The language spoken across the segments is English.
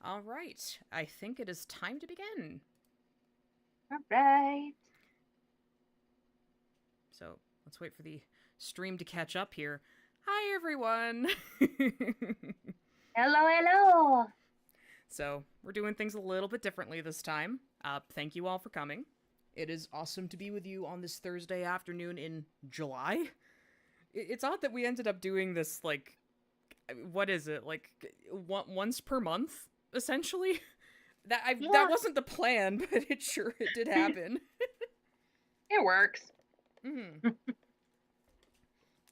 All right, I think it is time to begin. All right. So let's wait for the stream to catch up here. Hi, everyone. Hello, hello. So we're doing things a little bit differently this time. Thank you all for coming. It is awesome to be with you on this Thursday afternoon in July. It's odd that we ended up doing this, like, what is it, like, once per month, essentially? That Yeah, wasn't the plan, but it did happen. it works. Mm-hmm.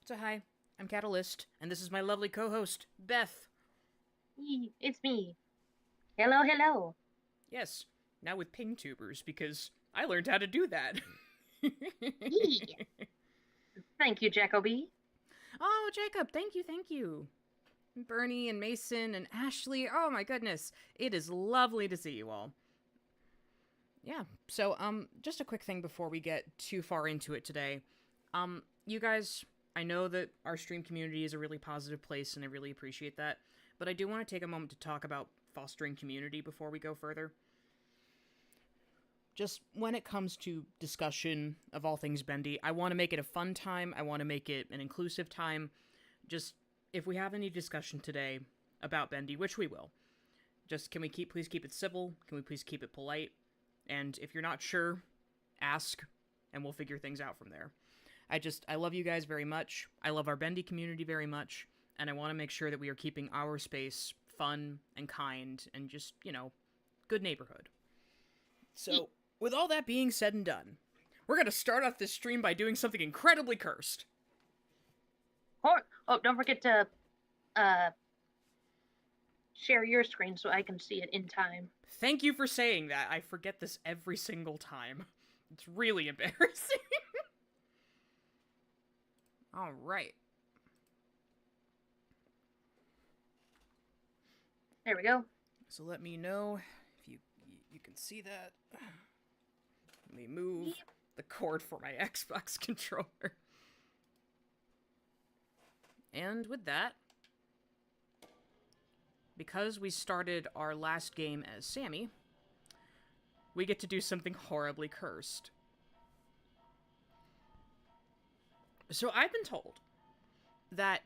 So hi, I'm Kat Alyst, and this is my lovely co-host, Beth. It's me. Hello, hello. Yes, now with ping tubers, because I learned how to do that. Yee. Thank you, Jacoby. Oh, Jacob, thank you, thank you. Bernie and Mason and Ashley, oh my goodness. It is lovely to see you all. Yeah, so, just a quick thing before we get too far into it today. You guys, I know that our stream community is a really positive place, and I really appreciate that, but I do want to take a moment to talk about fostering community before we go further. Just when it comes to discussion of all things Bendy, I want to make it a fun time, I want to make it an inclusive time. Just, if we have any discussion today about Bendy, which we will, just can we please keep it civil? Can we please keep it polite? And if you're not sure, ask, and we'll figure things out from there. I love you guys very much. I love our Bendy community very much, and I want to make sure that we are keeping our space fun and kind and just, good neighborhood. So, with all that being said and done, we're going to start off this stream by doing something incredibly cursed. Oh, don't forget to share your screen so I can see it in time. Thank you for saying that. I forget this every single time. It's really embarrassing. All right. There we go. So let me know if you can see that. Let me move the cord for my Xbox controller. And with that, because we started our last game as Sammy, we get to do something horribly cursed. So I've been told that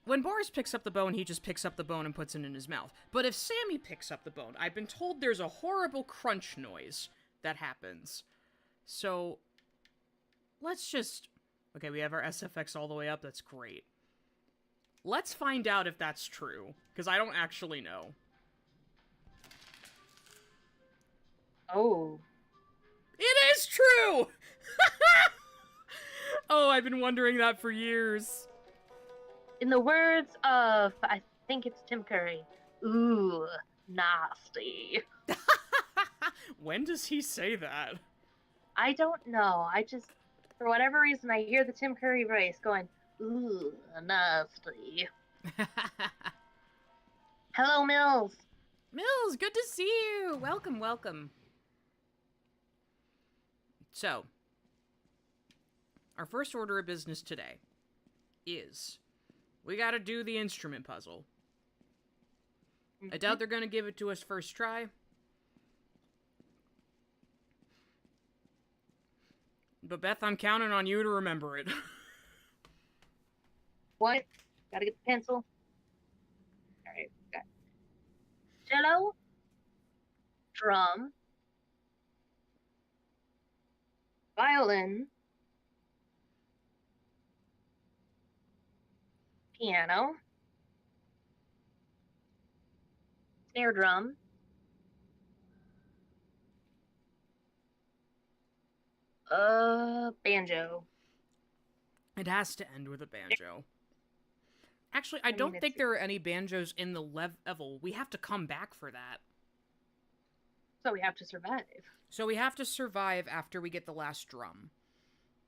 when Boris picks up the bone, he just picks up the bone and puts it in his mouth. But if Sammy picks up the bone, I've been told there's a horrible crunch noise that happens. So, let's just... Okay, we have our SFX all the way up, that's great. Let's find out if that's true, because I don't actually know. Oh. It is true! Oh, I've been wondering that for years. In the words of, I think it's Tim Curry, ooh, nasty. When does he say that? I don't know. For whatever reason, I hear the Tim Curry voice going, ooh, nasty. Hello, Mills. Mills, good to see you! Welcome, welcome. So, our first order of business today is we gotta do the instrument puzzle. I doubt they're gonna give it to us first try. But Beth, I'm counting on you to remember it. What? Gotta get the pencil. Alright, got cello, drum, violin, piano, snare drum, banjo. It has to end with a banjo. Actually, I I mean, don't think there are any banjos in the level. We have to come back for that. So we have to survive. So we have to survive after we get the last drum.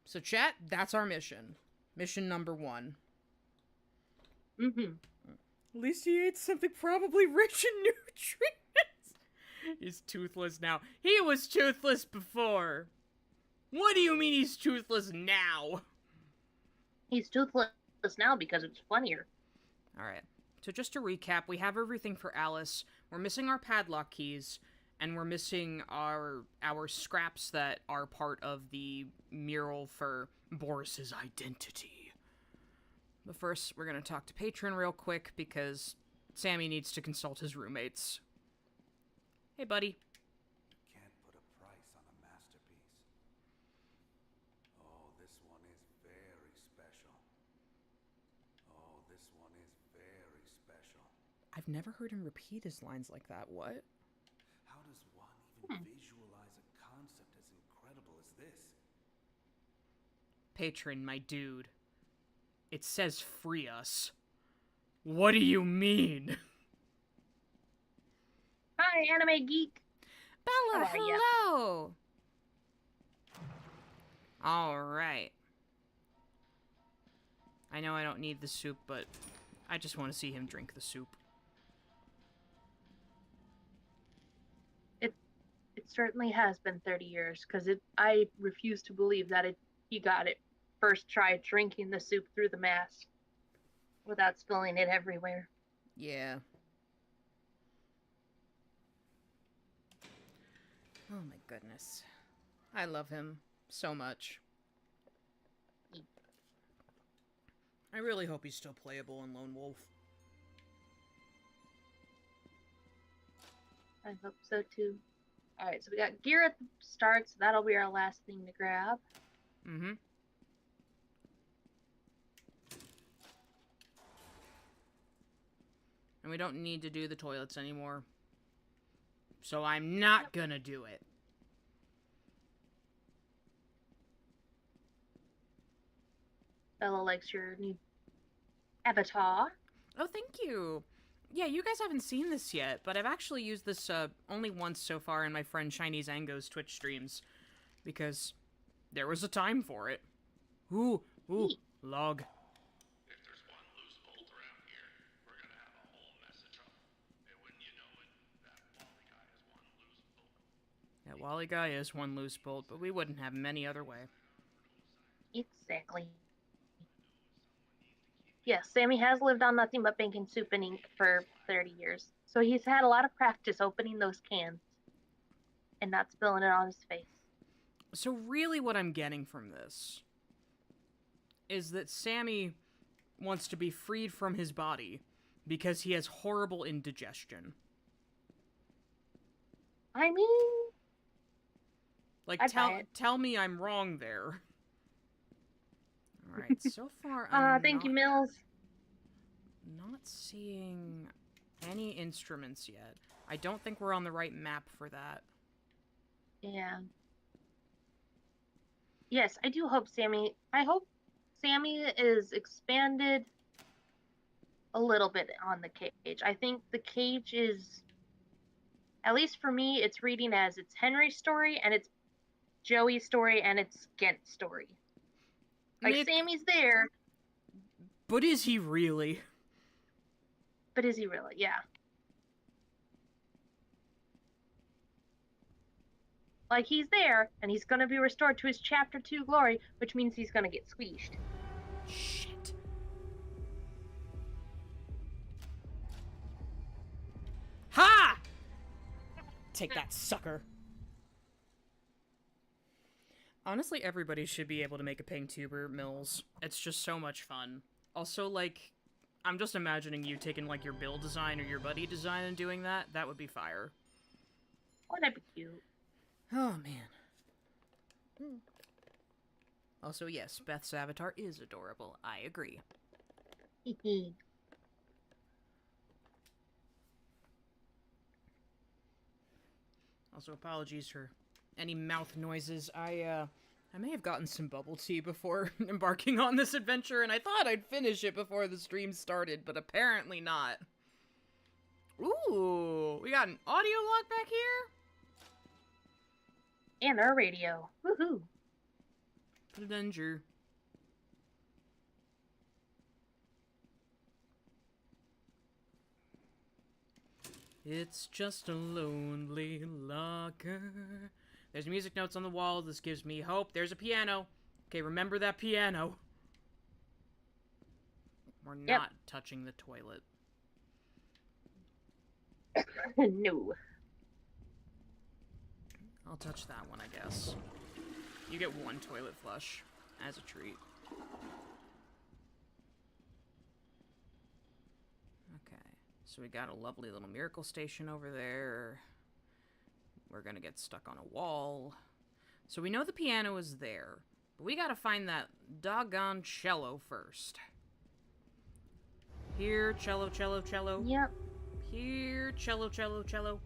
So chat, that's our mission. Mission number 1. Mm-hmm. At least he ate something probably rich in nutrients. He's toothless now. He was toothless before. What do you mean he's toothless now? He's toothless now because it's funnier. Alright. So just to recap, we have everything for Alice. We're missing our padlock keys, and we're missing our scraps that are part of the mural for Boris's identity. But first, we're gonna talk to Patron real quick, because Sammy needs to consult his roommates. Hey, buddy. Can't put a price on a masterpiece. Oh, this one is very special. Oh, this one is very special. I've never heard him repeat his lines like that. What? How does one even visualize a concept as incredible as this? Patron, my dude. It says free us. What do you mean? Hi, anime geek. Bella, How are ya? hello! Alright. I know I don't need the soup, but I just want to see him drink the soup. It certainly has been 30 years, because I refuse to believe that he got it first try drinking the soup through the mask without spilling it everywhere. Yeah. Oh my goodness. I love him so much. I really hope he's still playable in Lone Wolf. I hope so too. Alright, so we got gear at the start, so that'll be our last thing to grab. Mm-hmm. And we don't need to do the toilets anymore. So I'm not gonna do it. Bella likes your new avatar. Oh, thank you. Yeah, you guys haven't seen this yet, but I've actually used this only once so far in my friend Chinese Ango's Twitch streams. Because there was a time for it. Ooh, log. If there's one loose bolt around here, we're gonna have a whole mess of trouble. And wouldn't you know it, that Wally guy is one loose bolt. That Wally guy is one loose bolt, but we wouldn't have him any other way. Exactly. Yes, Sammy has lived on nothing but bacon soup and ink for 30 years. So he's had a lot of practice opening those cans and not spilling it on his face. So really what I'm getting from this is that Sammy wants to be freed from his body because he has horrible indigestion. I mean... Like, I'd buy it. tell me I'm wrong there. Alright, so far I'm thank you, Mills. not seeing any instruments yet. I don't think we're on the right map for that. Yeah. Yes, I do hope I hope Sammy is expanded a little bit on the cage. I think the cage is, at least for me, it's reading as it's Henry's story, and it's Joey's story, and it's Gent's story. Like, Sammy's there. But is he really? But is he really? Yeah. Like, he's there, and he's gonna be restored to his Chapter 2 glory, which means he's gonna get squeezed. Shit. Ha! Take that, sucker. Honestly, everybody should be able to make a ping tuber, Mills. It's just so much fun. Also, like, I'm just imagining you taking, like, your build design or your buddy design and doing that. That would be fire. Oh, that'd be cute. Oh, man. Also, yes, Beth's avatar is adorable. I agree. Also, apologies for any mouth noises. I may have gotten some bubble tea before embarking on this adventure, and I thought I'd finish it before the stream started, but apparently not. Ooh, we got an audio log back here? And our radio. Woohoo! Danger. It's just a lonely locker. There's music notes on the wall. This gives me hope. There's a piano. Okay, remember that piano. We're not touching the toilet. No. I'll touch that one, I guess. You get one toilet flush as a treat. Okay, so we got a lovely little miracle station over there. We're gonna get stuck on a wall. So we know the piano is there, but we gotta find that doggone cello first. Here, cello, cello, cello. Yep. Here, cello, cello, cello.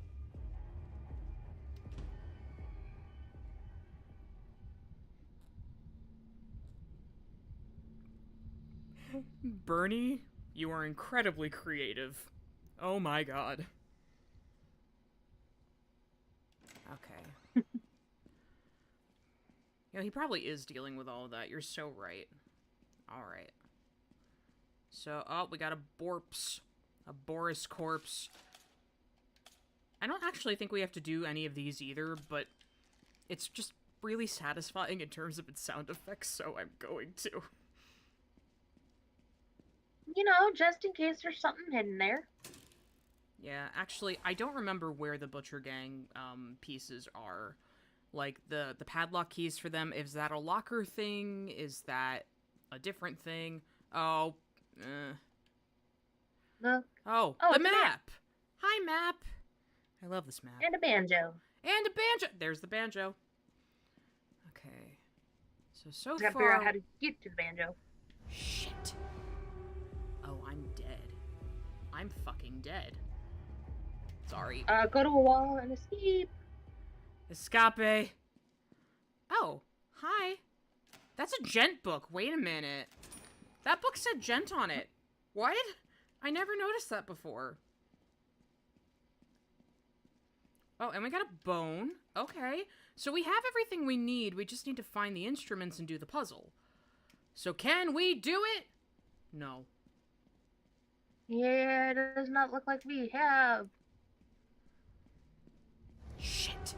Bernie, you are incredibly creative. Oh my god. Okay. He probably is dealing with all of that. You're so right. Alright. So, oh, we got a Borps. A Boris corpse. I don't actually think we have to do any of these either, but it's just really satisfying in terms of its sound effects, so I'm going to. You know, just in case there's something hidden there. Yeah, actually, I don't remember where the Butcher Gang pieces are. Like, the padlock keys for them, is that a locker thing? Is that a different thing? Oh, Look. Oh, Oh, the it's a map. map! Hi, map! I love this map. And a banjo. And a banjo! There's the banjo. Okay. So Gotta far... figure out how to get to the banjo. Shit. Oh, I'm dead. I'm fucking dead. Sorry. Go to a wall and escape. Escape. Oh, hi. That's a gent book. Wait a minute. That book said gent on it. What? I never noticed that before. Oh, and we got a bone. Okay. So we have everything we need. We just need to find the instruments and do the puzzle. So can we do it? No. Yeah, it does not look like we have. Shit.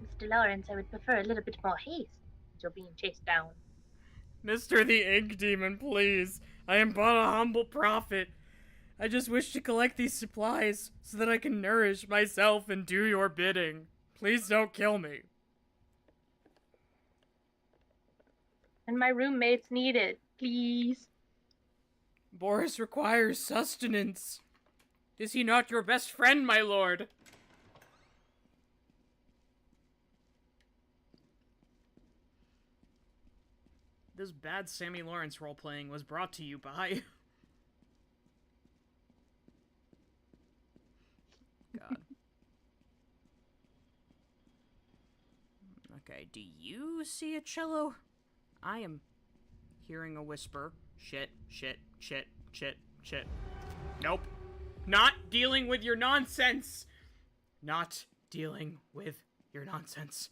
Mr. Lawrence, I would prefer a little bit more haste. You're being chased down. Mr. the Ink Demon, please. I am but a humble prophet. I just wish to collect these supplies so that I can nourish myself and do your bidding. Please don't kill me. And my roommates need it. Please. Boris requires sustenance. Is he not your best friend, my lord? This bad Sammy Lawrence role-playing was brought to you by... God. Okay, do you see a cello? I am hearing a whisper. Shit, shit, shit, shit, shit. Nope. Not dealing with your nonsense! Not dealing with your nonsense.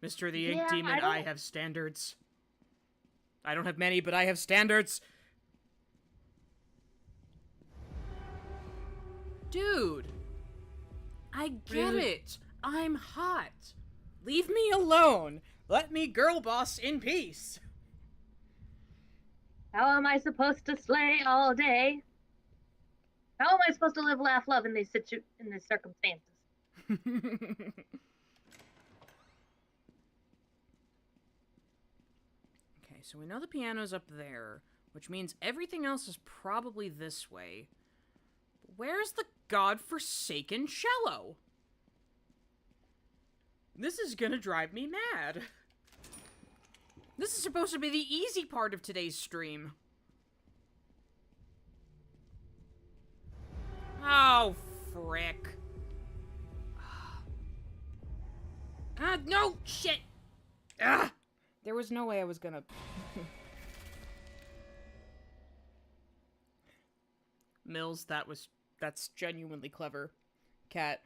Mr. the Ink Demon, I have standards. I don't have many, but I have standards. Dude, I get it. I'm hot. Leave me alone. Let me girl boss in peace. How am I supposed to slay all day? How am I supposed to live, laugh, love in these circumstances? Okay, so we know the piano's up there, which means everything else is probably this way. But where's the godforsaken cello? This is gonna drive me mad. This is supposed to be the easy part of today's stream. Oh, frick. No, shit! Ah! There was no way I was gonna... Mills, that's genuinely clever. Kat.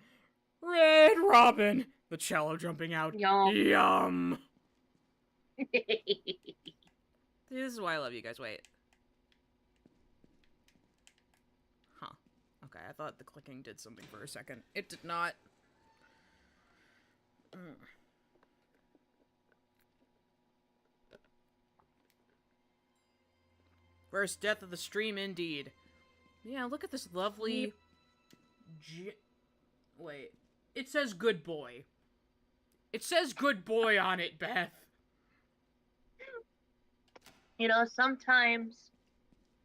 Red Robin! The cello jumping out. Yum. Yum! This is why I love you guys. Wait. Huh. Okay, I thought the clicking did something for a second. It did not. Worst death of the stream, indeed. Yeah, look at this lovely... Wait. It says good boy. It says good boy on it, Beth. You know, sometimes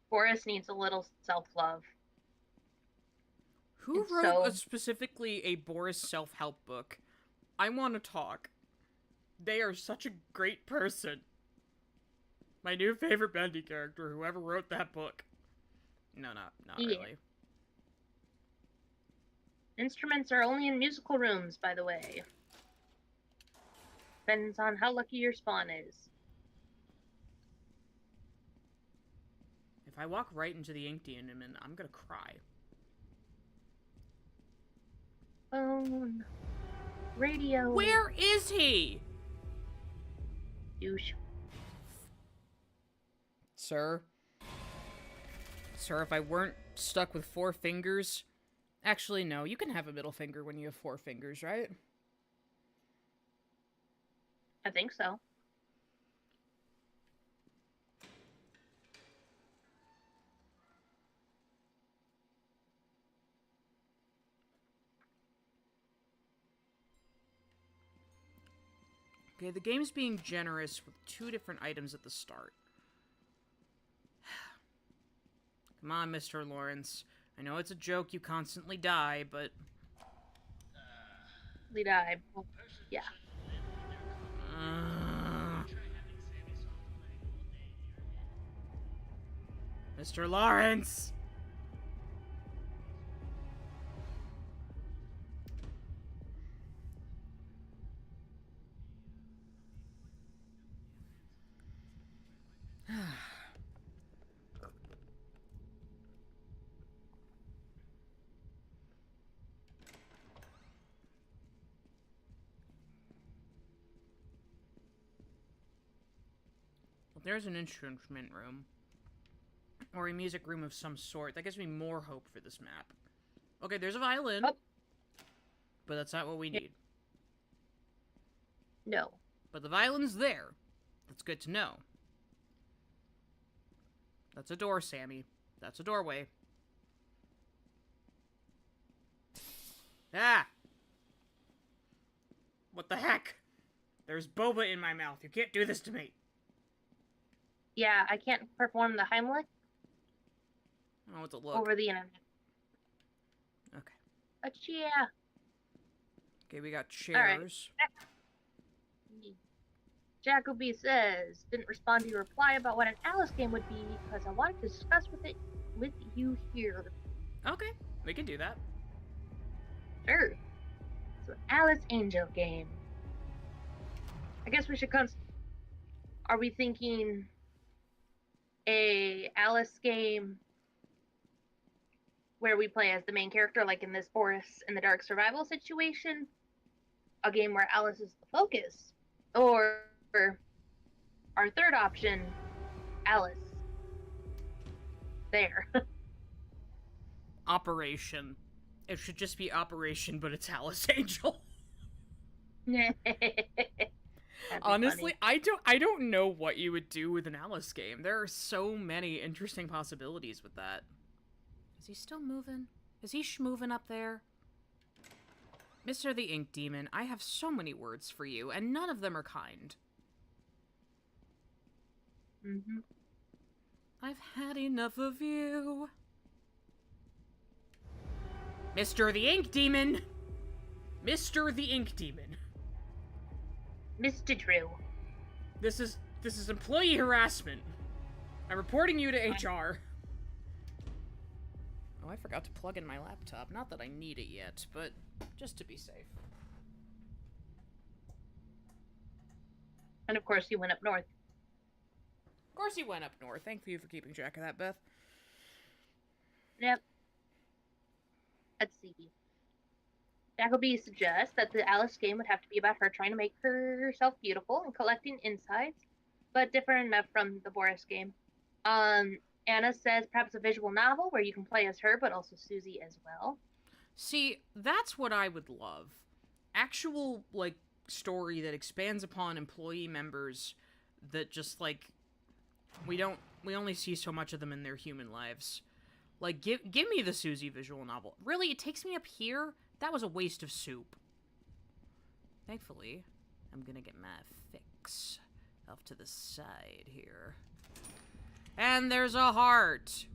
Boris needs a little self-love. Who And wrote so- specifically a Boris self-help book? I want to talk. They are such a great person. My new favorite Bendy character, whoever wrote that book. No, not Yeah. really. Instruments are only in musical rooms, by the way. Depends on how lucky your spawn is. If I walk right into the ink demon, I'm gonna cry. Phone. Radio. Where is he? Douche. Sir? Sir, if I weren't stuck with 4 fingers... Actually, no, you can have a middle finger when you have 4 fingers, right? I think so. Okay, the game's being generous with 2 different items at the start. Come on, Mr. Lawrence. I know it's a joke you constantly die, but... Lead eye. Yeah. Mr. Lawrence! Well, there's an instrument room. Or a music room of some sort. That gives me more hope for this map. Okay, there's a violin. Oh. But that's not what we need. No. But the violin's there. That's good to know. That's a door, Sammy. That's a doorway. Ah! What the heck? There's boba in my mouth. You can't do this to me. Yeah, I can't perform the Heimlich I don't know what to look. over the internet. Okay. But yeah. Okay, we got right. chairs. Jacoby says, didn't respond to your reply about what an Alice game would be because I wanted to discuss with you here. Okay, we can do that. Sure. So Alice Angel game. I guess we should are we thinking a Alice game where we play as the main character, like in this Boris in the Dark Survival situation? A game where Alice is the focus? Or our third option, Alice. There. Operation. It should just be Operation, but it's Alice Angel. Honestly, funny. I don't know what you would do with an Alice game. There are so many interesting possibilities with that. Is he still moving? Is he schmoving up there? Mr. the Ink Demon, I have so many words for you, and none of them are kind. Mm-hmm. I've had enough of you. Mr. the Ink Demon! Mr. the Ink Demon. Mr. Drew. This is employee harassment. I'm reporting you to HR. Oh, I forgot to plug in my laptop. Not that I need it yet, but just to be safe. And of course, he went up north. Of course he went up north. Thank you for keeping track of that, Beth. Yep. Let's see. Jacoby suggests that the Alice game would have to be about her trying to make herself beautiful and collecting insights, but different enough from the Boris game. Anna says perhaps a visual novel where you can play as her, but also Susie as well. See, that's what I would love. Actual, like, story that expands upon employee members that just, like, we don't we only see so much of them in their human lives. Like, give me the Susie visual novel. Really, it takes me up here? That was a waste of soup. Thankfully, I'm gonna get my fix off to the side here. And there's a heart!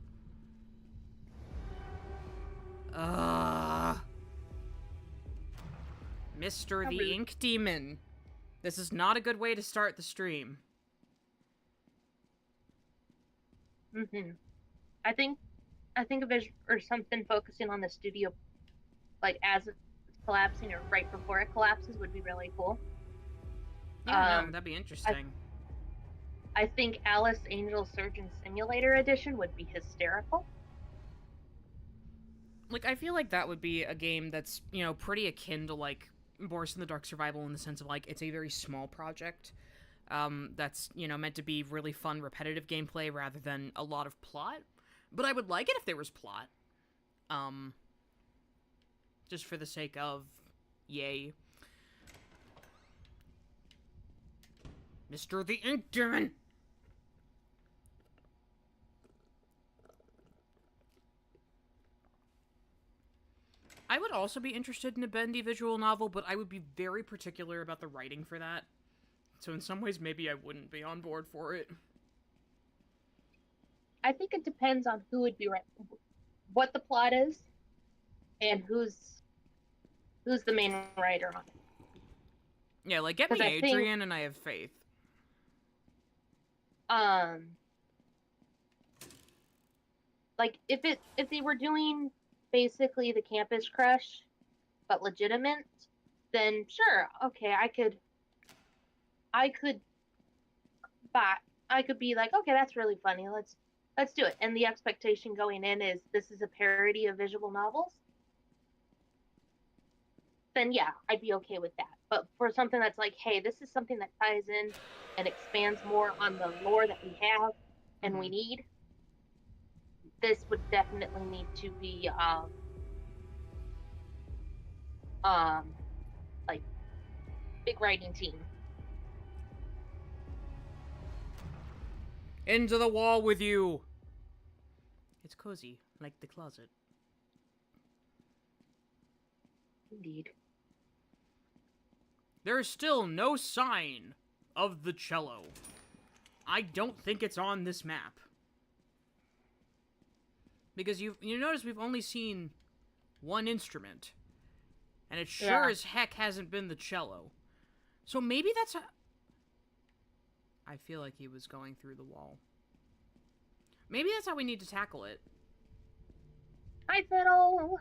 Mr. the Ink Demon. This is not a good way to start the stream. I think a vision or something focusing on the studio, like as it's collapsing or right before it collapses, would be really cool. Yeah, no, that'd be interesting. I think Alice Angel Surgeon Simulator Edition would be hysterical. Like, I feel like that would be a game that's, you know, pretty akin to, like, Boris in the Dark Survival in the sense of, like, it's a very small project that's, you know, meant to be really fun, repetitive gameplay rather than a lot of plot. But I would like it if there was plot. Just for the sake of, yay. Mr. the Ink Demon! I would also be interested in a Bendy visual novel, but I would be very particular about the writing for that. So in some ways, maybe I wouldn't be on board for it. I think it depends on who would be writing, what the plot is, and who's the main writer on it. Yeah, like, get me Adrian and I have faith. Like, if they were doing basically the Campus Crush, but legitimate, then sure, okay, I could be like, okay, that's really funny, let's do it. And the expectation going in is this is a parody of visual novels, then yeah, I'd be okay with that. But for something that's like, hey, this is something that ties in and expands more on the lore that we have and we need, this would definitely need to be like big writing team. Into the wall with you! It's cozy, like the closet. Indeed. There is still no sign of the cello. I don't think it's on this map. Because you notice we've only seen one instrument. And it sure as heck hasn't been the cello. So maybe that's I feel like he was going through the wall. Maybe that's how we need to tackle it. Hi, Fiddle!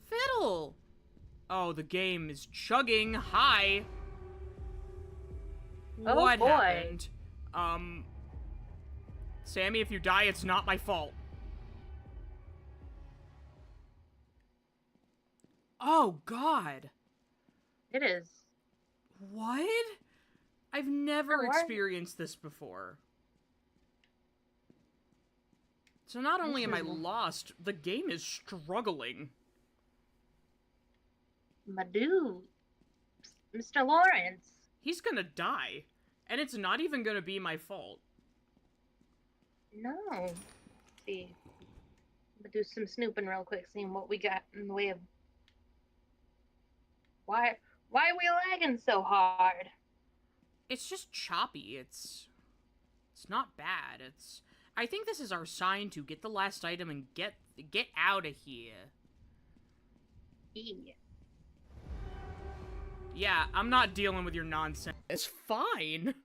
Fiddle! Oh, the game is chugging. Hi! Oh, what boy. happened? Sammy, if you die, it's not my fault. Oh, God. It is. What? I've never experienced this before. So not only am I lost, the game is struggling. My dude. Mr. Lawrence. He's gonna die. And it's not even gonna be my fault. No. Let's see. I'm gonna do some snooping real quick, seeing what we got in the way of... Why are we lagging so hard? It's just choppy. It's not bad. I think this is our sign to get the last item and get out of here. Yeah. Yeah, I'm not dealing with your nonsense. It's fine.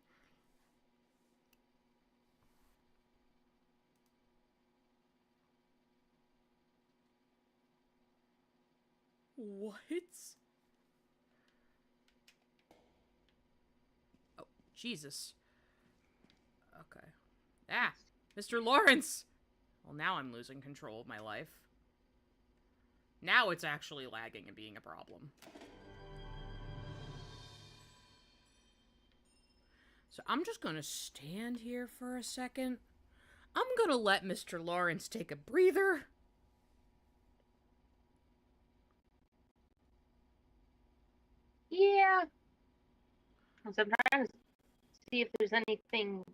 What? Oh, Jesus. Okay. Ah, Mr. Lawrence! Well, now I'm losing control of my life. Now it's actually lagging and being a problem. So I'm just gonna stand here for a second. I'm gonna let Mr. Lawrence take a breather. Yeah. So I'm trying to see if there's anything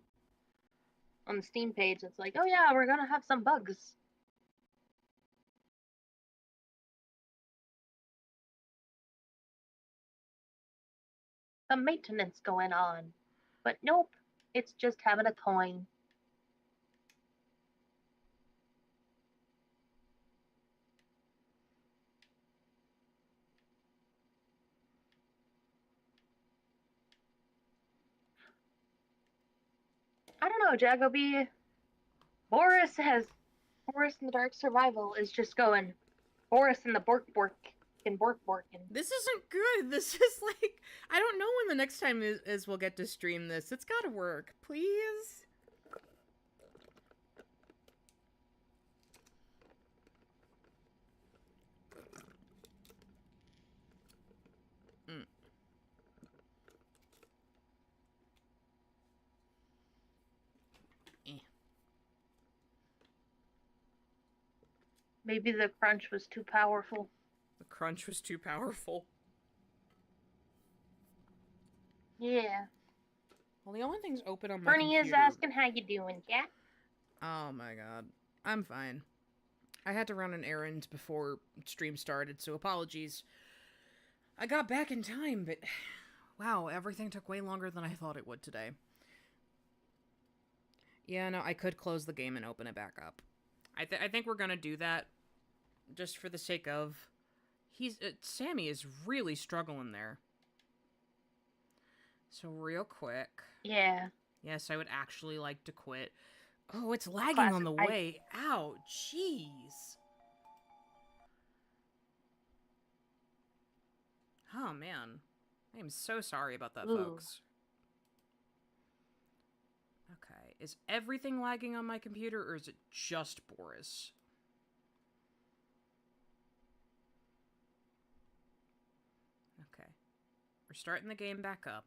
on the Steam page. It's like, oh yeah, we're gonna have some bugs. Some maintenance going on. But nope, it's just having a coin. I don't know, Jacoby. Boris in the Dark Survival is just going. Boris in the Bork and Bork. This isn't good. This is like, I don't know when the next time is we'll get to stream this. It's gotta work, please. Maybe the crunch was too powerful. The crunch was too powerful. Yeah. Well, the only thing's open on my Bernie computer. is asking how you doing, Kat. Oh my god. I'm fine. I had to run an errand before stream started, so apologies. I got back in time, but wow, everything took way longer than I thought it would today. Yeah, no, I could close the game and open it back up. I think we're gonna do that, just for the sake of... Sammy is really struggling there. So real quick... Yeah. Yes, I would actually like to quit. Oh, it's lagging Classic. on the way. Ow, jeez. Oh, man. I am so sorry about that, Ooh. folks. Okay, is everything lagging on my computer, or is it just Boris? Okay. We're starting the game back up.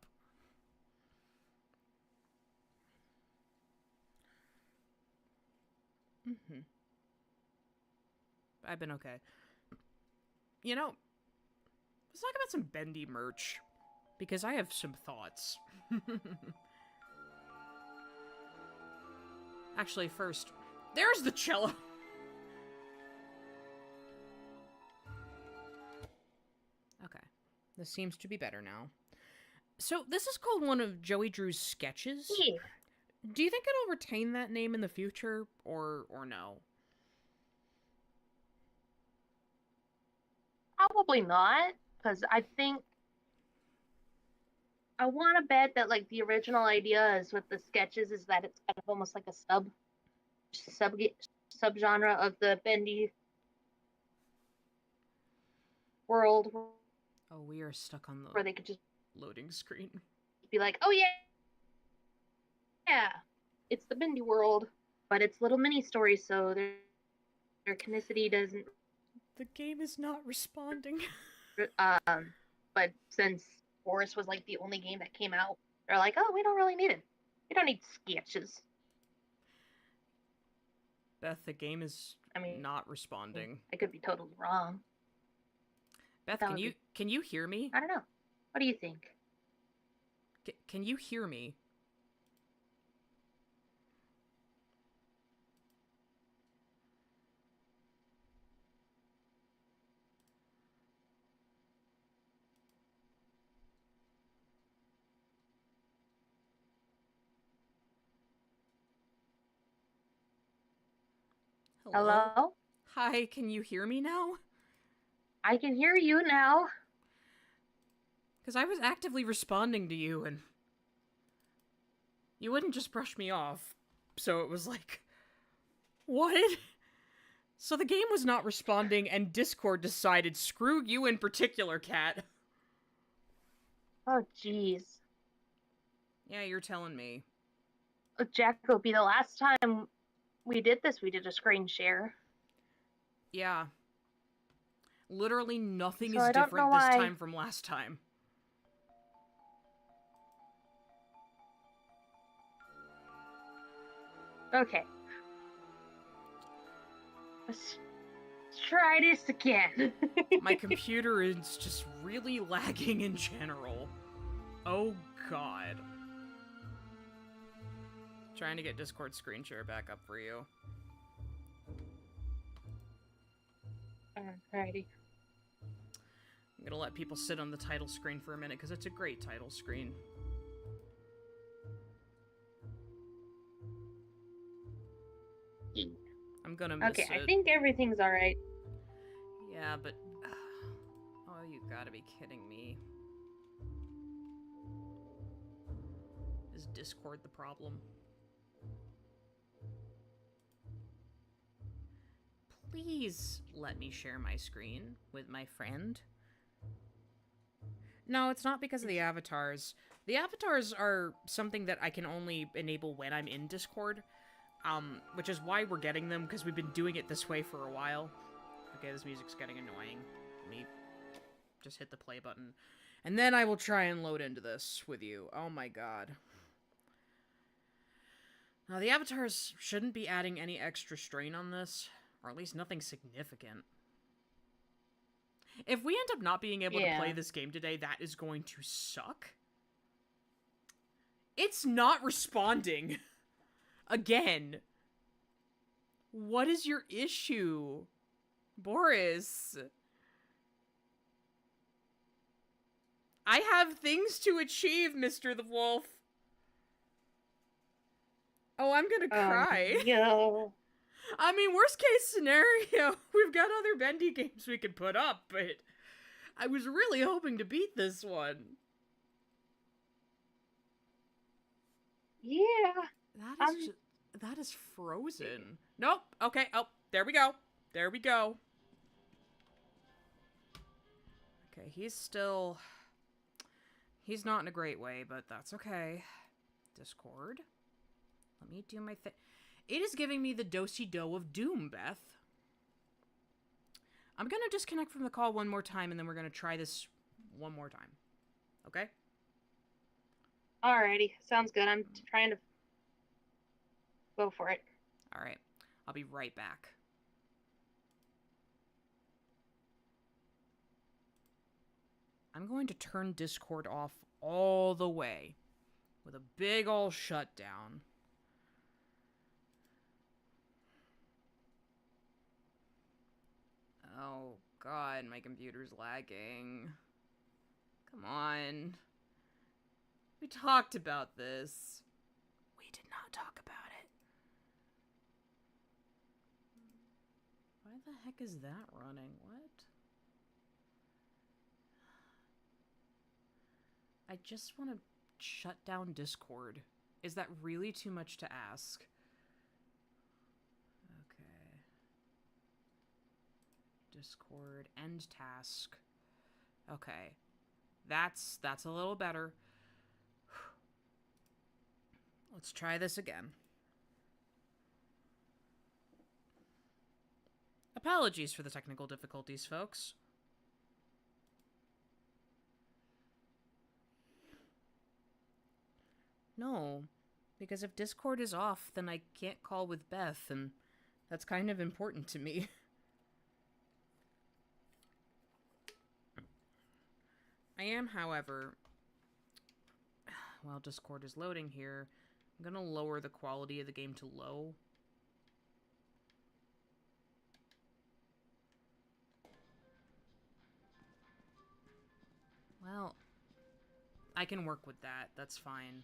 I've been okay. You know, let's talk about some Bendy merch, because I have some thoughts. Actually, first, there's the cello! Okay, this seems to be better now. So, this is called one of Joey Drew's sketches? Yeah. Do you think it'll retain that name in the future, or no? Probably not, because I think I want to bet that like the original idea is with the sketches is that it's kind of almost like a subgenre of the Bendy world Oh, we are stuck on where the they could just loading screen. be like, oh yeah, it's the Bendy world, but it's little mini stories, so their canonicity doesn't. The game is not responding. But since Boris was like the only game that came out, they're like, oh, we don't really need it. We don't need sketches. Beth, the game is not responding. I could be totally wrong. Beth, That would can you hear me? I don't know. What do you think? Can you hear me? Hello? Hi, can you hear me now? I can hear you now. Because I was actively responding to you, and you wouldn't just brush me off. So it was like, what? So the game was not responding, and Discord decided, screw you in particular, Kat. Oh, jeez. Yeah, you're telling me. Jacoby, the last time we did this, we did a screen share. Yeah. Literally nothing So is I don't different know this why. time from last time. Okay. Let's try this again. My computer is just really lagging in general. Oh god. Trying to get Discord screen share back up for you. Alrighty. I'm gonna let people sit on the title screen for a minute, because it's a great title screen. I'm gonna miss Okay, it. I think everything's alright. Yeah, but... oh, you gotta be kidding me. Is Discord the problem? Please let me share my screen with my friend. No, it's not because of the avatars. The avatars are something that I can only enable when I'm in Discord. Which is why we're getting them, because we've been doing it this way for a while. Okay, this music's getting annoying. Let me just hit the play button. And then I will try and load into this with you. Oh my god. Now, the avatars shouldn't be adding any extra strain on this. Or at least nothing significant. If we end up not being able to play this game today, that is going to suck. It's not responding. Again. What is your issue? Boris. I have things to achieve, Mr. the Wolf. Oh, I'm gonna cry. No. I mean, worst case scenario, we've got other Bendy games we could put up, but I was really hoping to beat this one. Yeah. That is frozen. Nope. Okay. Oh, there we go. There we go. Okay, he's not in a great way, but that's okay. Discord. Let me do my thing. It is giving me the do-si-do of doom, Beth. I'm gonna disconnect from the call one more time, and then we're gonna try this one more time. Okay? Alrighty, sounds good. I'm trying to go for it. Alright. I'll be right back. I'm going to turn Discord off all the way. With a big ol' shutdown. Oh, God, my computer's lagging. Come on. We talked about this. We did not talk about it. Why the heck is that running? What? I just want to shut down Discord. Is that really too much to ask? Okay. Discord, end task. Okay. That's a little better. Let's try this again. Apologies for the technical difficulties, folks. No, because if Discord is off, then I can't call with Beth, and that's kind of important to me. I am, however, while Discord is loading here, I'm gonna lower the quality of the game to low. Well, I can work with that. That's fine.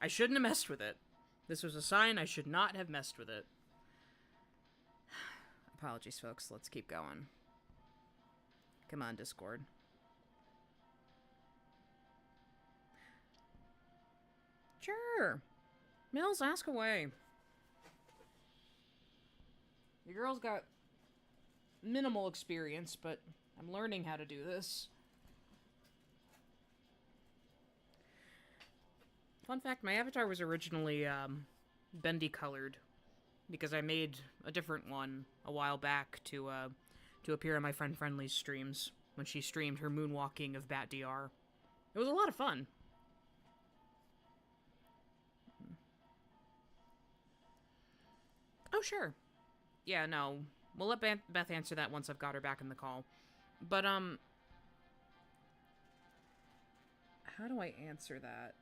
I shouldn't have messed with it. This was a sign I should not have messed with it. Apologies, folks. Let's keep going. Come on, Discord. Sure. Mills, ask away. Your girl's got minimal experience, but I'm learning how to do this. Fun fact, my avatar was originally, bendy colored. Because I made a different one a while back to appear on my friend Friendly's streams when she streamed her moonwalking of Bat DR. It was a lot of fun. Oh, sure. Yeah, no. We'll let Beth answer that once I've got her back in the call. But, how do I answer that?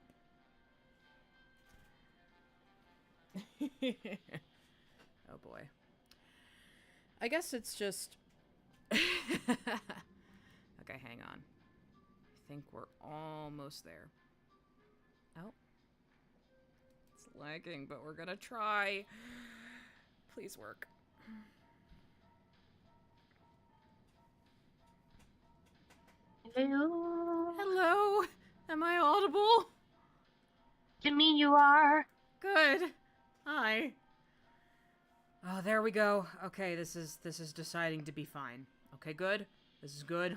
Oh boy. I guess it's just... Okay, hang on. I think we're almost there. Oh. It's lagging, but we're gonna try. Please work. Hello. Hello? Am I audible? To me, you are. Good. Hi. Oh, there we go. Okay, this is deciding to be fine. Okay, good. This is good.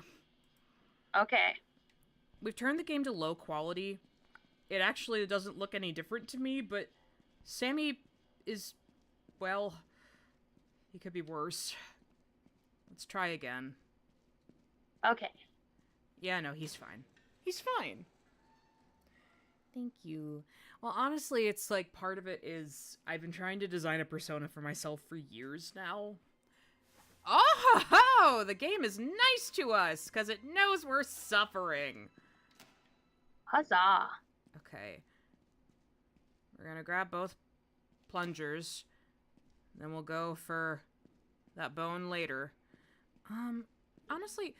Okay. We've turned the game to low quality. It actually doesn't look any different to me, but Sammy is, well, he could be worse. Let's try again. Okay. Yeah, no, he's fine. He's fine. Thank you. Well, honestly, it's like part of it is I've been trying to design a persona for myself for years now. Oh, ho, ho! The game is nice to us because it knows we're suffering. Huzzah. Okay. We're gonna grab both plungers. Then we'll go for that bone later. Honestly,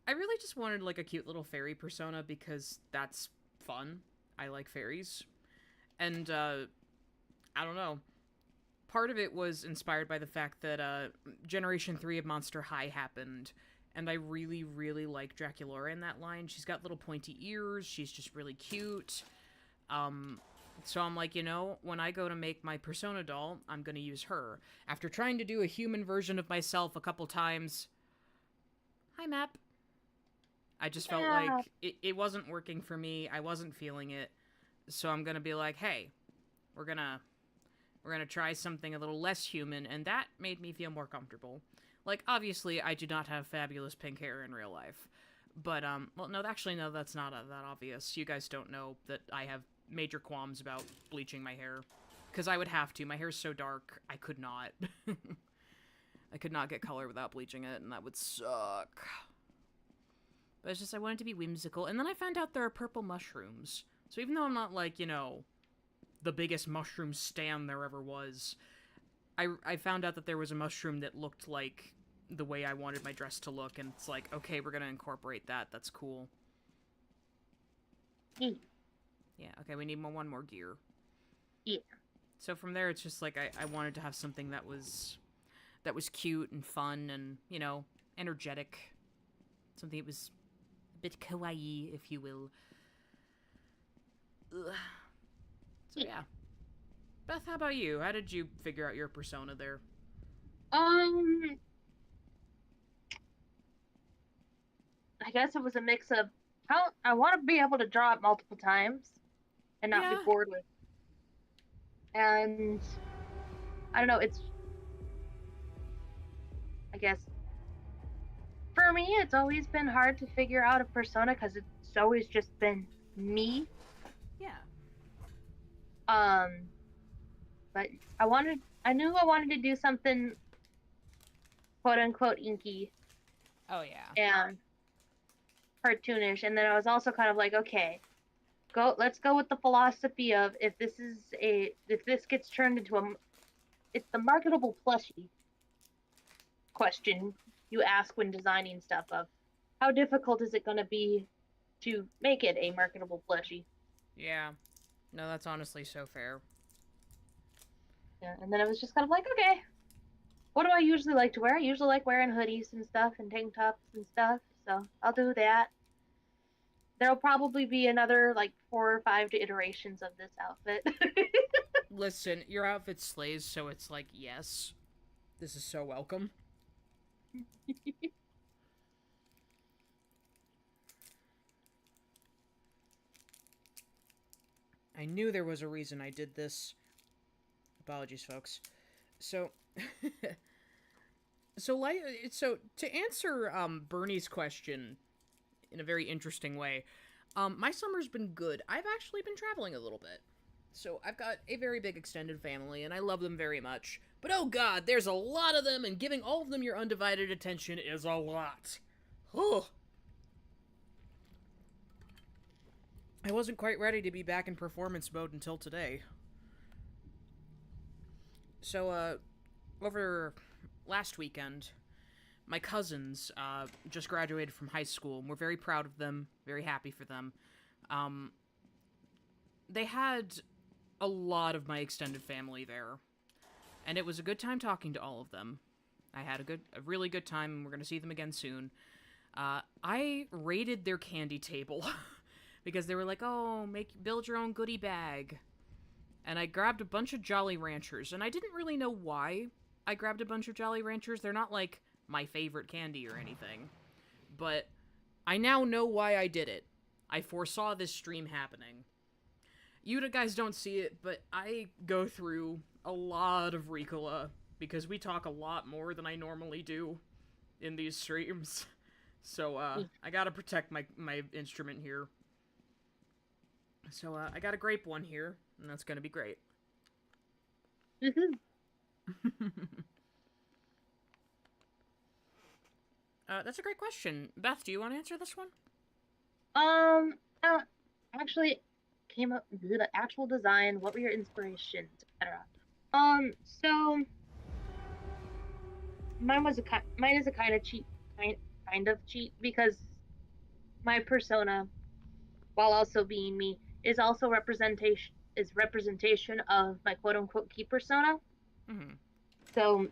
I really just wanted like a cute little fairy persona because that's fun. I like fairies. And, I don't know. Part of it was inspired by the fact that, Generation 3 of Monster High happened, and I really, really like Draculaura in that line. She's got little pointy ears, she's just really cute. So I'm like, you know, when I go to make my Persona doll, I'm gonna use her. After trying to do a human version of myself a couple times... Hi, Map. I just felt like it wasn't working for me, I wasn't feeling it. So I'm gonna be like, hey, we're gonna try something a little less human, and that made me feel more comfortable. Like, obviously, I do not have fabulous pink hair in real life. But, well, no, actually, no, that's not that obvious. You guys don't know that I have major qualms about bleaching my hair. Because I would have to. My hair's so dark, I could not. I could not get color without bleaching it, and that would suck. But it's just, I wanted to be whimsical. And then I found out there are purple mushrooms. So even though I'm not, like, you know, the biggest mushroom stan there ever was, I found out that there was a mushroom that looked like the way I wanted my dress to look, and it's like, okay, we're gonna incorporate that. That's cool. Yeah. Yeah, okay, we need one more gear. Yeah. So from there, it's just like, I wanted to have something that was cute and fun and, you know, energetic. Something that was a bit kawaii, if you will. Ugh. So yeah. Beth, how about you? How did you figure out your persona there? I guess it was a mix of how I want to be able to draw it multiple times and not Yeah. be bored with. And I don't know, it's, I guess for me it's always been hard to figure out a persona because it's always just been me. Yeah. But I knew I wanted to do something quote unquote inky Oh, yeah. and cartoonish, and then I was also kind of like, okay, let's go with the philosophy of if this gets turned into it's the marketable plushie question you ask when designing stuff of how difficult is it going to be to make it a marketable plushie. Yeah. No, that's honestly so fair. Yeah, and then I was just kind of like, okay, what do I usually like to wear? I usually like wearing hoodies and stuff and tank tops and stuff, so I'll do that. There'll probably be another, like, 4 or 5 iterations of this outfit. Listen, your outfit slays, so it's like, yes. This is so welcome. I knew there was a reason I did this. Apologies, folks. So, so to answer Bernie's question in a very interesting way, my summer's been good. I've actually been traveling a little bit. So I've got a very big extended family, and I love them very much. But oh god, there's a lot of them, and giving all of them your undivided attention is a lot. Oh. I wasn't quite ready to be back in performance mode until today. So, over last weekend, my cousins just graduated from high school, and we're very proud of them, very happy for them. Um, they had a lot of my extended family there, and it was a good time talking to all of them. I had a really good time, and we're gonna see them again soon. I raided their candy table because they were like, "Oh, build your own goodie bag," and I grabbed a bunch of Jolly Ranchers, and I didn't really know why I grabbed a bunch of Jolly Ranchers. They're not like my favorite candy or anything, but I now know why I did it. I foresaw this stream happening. You guys don't see it, but I go through a lot of Ricola because we talk a lot more than I normally do in these streams. So, I gotta protect my instrument here. So, I got a grape one here, and that's gonna be great. That's a great question. Beth, do you want to answer this one? Uh, actually, came up with the actual design. What were your inspirations, etc. So mine is a kind of cheat, kind of cheat because my persona, while also being me, is also representation of my quote unquote key persona. Mm-hmm. So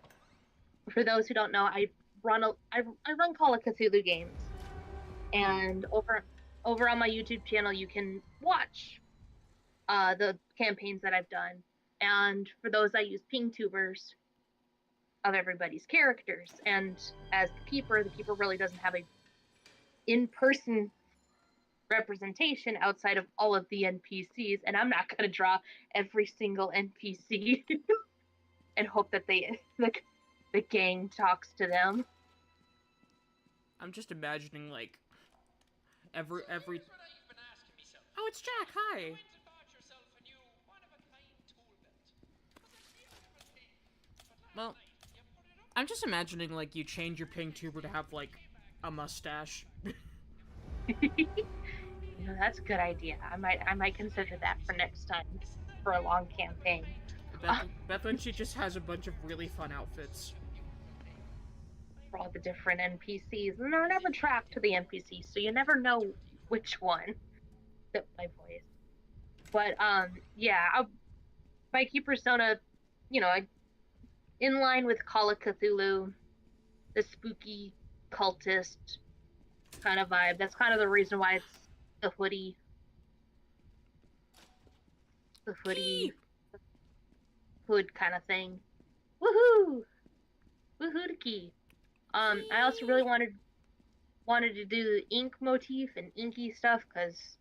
for those who don't know, I run Call of Cthulhu games, and over on my YouTube channel you can watch the campaigns that I've done. And for those, I use ping tubers of everybody's characters. And as the keeper really doesn't have a in-person representation outside of all of the NPCs, and I'm not going to draw every single NPC and hope that the gang talks to them. I'm just imagining, like, every... Here's what I've been asking myself. Oh, it's Jack, You hi! went and bought yourself a new one-of-a-kind tool belt. It was a beautiful thing. But Well, last night, you put it up. I'm just imagining, like, you change your ping tuber to have, like, a mustache. You know, that's a good idea. I might consider that for next time for a long campaign. Beth, when she just has a bunch of really fun outfits. For all the different NPCs, and they're never tracked to the NPCs, so you never know which one. Except my voice. But yeah, my key persona, you know, in line with Call of Cthulhu, the spooky cultist kind of vibe. That's kind of the reason why it's the hoodie. The hoodie hood kind of thing. Woohoo! Woohoo key. I also really wanted to do the ink motif and inky stuff because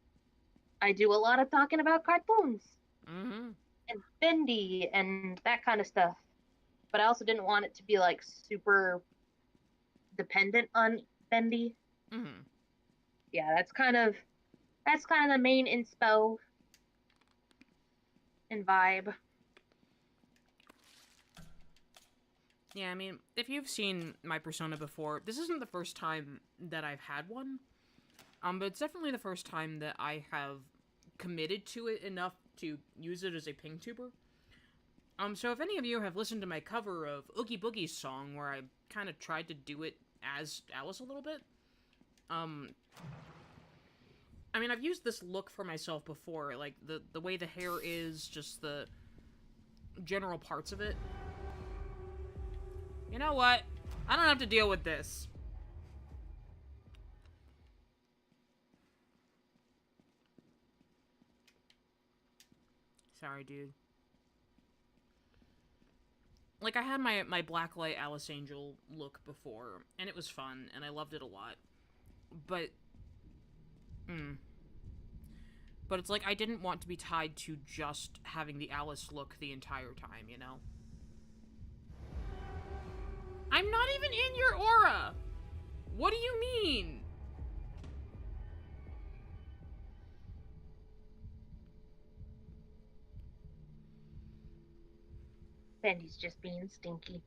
I do a lot of talking about cartoons Mm-hmm. and Bendy and that kind of stuff. But I also didn't want it to be like super dependent on Bendy. Mm-hmm. Yeah, that's kind of the main inspo and vibe. Yeah, I mean, if you've seen my persona before, this isn't the first time that I've had one. But it's definitely the first time that I have committed to it enough to use it as a ping tuber. So if any of you have listened to my cover of Oogie Boogie's song, where I kind of tried to do it as Alice a little bit, I mean, I've used this look for myself before, like the way the hair is, just the general parts of it. You know what? I don't have to deal with this. Sorry, dude. Like, I had my Blacklight Alice Angel look before, and it was fun, and I loved it a lot. But... But it's like, I didn't want to be tied to just having the Alice look the entire time, you know? I'm not even in your aura! What do you mean? Bendy's just being stinky.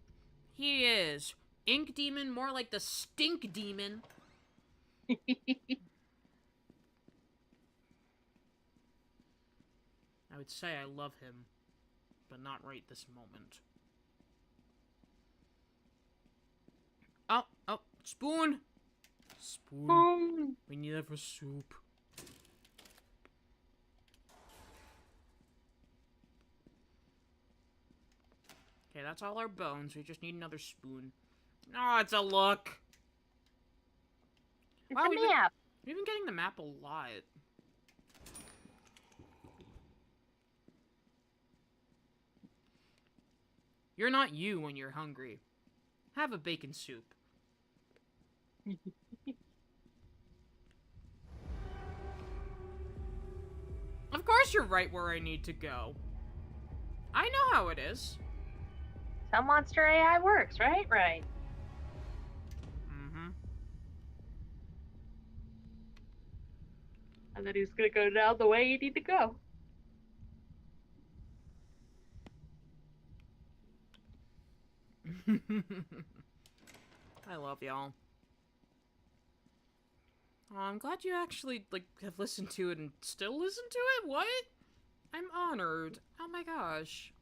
He is. Ink Demon, more like the Stink Demon. I would say I love him, but not right this moment. Spoon! Spoon. We need that for soup. Okay, that's all our bones. We just need another spoon. Oh, it's a look. It's Wow, a map. We've been getting the map a lot. You're not you when you're hungry. Have a bacon soup. Of course you're right where I need to go. I know how it is. Some monster AI works, right? Right. Mm-hmm. And then he's gonna go down the way you need to go. I love y'all. Oh, I'm glad you actually, like, have listened to it and still listen to it? What? I'm honored. Oh my gosh.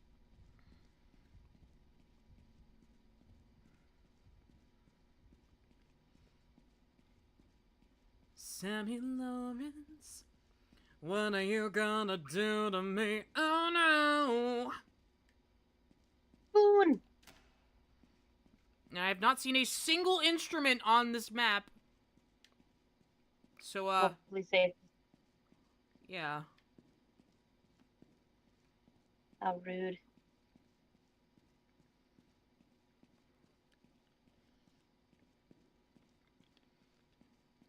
Sammy Lawrence, what are you gonna do to me? Oh no! Spoon. I have not seen a single instrument on this map. So, Hopefully safe. yeah. How rude.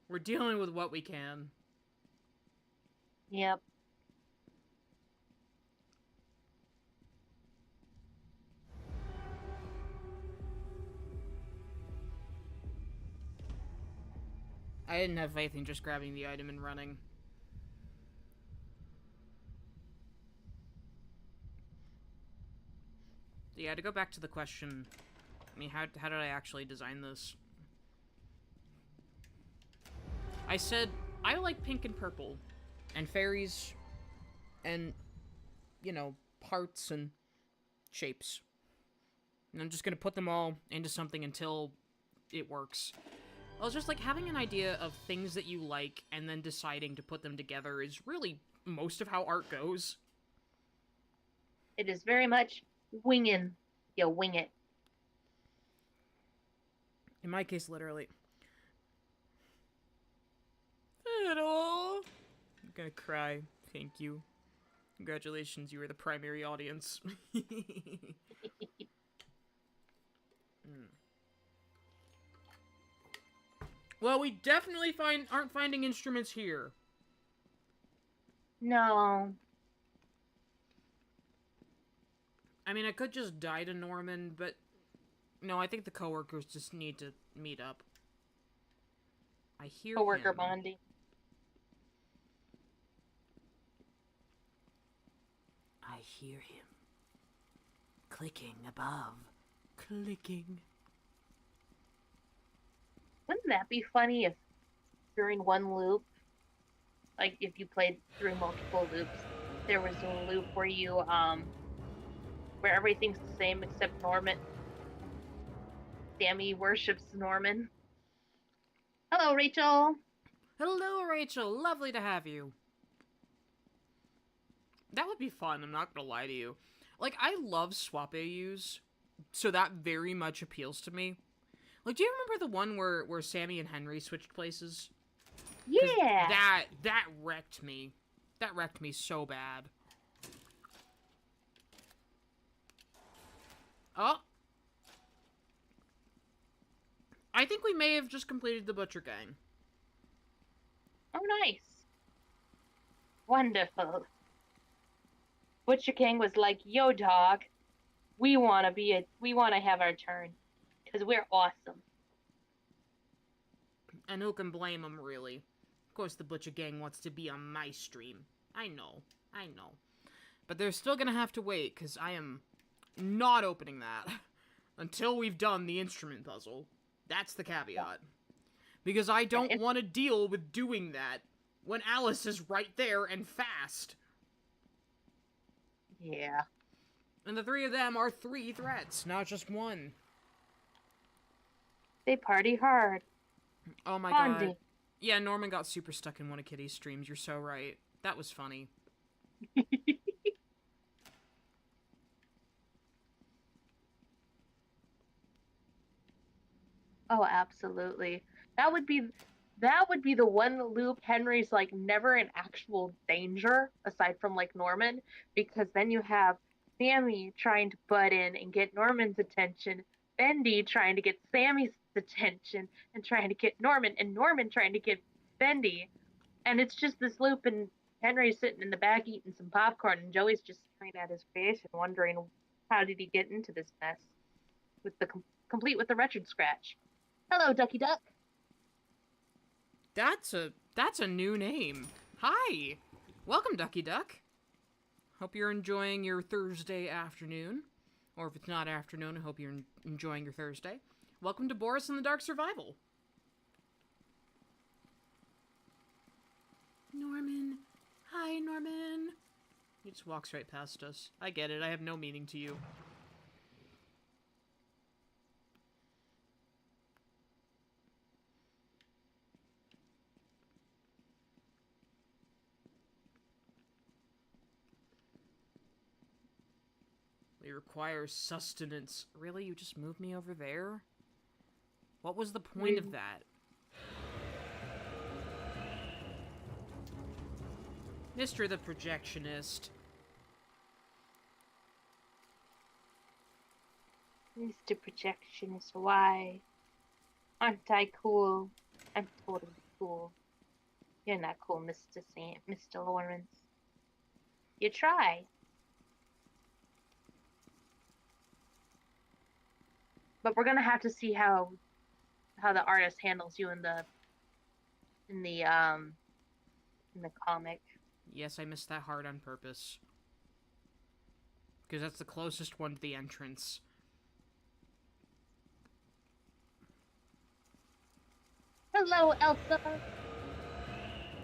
We're dealing with what we can. Yep. I didn't have faith in just grabbing the item and running. Yeah, to go back to the question, I mean, how did I actually design this? I said, I like pink and purple, and fairies, and, you know, parts and shapes. And I'm just gonna put them all into something until it works. I was just like, having an idea of things that you like, and then deciding to put them together is really most of how art goes. It is very much winging. You wing it. In my case, literally. Fiddle! I'm gonna cry. Thank you. Congratulations, you were the primary audience. Well, we definitely aren't finding instruments here. No. I mean, I could just die to Norman, but no, I think the coworkers just need to meet up. I hear Coworker him. bonding. I hear him. Clicking above. Clicking. Wouldn't that be funny if during one loop, like if you played through multiple loops, there was a loop where you where everything's the same except Norman. Sammy worships Norman. Hello, Rachel. Hello, Rachel. Lovely to have you. That would be fun, I'm not gonna lie to you. Like, I love swap AUs, so that very much appeals to me. Like, do you remember the one where Sammy and Henry switched places? 'Cause Yeah. That wrecked me. That wrecked me so bad. Oh. I think we may have just completed the Butcher Gang. Oh, nice. Wonderful. Butcher King was like, "Yo, dog, we want to have our turn, because we're awesome." And who can blame him, really? Of course the Butcher Gang wants to be on my stream. I know. But they're still gonna have to wait, because I am not opening that until we've done the instrument puzzle. That's the caveat. Because I don't want to deal with doing that when Alice is right there and fast. Yeah. And the three of them are 3 threats, not just one. They party hard. Oh my Bondi. god. Yeah, Norman got super stuck in one of Kitty's streams. You're so right. That was funny. Oh, absolutely. That would be the one loop Henry's like never in actual danger aside from like Norman, because then you have Sammy trying to butt in and get Norman's attention, Bendy trying to get Sammy's attention and trying to get Norman, and Norman trying to get Bendy, and it's just this loop, and Henry's sitting in the back eating some popcorn, and Joey's just staring at his face and wondering how did he get into this mess with the complete with the wretched scratch. Hello, Ducky Duck. That's a new name. Hi. Welcome, Ducky Duck. Hope you're enjoying your Thursday afternoon. Or if it's not afternoon, I hope you're enjoying your Thursday. Welcome to Boris and the Dark Survival. Norman. Hi, Norman. He just walks right past us. I get it. I have no meaning to you. We require sustenance. Really? You just moved me over there? What was the point of that? Mr. the Projectionist. Mr. Projectionist, why? Aren't I cool? I'm totally cool. You're not cool, Mr. Lawrence. You try. But we're gonna have to see how the artist handles you in the comic. Yes, I missed that heart on purpose. Because that's the closest one to the entrance. Hello, Elsa.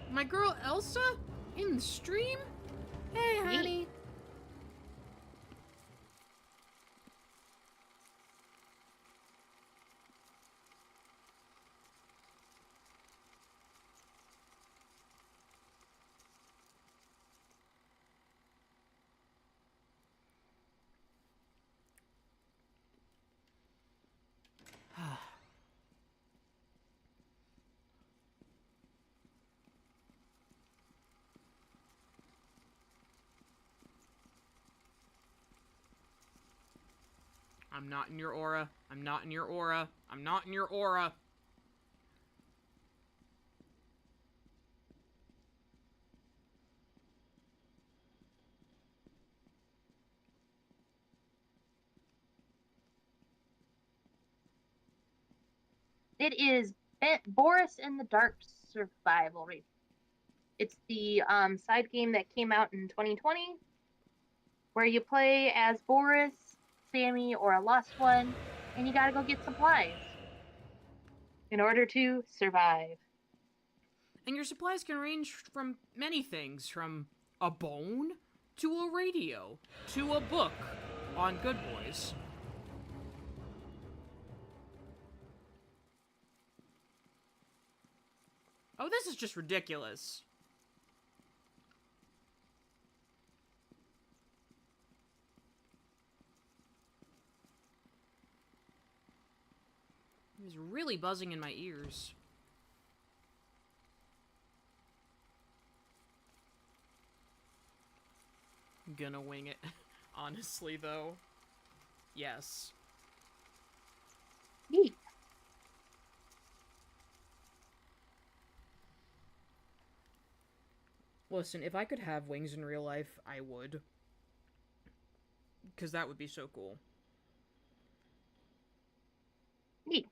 My girl Elsa? In the stream? Hey, honey. I'm not in your aura. I'm not in your aura. I'm not in your aura. It is Boris and the Dark Survival. It's the side game that came out in 2020, where you play as Boris, Sammy, or a lost one, and you gotta go get supplies in order to survive. And your supplies can range from many things, from a bone to a radio to a book on Good Boys. Oh, this is just ridiculous. It's really buzzing in my ears. I'm gonna wing it. Honestly, though. Yes. Yeet. Listen, if I could have wings in real life, I would. Because that would be so cool. Yeet.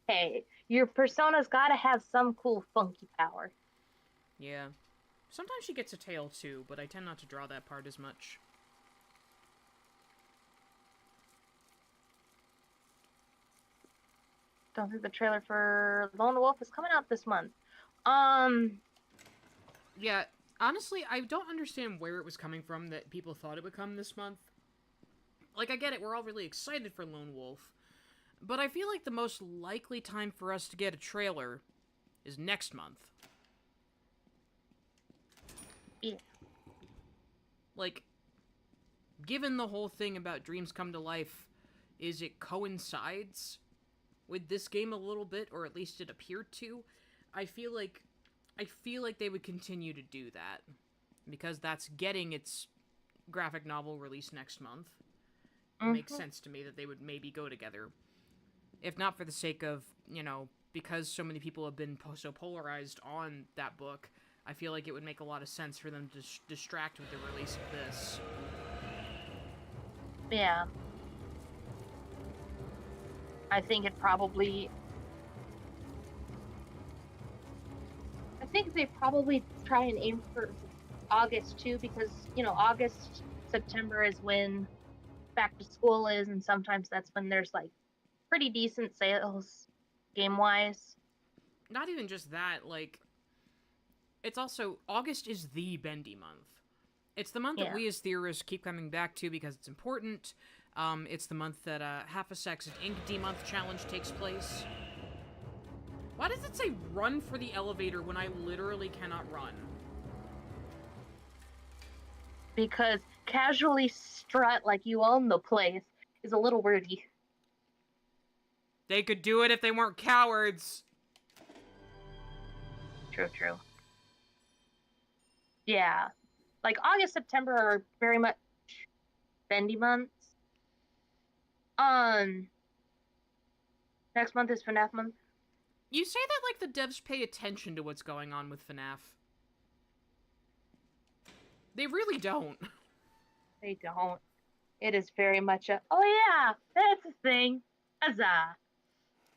Hey, your persona's gotta have some cool funky power. Yeah. Sometimes she gets a tail too, but I tend not to draw that part as much. Don't think the trailer for Lone Wolf is coming out this month. Yeah, honestly, I don't understand where it was coming from that people thought it would come this month. Like, I get it, we're all really excited for Lone Wolf, but I feel like the most likely time for us to get a trailer is next month. Yeah. Like, given the whole thing about dreams come to life, is it coincides with this game a little bit, or at least it appeared to? I feel like they would continue to do that, because that's getting its graphic novel released next month. It makes sense to me that they would maybe go together. If not for the sake of, because so many people have been so polarized on that book, I feel like it would make a lot of sense for them to distract with the release of this. Yeah. I think they probably try and aim for August too, because August, September is when back to school is, and sometimes that's when there's like pretty decent sales game wise. Not even just that, like, it's also, August is the Bendy month. It's the month that we as theorists keep coming back to because it's important. It's the month that Half a Sex Ink D-Month Challenge takes place. Why does it say run for the elevator when I literally cannot run? Because casually strut like you own the place is a little wordy. They could do it if they weren't cowards. True. Yeah. Like August, September are very much bendy months. Next month is FNAF month. You say that like the devs pay attention to what's going on with FNAF. They really don't. They don't. It is very much a, oh yeah, that's a thing. Huzzah.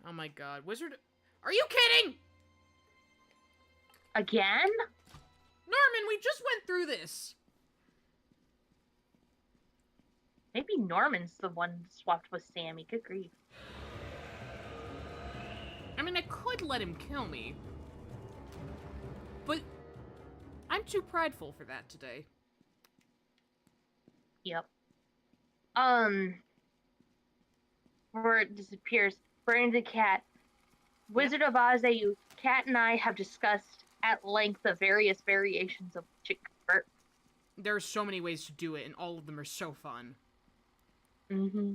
Oh my god. Wizard... Are you kidding? Again? Norman, we just went through this. Maybe Norman's the one swapped with Sammy. Good grief. I mean, I could let him kill me. But I'm too prideful for that today. Yep. Where it disappears. Burn the cat. Wizard of Oz AU. Kat and I have discussed at length the various variations of chick convert. There's so many ways to do it, and all of them are so fun. Mm-hmm.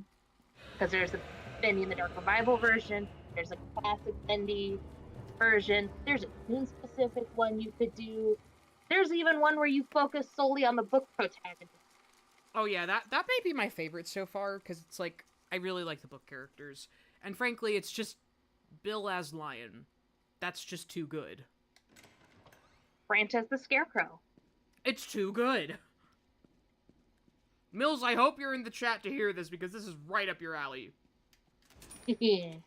Because there's a Bendy in the Dark Revival version. There's a classic Bendy version. There's a theme-specific one you could do. There's even one where you focus solely on the book protagonist. Oh yeah, that may be my favorite so far, because it's like, I really like the book characters. And frankly, it's just Bill as Lion. That's just too good. Branch as the Scarecrow. It's too good. Mills, I hope you're in the chat to hear this, because this is right up your alley. I think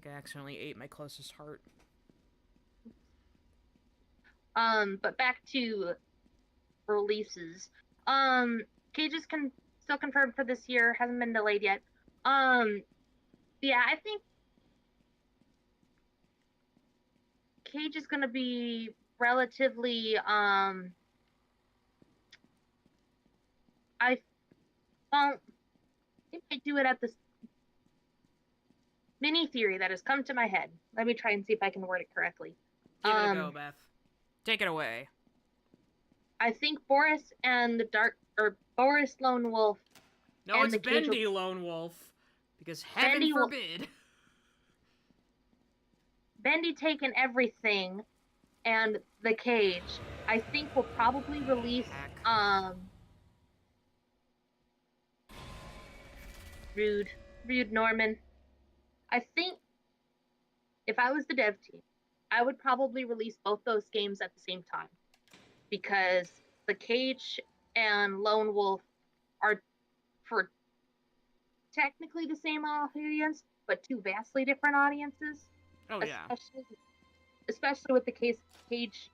I accidentally ate my closest heart. But back to releases. Cages can still confirmed for this year, hasn't been delayed yet. Yeah, I think Cage is gonna be relatively they might do it at this mini theory that has come to my head. Let me try and see if I can word it correctly. Give it a go, Beth. Take it away. I think Boris and Boris Lone Wolf. No, it's Bendy Lone Wolf. Because heaven forbid. Bendy taken everything, and the Cage, I think will probably release Rude Norman. I think if I was the dev team, I would probably release both those games at the same time, because the Cage and Lone Wolf are for technically the same audience, but two vastly different audiences. Oh yeah. Especially with the case, Cage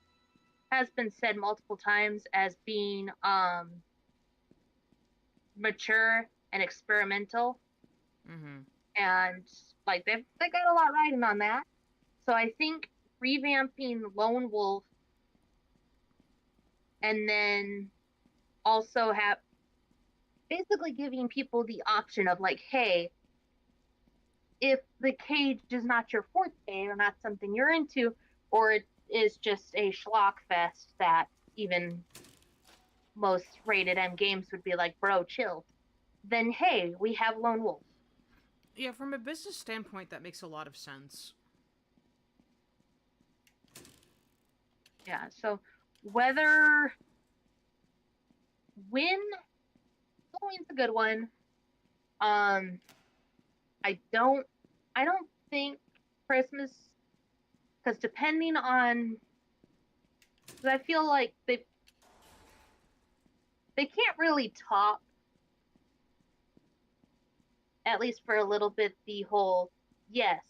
has been said multiple times as being mature and experimental. Mm-hmm. And like they got a lot riding on that. So I think revamping Lone Wolf and then also have basically giving people the option of like, hey, if the cage is not your forte or not something you're into, or it is just a schlock fest that even most rated M games would be like, bro, chill, then hey, we have Lone Wolf. Yeah, from a business standpoint, that makes a lot of sense. Yeah, so win, win's a good one. I don't think Christmas, because depending on, because I feel like they can't really top, at least for a little bit, the whole, yes,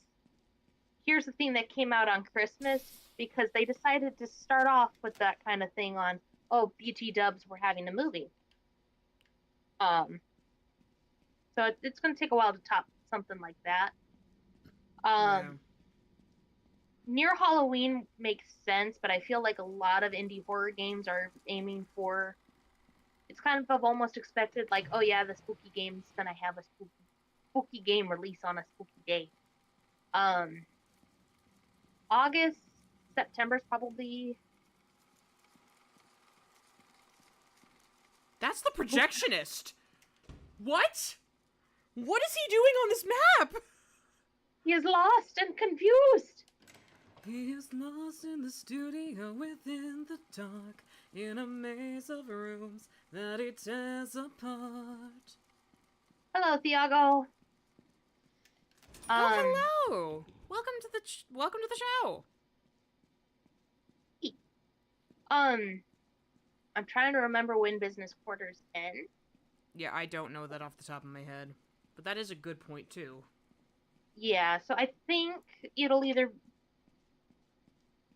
here's the thing that came out on Christmas, because they decided to start off with that kind of thing on, oh, BT dubs were having a movie. So it's going to take a while to top something like that. Yeah. Near Halloween makes sense, but I feel like a lot of indie horror games are aiming for, it's kind of almost expected, like, oh yeah, the spooky game's gonna have a spooky game release on a spooky day. August, September's probably. That's the projectionist! What? What is he doing on this map? He is lost and confused. He is lost in the studio within the dark, in a maze of rooms that he tears apart. Hello, Thiago. Hello! Welcome to the show. I'm trying to remember when business quarters end. Yeah, I don't know that off the top of my head, but that is a good point too. Yeah, so I think it'll either.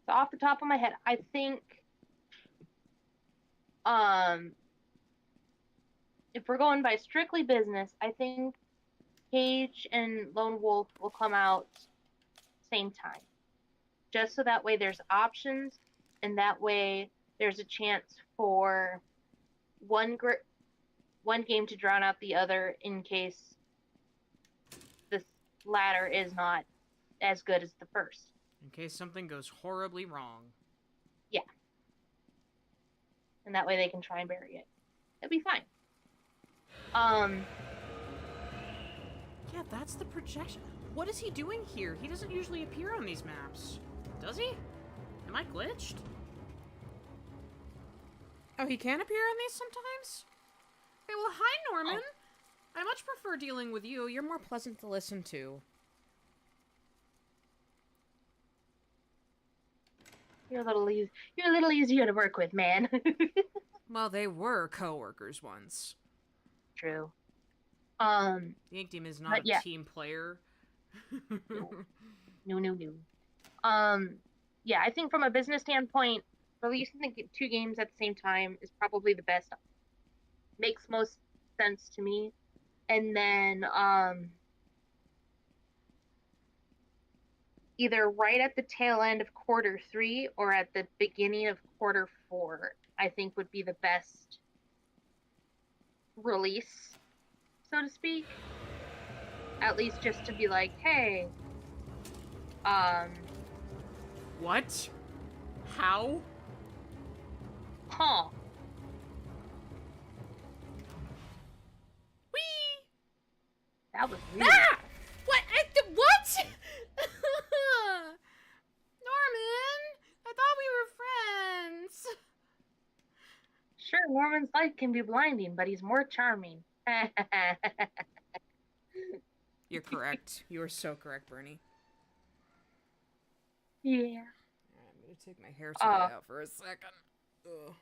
So off the top of my head, I think if we're going by strictly business, I think Cage and Lone Wolf will come out same time. Just so that way there's options, and that way there's a chance for one game to drown out the other in case the latter is not as good as the first. In case something goes horribly wrong. Yeah. And that way they can try and bury it. It'll be fine. Yeah, that's the projection. What is he doing here? He doesn't usually appear on these maps. Does he? Am I glitched? Oh, he can appear on these sometimes? Okay, well, hi, Norman. Oh. I much prefer dealing with you. You're more pleasant to listen to. You're a little easier to work with, man. Well, they were co-workers once. True. The Ink Team is not a team player. No. Yeah, I think from a business standpoint, releasing the two games at the same time is probably the best. Makes most sense to me. And then either right at the tail end of Q3 or at the beginning of Q4, I think would be the best release, so to speak. At least just to be like, hey, what? How? Huh. Whee! That was weird. Ah! What? What? Norman! I thought we were friends. Sure, Norman's light can be blinding, but he's more charming. You're correct. You are so correct, Bernie. Yeah. I'm gonna take my hair tie out for a second. Ugh.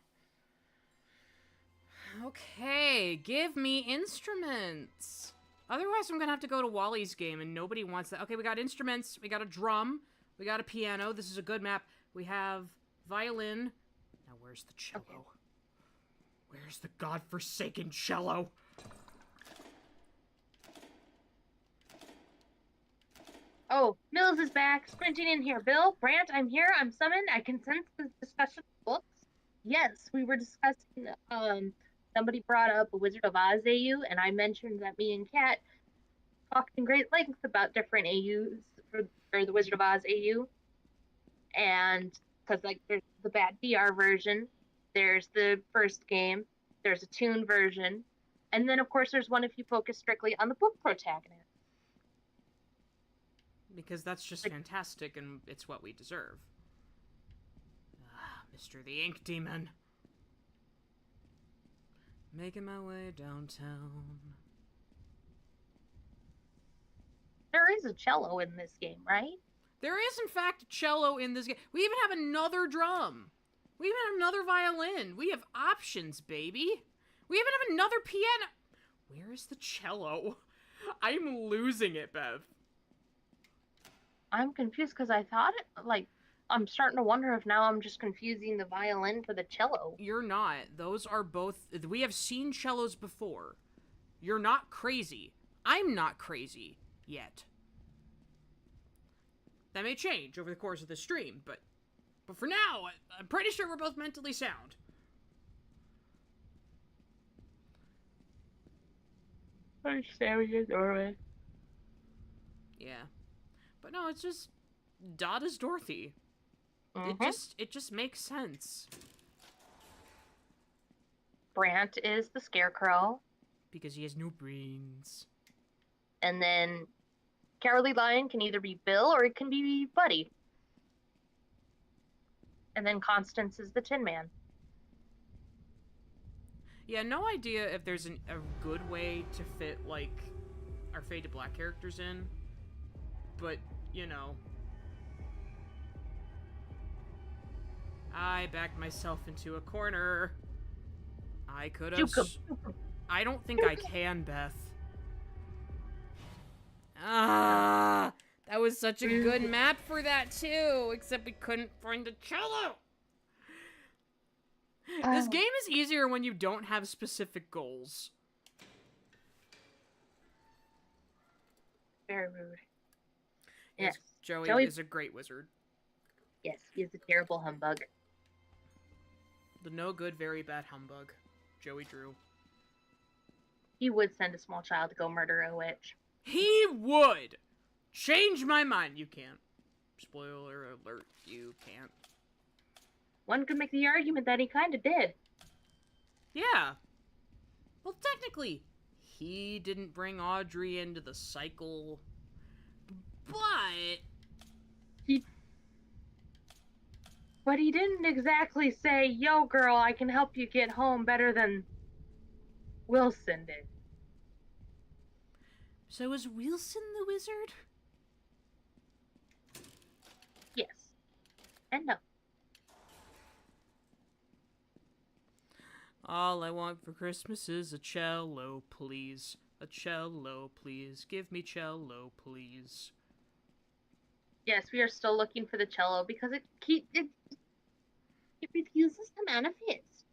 Okay, give me instruments. Otherwise, I'm gonna have to go to Wally's game, and nobody wants that. Okay, we got instruments. We got a drum. We got a piano. This is a good map. We have violin. Now, where's the cello? Okay. Where's the godforsaken cello? Oh, Mills is back, sprinting in here. Bill, Brant, I'm here. I'm summoned. I can sense the discussion of books. Yes, we were discussing the somebody brought up a Wizard of Oz AU, and I mentioned that me and Kat talked in great length about different AUs for the Wizard of Oz AU, and because like there's the bad DR version, there's the first game, there's a tune version, and then of course there's one if you focus strictly on the book protagonist. Because that's just fantastic, and it's what we deserve. Ah, Mr. the Ink Demon. Making my way downtown. There is a cello in this game, right? There is, in fact, a cello in this game. We even have another drum. We even have another violin. We have options, baby. We even have another piano. Where is the cello? I'm losing it, Bev. I'm confused because I thought it, like, I'm starting to wonder if now I'm just confusing the violin for the cello. You're not. Those are both... We have seen cellos before. You're not crazy. I'm not crazy. Yet. That may change over the course of the stream, but for now, I'm pretty sure we're both mentally sound. I'm staring at the doorway. Yeah. But no, it's just... Dot is Dorothy. It just makes sense. Brant is the Scarecrow. Because he has no brains. And then Cowardly Lion can either be Bill or it can be Buddy. And then Constance is the Tin Man. Yeah, no idea if there's a good way to fit, like, our Faded Black characters in. But, you know. I backed myself into a corner. I could have... I don't think I can, Beth. Ah, that was such a good map for that, too. Except we couldn't find a cello. This game is easier when you don't have specific goals. Very rude. Yes, Yes. Joey is a great wizard. Yes, he is a terrible humbug. The no good, very bad humbug. Joey Drew. He would send a small child to go murder a witch. He would! Change my mind. You can't. Spoiler alert, you can't. One could make the argument that he kind of did. Yeah. Well, technically, he didn't bring Audrey into the cycle, but... But he didn't exactly say, yo, girl, I can help you get home better than Wilson did. So is Wilson the wizard? Yes. And no. All I want for Christmas is a cello, please. A cello, please. Give me cello, please. Yes, we are still looking for the cello because it refuses to manifest.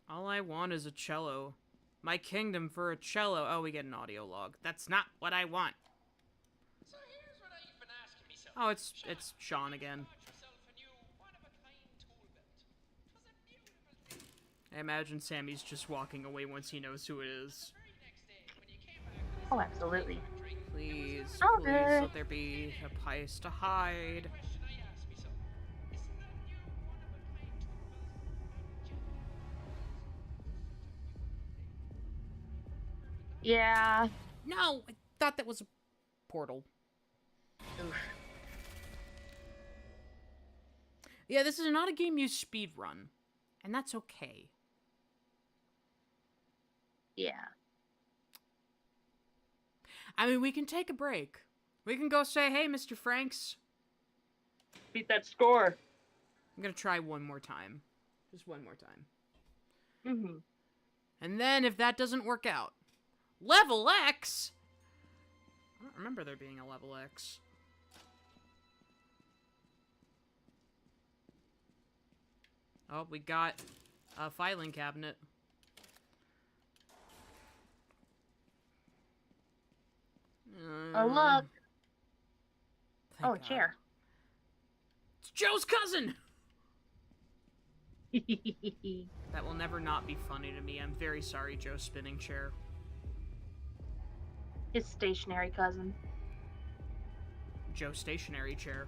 All I want is a cello. My kingdom for a cello. Oh, we get an audio log. That's not what I want. So here's what I've been asking myself. Oh, it's Sean again. Bought yourself a new one-of-a-kind tool belt. It was a beautiful thing. I imagine Sammy's just walking away once he knows who it is. The very next day, when you came back with this Oh, absolutely. drink, Please, Oh, please, good. let there be a place to hide. question I asked myself, isn't that new one-of-a-kind tool belt Yeah. No, I thought that was a portal. Oof. Yeah, this is not a game you speedrun, and that's okay. Yeah. I mean, we can take a break. We can go say, hey, Mr. Franks. Beat that score. I'm gonna try one more time. Just one more time. Mm-hmm. And then, if that doesn't work out, level X! I don't remember there being a level X. Oh, we got a filing cabinet. Oh, look. Thank Oh, a God. chair. It's Joe's cousin! That will never not be funny to me. I'm very sorry, Joe Spinning Chair. His stationary cousin. Joe Stationary Chair.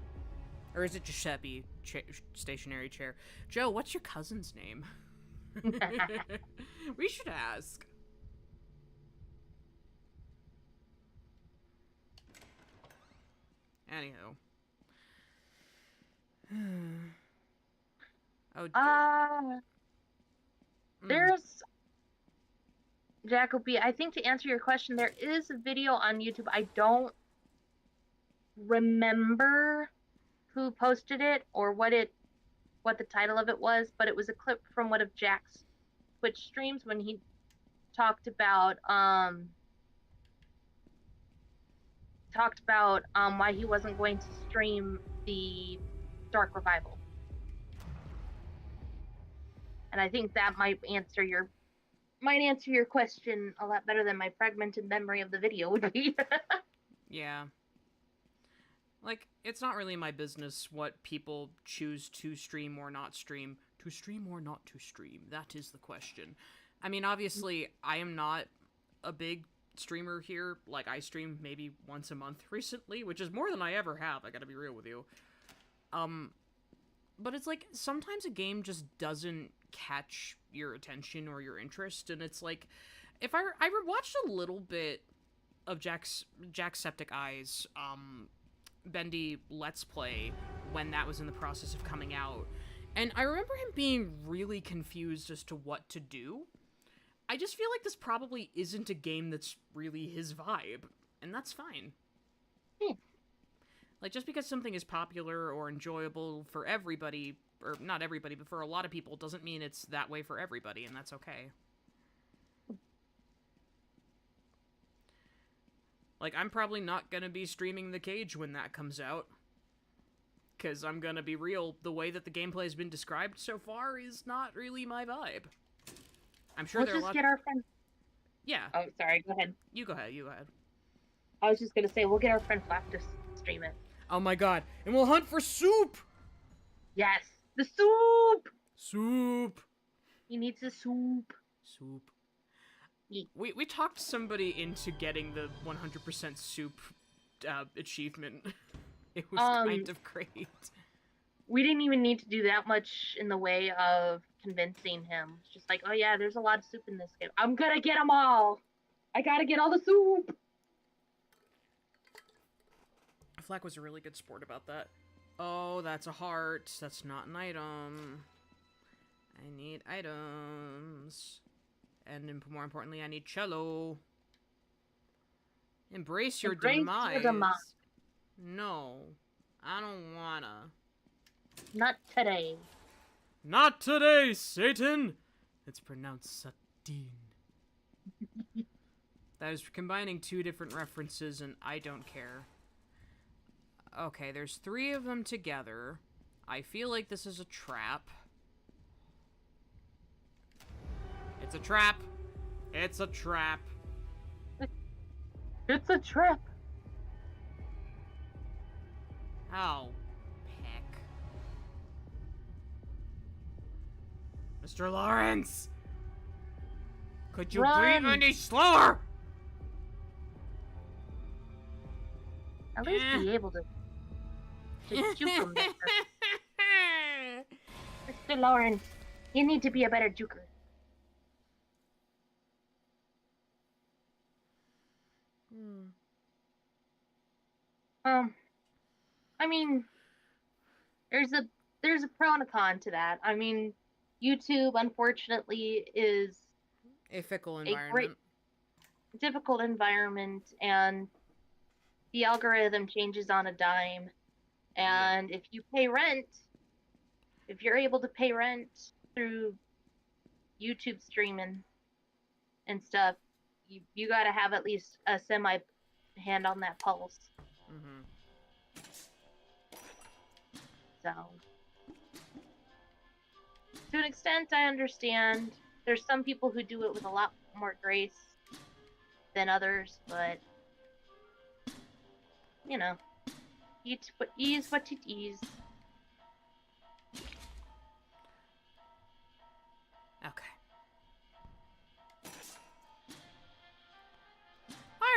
Or is it Giuseppe Stationary Chair? Joe, what's your cousin's name? We should ask. Anywho. Oh, there's Jacoby. I think to answer your question, there is a video on YouTube. I don't remember who posted it or what the title of it was, but it was a clip from one of Jack's Twitch streams when he talked about why he wasn't going to stream the Dark Revival. And I think that might answer your question a lot better than my fragmented memory of the video would be. yeah. Like, it's not really my business what people choose to stream or not stream. To stream or not to stream, that is the question. I mean, obviously, I am not a big streamer here. Like, I stream maybe once a month recently, which is more than I ever have, I gotta be real with you. But it's like, sometimes a game just doesn't catch your attention or your interest, and it's like, if I watched a little bit of Jacksepticeye Eyes, Bendy Let's Play when that was in the process of coming out, and I remember him being really confused as to what to do. I just feel like this probably isn't a game that's really his vibe, and that's fine. Like, just because something is popular or enjoyable for everybody, or not everybody, but for a lot of people, doesn't mean it's that way for everybody, and that's okay. Like, I'm probably not gonna be streaming The Cage when that comes out. Because I'm gonna be real, the way that the gameplay has been described so far is not really my vibe. I'm sure there are a lot... Get our friend... Yeah. Oh, sorry, go ahead. You go ahead, you go ahead. I was just gonna say, we'll get our friend Flap to stream it. Oh my god, and we'll hunt for soup! Yes! The soup! Soup! He needs the soup. Soup. Yeah. We talked somebody into getting the 100% soup achievement. It was kind of great. We didn't even need to do that much in the way of convincing him. It's just like, oh yeah, there's a lot of soup in this game. I'm gonna get them all! I gotta get all the soup! Flack was a really good sport about that. Oh, that's a heart. That's not an item. I need items. And more importantly, I need cello. Embrace your demise. No, I don't wanna. Not today. Not today, Satan! It's pronounced Satin. That is combining two different references, and I don't care. Okay, there's 3 of them together. I feel like this is a trap. It's a trap! It's a trap! It's a trap! Oh, heck. Mr. Lawrence! Could you Run. be any slower? At least be able to juke him better. Mr. Lawrence, you need to be a better juker. I mean, there's a pro and a con to that. I mean, YouTube, unfortunately, is A fickle a environment. great, difficult environment, and the algorithm changes on a dime. And if you pay rent, if you're able to pay rent through YouTube streaming and stuff, you got to have at least a semi hand on that pulse. Mm-hmm. So, to an extent, I understand. There's some people who do it with a lot more grace than others, but you know, ease what it is.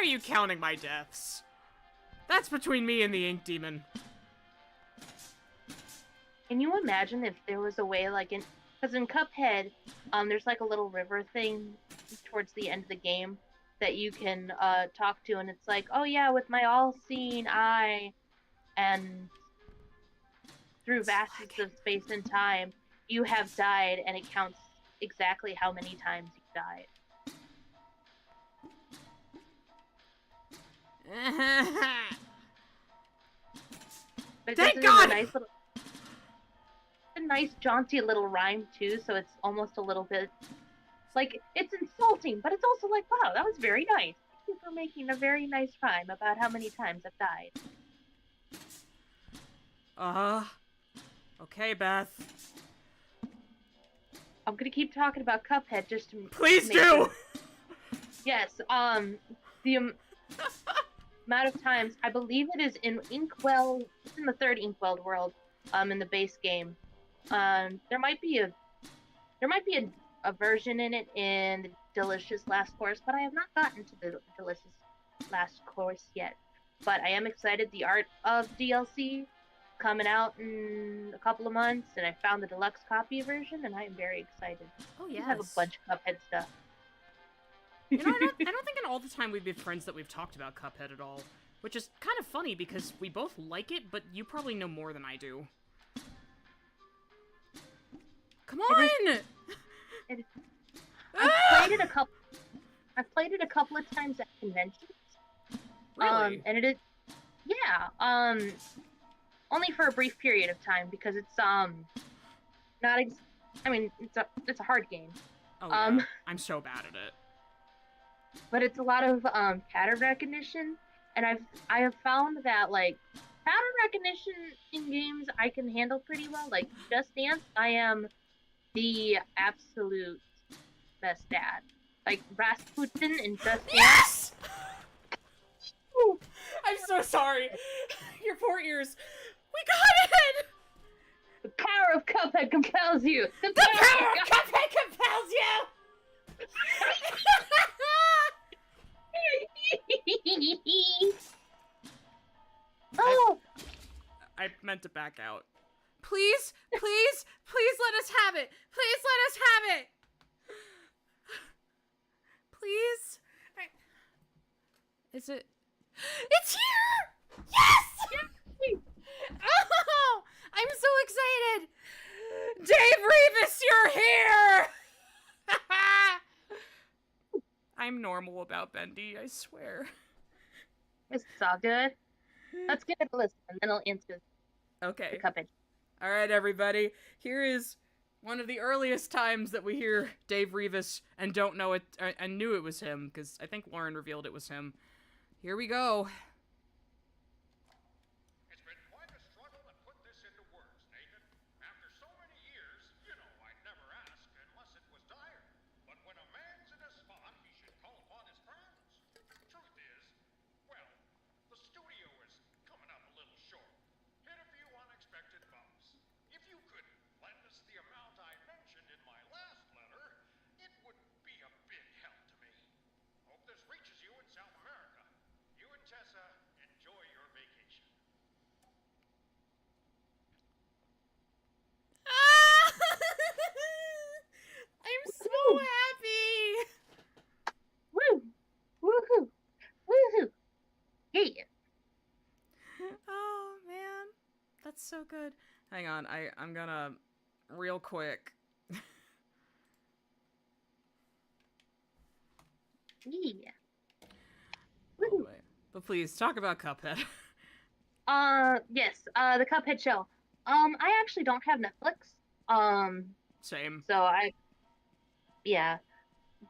are you counting my deaths? That's between me and the ink demon. Can you imagine if there was a way, like, because in Cuphead, there's like a little river thing towards the end of the game that you can talk to, and it's like, oh yeah, with my all-seeing eye, and through vastness of space and time, you have died, and it counts exactly how many times you died. But it Thank does it in God! a nice jaunty little rhyme too, so it's almost a little bit like, it's insulting, but it's also like, wow, that was very nice. Thank you for making a very nice rhyme about how many times I've died. Okay, Beth. I'm gonna keep talking about Cuphead just to Please make do! sure. Yes, the amount of times, I believe it is in Inkwell, it's in the third Inkwell world, in the base game. There might be a version in it in the Delicious Last Course, but I have not gotten to the Delicious Last Course yet. But I am excited. The art of DLC coming out in a couple of months, and I found the deluxe copy version, and I am very excited. Oh, I yes. have a bunch of Cuphead stuff. You know, I don't think in all the time we've been friends that we've talked about Cuphead at all. Which is kind of funny, because we both like it, but you probably know more than I do. Come on! I've played it a couple of times at conventions. Really? And it is, yeah, only for a brief period of time, because it's not I mean, it's a hard game. Oh yeah, I'm so bad at it. But it's a lot of pattern recognition, and I have found that, like, pattern recognition in games I can handle pretty well. Like Just Dance, I am the absolute best at. Like Rasputin in Just Dance. Yes! I'm so sorry. Your poor ears. We got it! The power of Cuphead compels you. The power of Cuphead compels you! Oh! I meant to back out. Please, please, please let us have it! Please let us have it! Please? Is it? It's here! Yes! Oh! I'm so excited! Dave Revis, you're here! I'm normal about Bendy, I swear. It's all good. Let's give it a listen, and then I'll answer Okay. the Cuphead. Alright, everybody. Here is one of the earliest times that we hear Dave Revis and don't know it, and knew it was him, because I think Lauren revealed it was him. Here we go. It's been quite a struggle to put this into words, Nathan. After so many years, you know I'd never ask unless it was dire. But when a man's in a spot, he should call upon his friends. Truth is, well, the studio is coming up a little short. Hit a few unexpected bumps. If you could lend us the amount I mentioned in my last letter, it would be a big help to me. Hope this reaches you in South America. You and Tessa enjoy your vacation. I'm so happy! Woo! Woohoo! Woohoo! Yeah! Oh, man. That's so good. Hang on, I'm gonna... real quick. Yeah. Oh, wait. But please, talk about Cuphead. Yes, the Cuphead show. I actually don't have Netflix. Same. So yeah,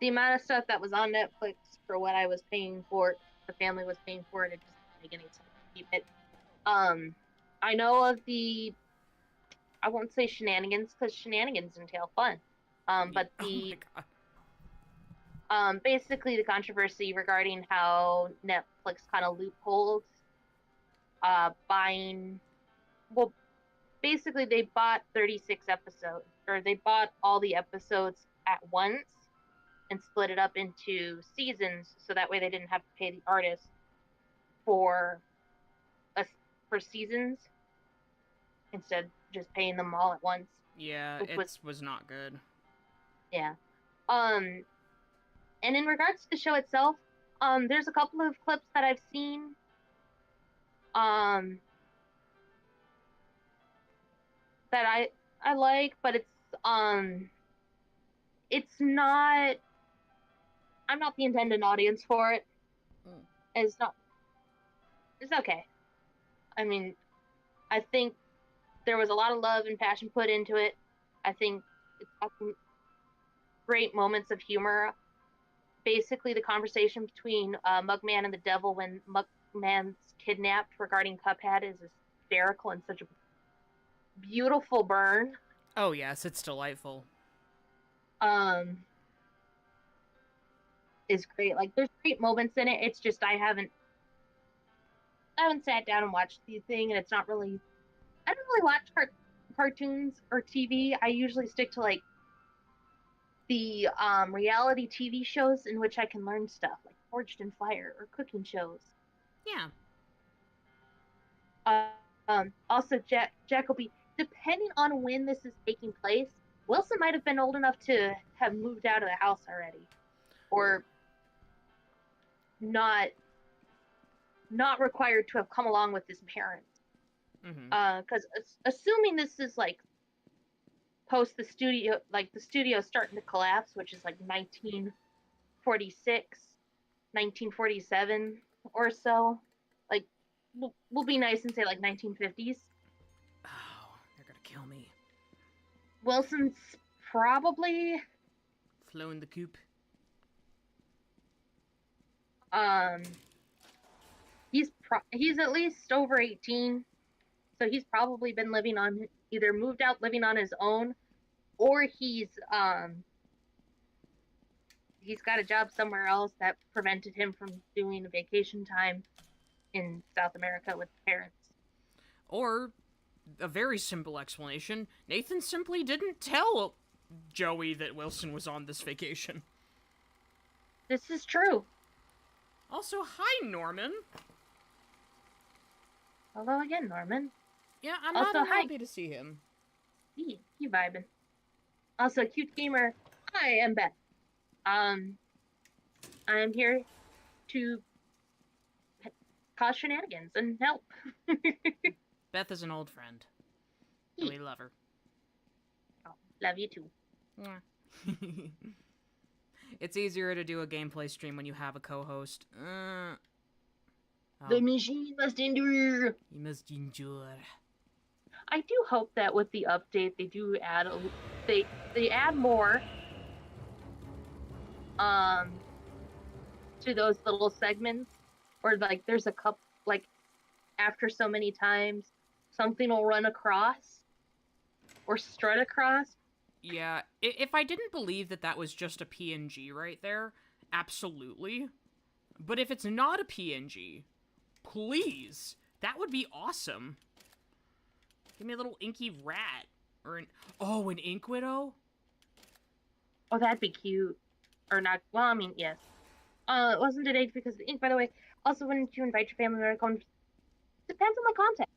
the amount of stuff that was on Netflix for what I was paying for, the family was paying for it, it just didn't make any sense to keep it. I know of I won't say shenanigans, because shenanigans entail fun. But Oh my God. basically the controversy regarding how Netflix kind of loopholes buying, well, basically they bought 36 episodes, or they bought all the episodes at once, and split it up into seasons, so that way they didn't have to pay the artist for a, for seasons instead just paying them all at once, Yeah, which it was not good. yeah. Um, and in regards to the show itself, there's a couple of clips that I've seen. Um, that I like, but it's not. I'm not the intended audience for it. Mm. It's not. It's okay. I mean, I think there was a lot of love and passion put into it. I think it's got some great moments of humor. Basically, the conversation between Mugman and the devil when Mugman's kidnapped regarding Cuphead is hysterical and such a beautiful burn. Oh yes, it's delightful. Um, is great. Like, there's great moments in it. It's just I haven't sat down and watched the thing, and it's not really. I don't really watch cartoons or TV. I usually stick to like the reality TV shows in which I can learn stuff, like Forged in Fire or cooking shows. Yeah. Also, Jacoby, depending on when this is taking place, Wilson might have been old enough to have moved out of the house already, or not not required to have come along with his parents. Mm-hmm. Because assuming this is like post the studio, like the studio starting to collapse, which is like 1946, 1947 or so. Like, we'll be nice and say like 1950s. Oh, they're gonna kill me. Wilson's probably Flown the coop. um he's at least over 18, so he's probably been living on, either moved out living on his own, or he's got a job somewhere else that prevented him from doing vacation time in South America with parents. Or, a very simple explanation, Nathan simply didn't tell Joey that Wilson was on this vacation. This is true. Also, hi, Norman. Hello again, Norman. Yeah, I'm Also, not hi. unhappy to see him. He vibing. Also, cute gamer. Hi, I'm Beth. I'm here to cause shenanigans and help. Beth is an old friend. And we love her. Oh, love you too. It's easier to do a gameplay stream when you have a co-host. The machine must endure. You must endure. I do hope that with the update they do add they add more to those little segments, or like there's a couple, like after so many times something will run across or strut across. Yeah, if I didn't believe that was just a PNG right there, absolutely. But if it's not a PNG, please, that would be awesome. Give me a little inky rat. Or an Ink Widow? Oh, that'd be cute. Or not. Well, I mean, yes. It wasn't today because of the ink, by the way. Also, when you invite your family member to come, depends on the context.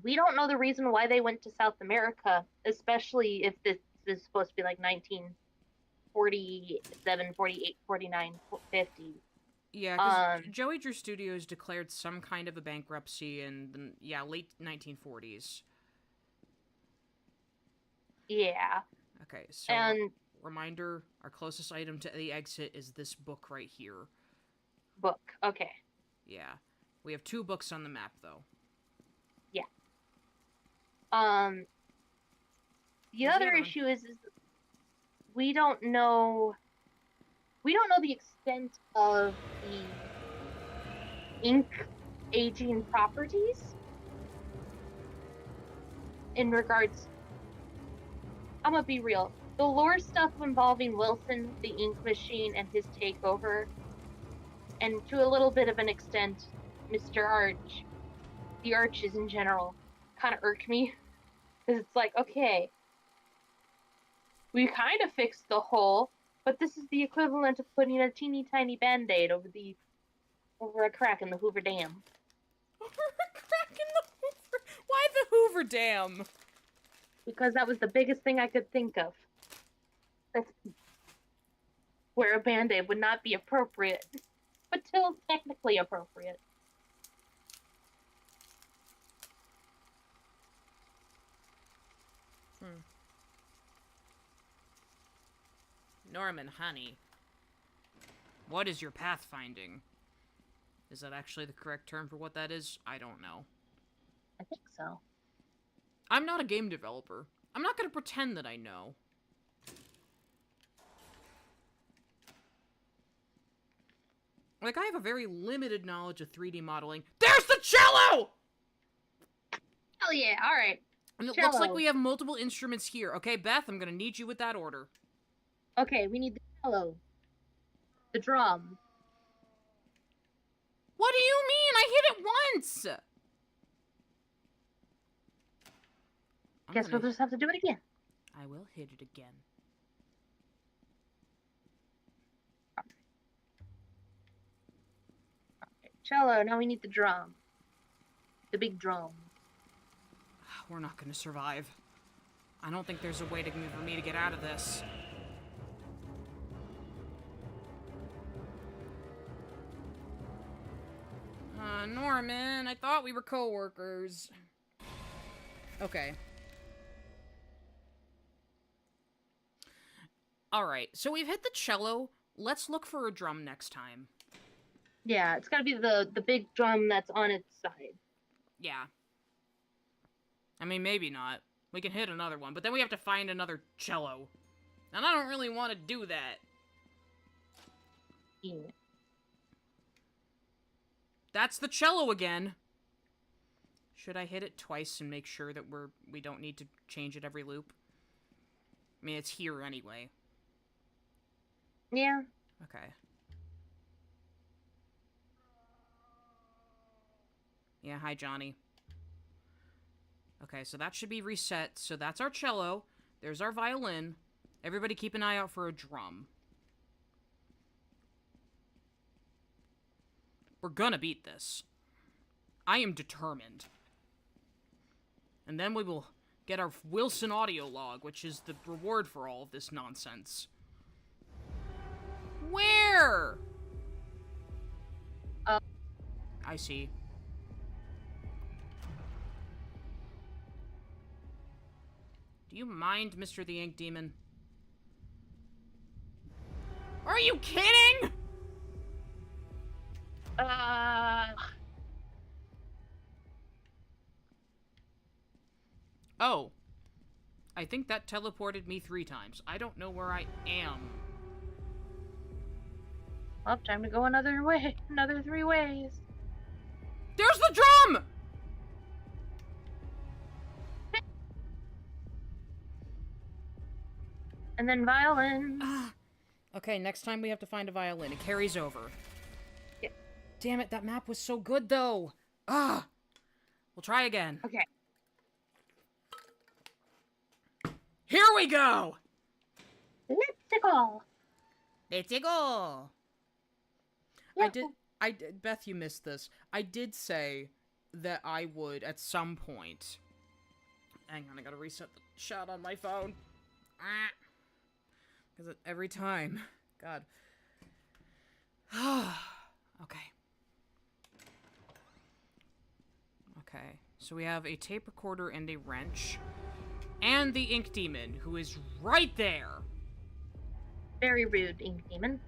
We don't know the reason why they went to South America, especially if this is supposed to be like 1947, 48, 49, 50. Yeah, because Joey Drew Studios declared some kind of a bankruptcy in the late 1940s. Yeah. Okay, so And reminder, our closest item to the exit is this book right here. book. Okay. Yeah. We have 2 books on the map, though. Yeah. The other issue is we don't know the extent of the ink aging properties in regards. I'm gonna be real. The lore stuff involving Wilson, the ink machine, and his takeover, and to a little bit of an extent, Mr. Arch, the Arches in general, kind of irk me. Because it's like, okay, we kind of fixed the hole. But this is the equivalent of putting a teeny tiny band-aid over a crack in the Hoover Dam. Over a crack in the Hoover. Why the Hoover Dam? Because that was the biggest thing I could think of. That's where a band-aid would not be appropriate, but still technically appropriate. Norman, honey. What is your pathfinding? Is that actually the correct term for what that is? I don't know. I think so. I'm not a game developer. I'm not gonna pretend that I know. Like, I have a very limited knowledge of 3D modeling. There's the cello! Hell yeah, alright. And it looks like we have multiple instruments here. Okay, Beth, I'm gonna need you with that order. Okay, we need the cello. The drum. What do you mean? I hit it once! Guess we'll just have to do it again. I will hit it again. Okay, cello, now we need the drum. The big drum. We're not gonna survive. I don't think there's a way for me to get out of this. Norman, I thought we were co-workers. Okay. Alright, so we've hit the cello. Let's look for a drum next time. Yeah, it's gotta be the big drum that's on its side. Yeah. I mean, maybe not. We can hit another one, but then we have to find another cello. And I don't really want to do that. Yeah. That's the cello again. Should I hit it twice and make sure that we don't need to change it every loop? I mean, it's here anyway. Yeah. Okay. Yeah, hi, Johnny. Okay, so that should be reset. So that's our cello. There's our violin. Everybody keep an eye out for a drum. We're gonna beat this. I am determined. And then we will get our Wilson audio log, which is the reward for all of this nonsense. Where? I see. Do you mind, Mr. the Ink Demon? Are you kidding? Oh. I think that teleported me 3 times. I don't know where I am. Well, time to go another way. Another 3 ways. There's the drum! And then violin. Okay, next time we have to find a violin. It carries over. Yeah. Damn it, that map was so good, though. We'll try again. Okay. Here we go! Let's go. Let's go! Yeah. Beth, you missed this. I did say that I would, at some point... Hang on, I gotta reset the shot on my phone. Because every time... God. Okay. Okay, so we have a tape recorder and a wrench. And the Ink Demon, who is right there! Very rude, Ink Demon.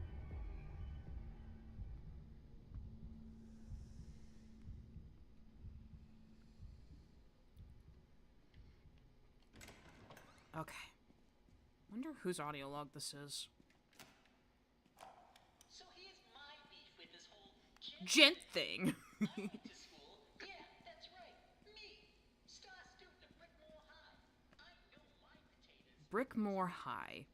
Okay. Wonder whose audio log this is. So here's my beef with this whole Gent thing. I went to school. Yeah, that's right. Me, star student of Brickmore High. I know my potatoes. Brickmore High.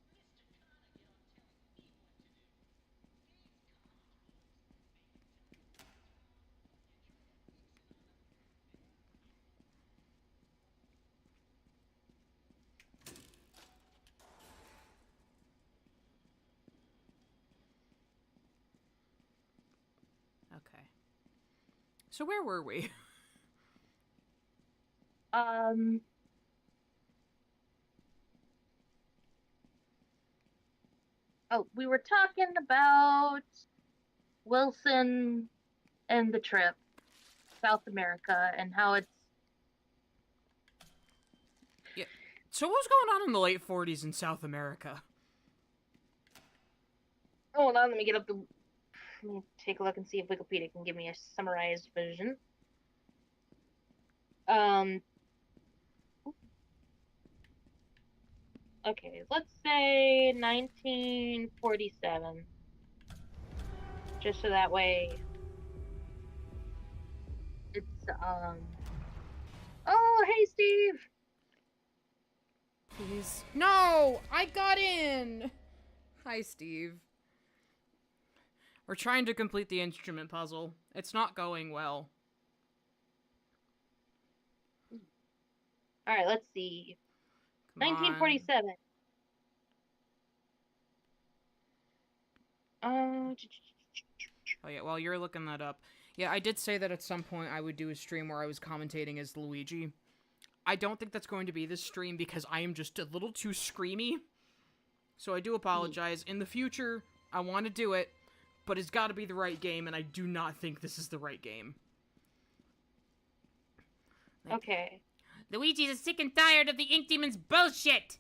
Okay. So where were we? Oh, we were talking about Wilson and the trip, South America, and how it's. Yeah. So what was going on in the late 40s in South America? Hold on, let me get up the. Let me take a look and see if Wikipedia can give me a summarized version. Um. Okay, let's say 1947. Just so that way it's Oh, hey Steve. Please. No! I got in! Hi, Steve. We're trying to complete the instrument puzzle. It's not going well. All right, let's see. Come 1947. Oh yeah, while you're looking that up. Yeah, I did say that at some point I would do a stream where I was commentating as Luigi. I don't think that's going to be this stream because I am just a little too screamy. So I do apologize. In the future, I want to do it, but it's got to be the right game, and I do not think this is the right game. Okay. Luigi's sick and tired of the Ink Demon's bullshit!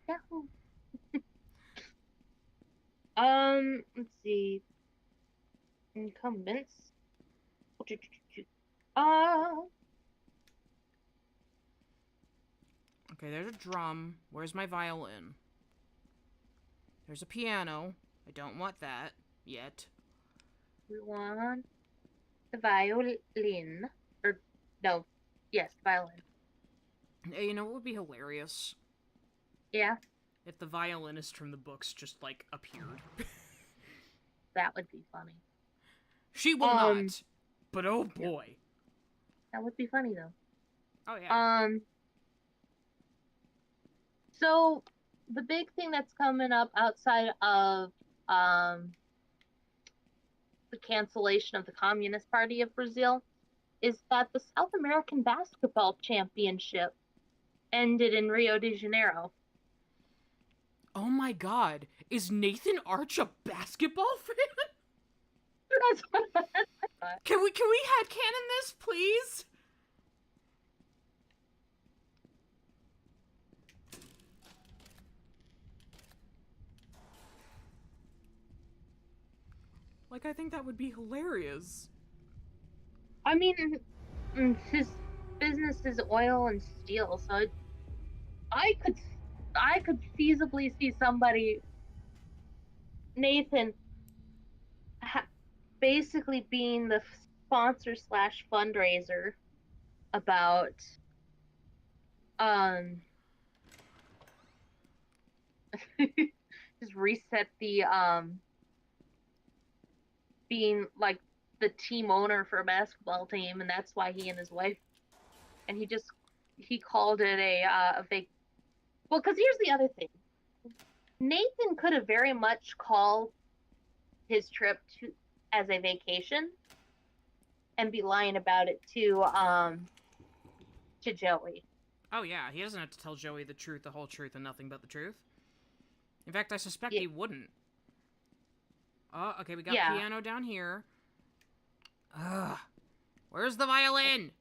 Yahoo. Let's see. Incumbents. Okay, there's a drum. Where's my violin? There's a piano. I don't want that yet. We want the violin. Or, no. Yes, violin. Hey, you know what would be hilarious? Yeah, If the violinist from the books just, like, appeared. that would be funny. She will not. But oh boy. That would be funny, though. Oh yeah. So the big thing that's coming up outside of the cancellation of the Communist Party of Brazil is that the South American Basketball Championship ended in Rio de Janeiro. Oh my god. Is Nathan Arch a basketball fan? That's what I thought. Can we headcanon this, please? Like, I think that would be hilarious. I mean, his business is oil and steel, so I could feasibly see somebody, Nathan, basically being the sponsor slash fundraiser about just reset the being like the team owner for a basketball team, and that's why he and his wife, and he called it a big. Well, because here's the other thing, Nathan could have very much called his trip as a vacation and be lying about it to Joey. Oh yeah, he doesn't have to tell Joey the truth, the whole truth, and nothing but the truth. In fact, I suspect he wouldn't. Oh, okay, we got piano down here. Ugh. Where's the violin?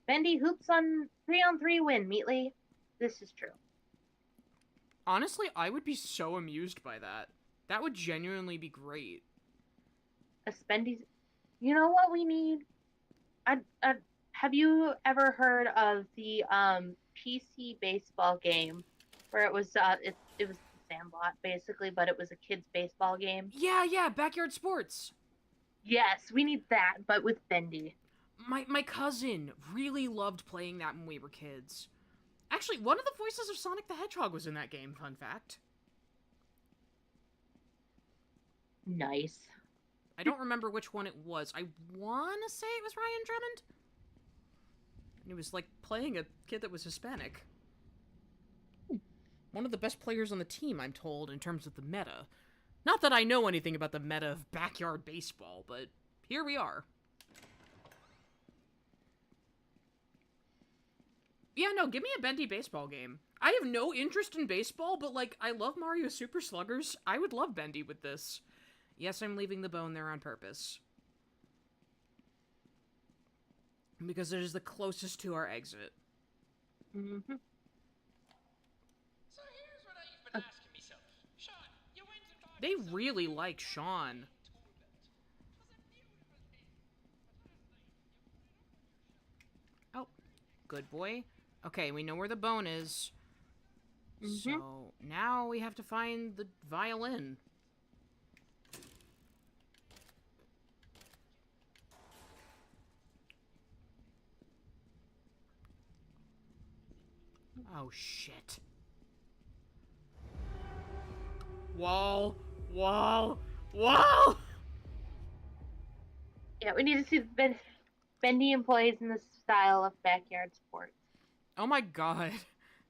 Bendy hoops on 3-on-3 win, Meatley. This is true. Honestly, I would be so amused by that. That would genuinely be great. A Bendy's. You know what we need? Have you ever heard of the PC baseball game where it was it was the Sandlot basically, but it was a kids baseball game? Yeah, Backyard Sports. Yes, we need that, but with Bendy. My cousin really loved playing that when we were kids. Actually, one of the voices of Sonic the Hedgehog was in that game, fun fact. Nice. I don't remember which one it was. I want to say it was Ryan Drummond. And he was, like, playing a kid that was Hispanic. one of the best players on the team, I'm told, in terms of the meta. Not that I know anything about the meta of backyard baseball, but here we are. Yeah, no, give me a Bendy baseball game. I have no interest in baseball, but, like, I love Mario Super Sluggers. I would love Bendy with this. Yes, I'm leaving the bone there on purpose. Because it is the closest to our exit. Mm-hmm. So here's what I've been asking myself. Sean, you went and bought They yourself really a new like Sean. tool belt. It was a beautiful thing. But last night, you put it up on your shelf. Oh, good boy. Okay, we know where the bone is. So, now we have to find the violin. Oh, shit. Wall! Wall! Wall! Yeah, we need to see the Bendy employees in the style of backyard sports. Oh my god.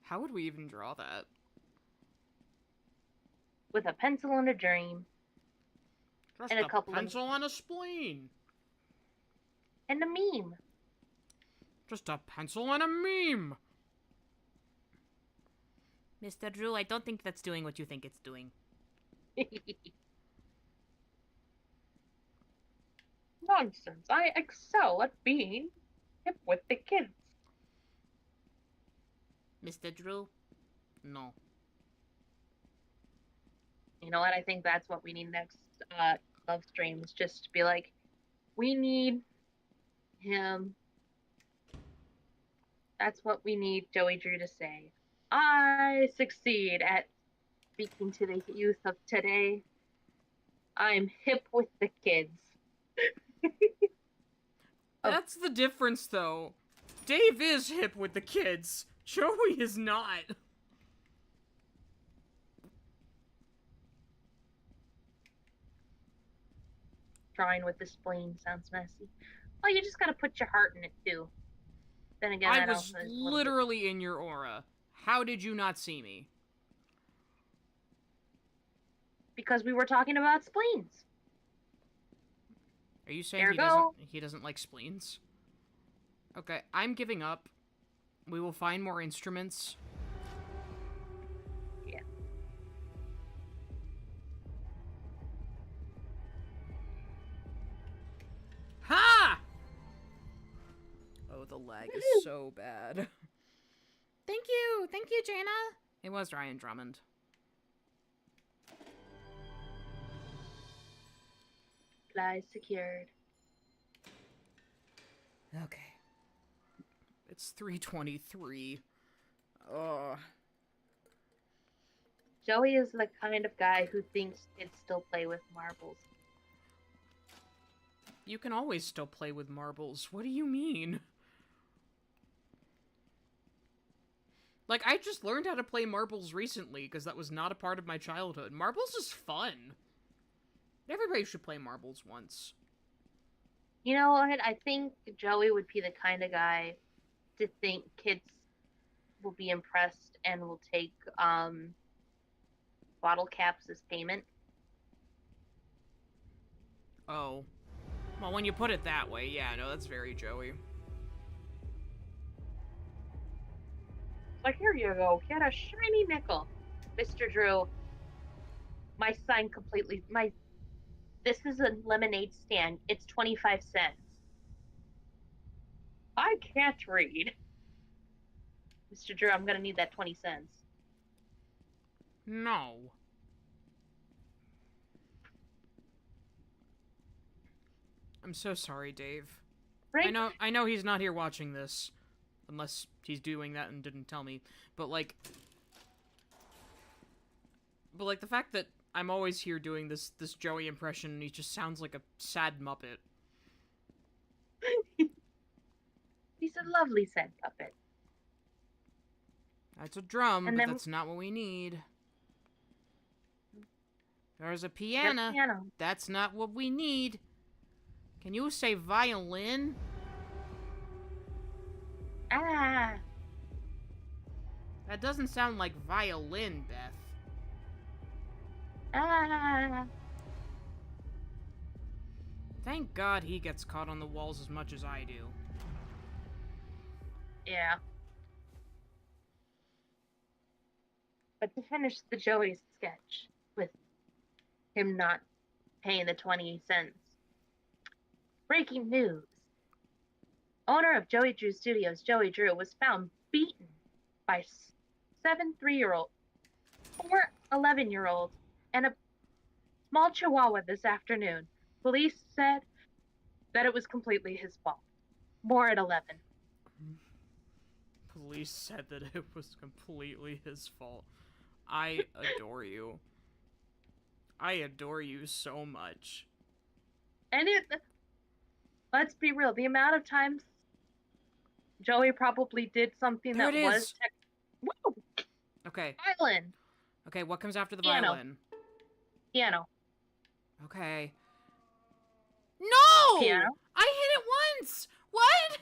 How would we even draw that? With a pencil and a dream. Just And a a couple of- pencil and a spleen. And a meme. Just a pencil and a meme. Mr. Drew, I don't think that's doing what you think it's doing. Nonsense. I excel at being hip with the kids. Mr. Drew? No. You know what? I think that's what we need next love stream is just to be like, we need him. That's what we need Joey Drew to say. I succeed at speaking to the youth of today. I'm hip with the kids. That's the difference, though. Dave is hip with the kids. Joey is not. Drawing with the spleen sounds messy. Well, you just gotta put your heart in it too. Then again, I that was also is a little bit- literally in your aura. How did you not see me? because we were talking about spleens. Are you saying There he you go. doesn't like spleens? Okay, I'm giving up. We will find more instruments. Yeah. Ha! Oh, the lag is so bad. Thank you, Jana. It was Ryan Drummond. Supplies secured. Okay. It's 3:23. Ugh. Joey is the kind of guy who thinks kids still play with marbles. You can always still play with marbles. What do you mean? Like, I just learned how to play marbles recently, because that was not a part of my childhood. Marbles is fun. Everybody should play marbles once. You know what? I think Joey would be the kind of guy to think kids will be impressed and will take bottle caps as payment. Oh. Well, when you put it that way, yeah, no, that's very Joey. Like, here you go, get a shiny nickel. Mr. Drew, my sign completely, this is a lemonade stand. It's 25 cents. I can't read. Mr. Drew, I'm gonna need that 20 cents. No. I'm so sorry, Dave. Right? I know he's not here watching this. Unless he's doing that and didn't tell me. But like, the fact that I'm always here doing this Joey impression and he just sounds like a sad Muppet. He's a lovely sad puppet. That's a drum, And but then- that's not what we need. There's a That piano. piano. That's not what we need. Can you say violin? Ah, That doesn't sound like violin, Beth. Ah. Thank God he gets caught on the walls as much as I do. Yeah. But to finish the Joey sketch with him not paying the 20 cents. Breaking news. Owner of Joey Drew Studios, Joey Drew, was found beaten by 7 3-year-old, 4 11-year-olds, and a small chihuahua this afternoon. Police said that it was completely his fault. More at 11. Police said that it was completely his fault. I adore you. I adore you so much. And let's be real, the amount of times Joey probably did something There that it was is. Woo! Okay. Violin. Okay, what comes after the Piano. violin? Piano. Okay. No! Piano. I hit it once! What?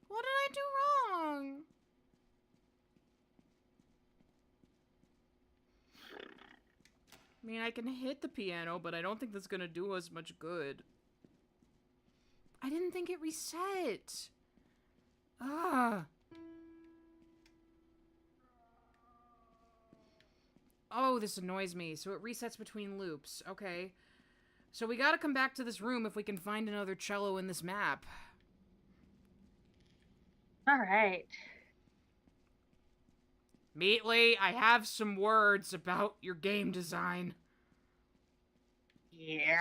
What did I do wrong? I mean, I can hit the piano, but I don't think that's gonna do us much good. I didn't think it reset. Ah. Oh, this annoys me. So it resets between loops. Okay. So we gotta come back to this room if we can find another cello in this map. All right. Meatly, I have some words about your game design. Yeah.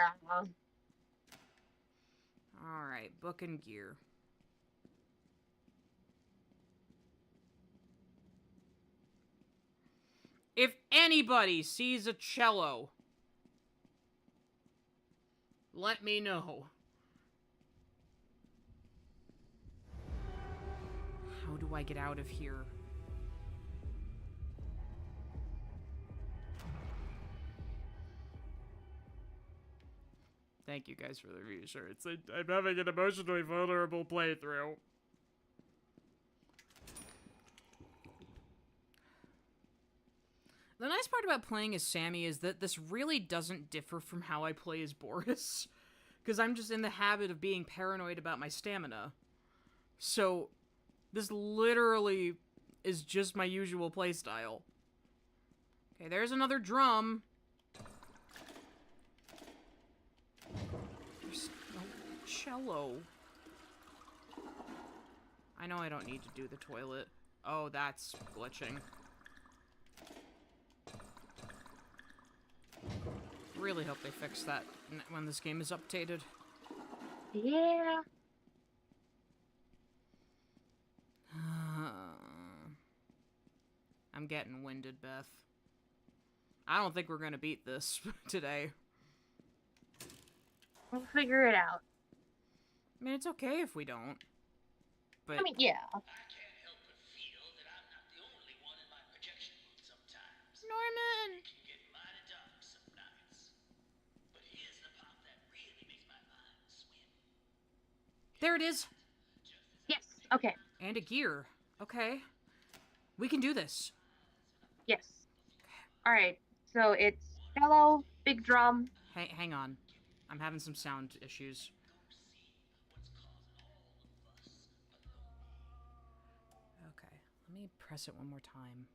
Alright, book and gear. If anybody sees a cello, let me know. How do I get out of here? Thank you guys for the reassurance. I'm having an emotionally vulnerable playthrough. The nice part about playing as Sammy is that this really doesn't differ from how I play as Boris. Because I'm just in the habit of being paranoid about my stamina. So, this literally is just my usual playstyle. Okay, there's another drum. There's no cello. I know I don't need to do the toilet. Oh, that's glitching. Really hope they fix that when this game is updated. Yeah. I'm getting winded, Beth. I don't think we're gonna beat this today. We'll figure it out. I mean, it's okay if we don't. But I mean, yeah. I can't help but feel that I'm not the only one in my projection booth sometimes. Norman! It can get mighty dark some nights. But here's the part that really makes my mind swim. There it is! Yes. Okay. And a gear. Okay. We can do this. Yes. All right. So it's cello, big drum. Hang on. I'm having some sound issues. Okay, let me press it one more time.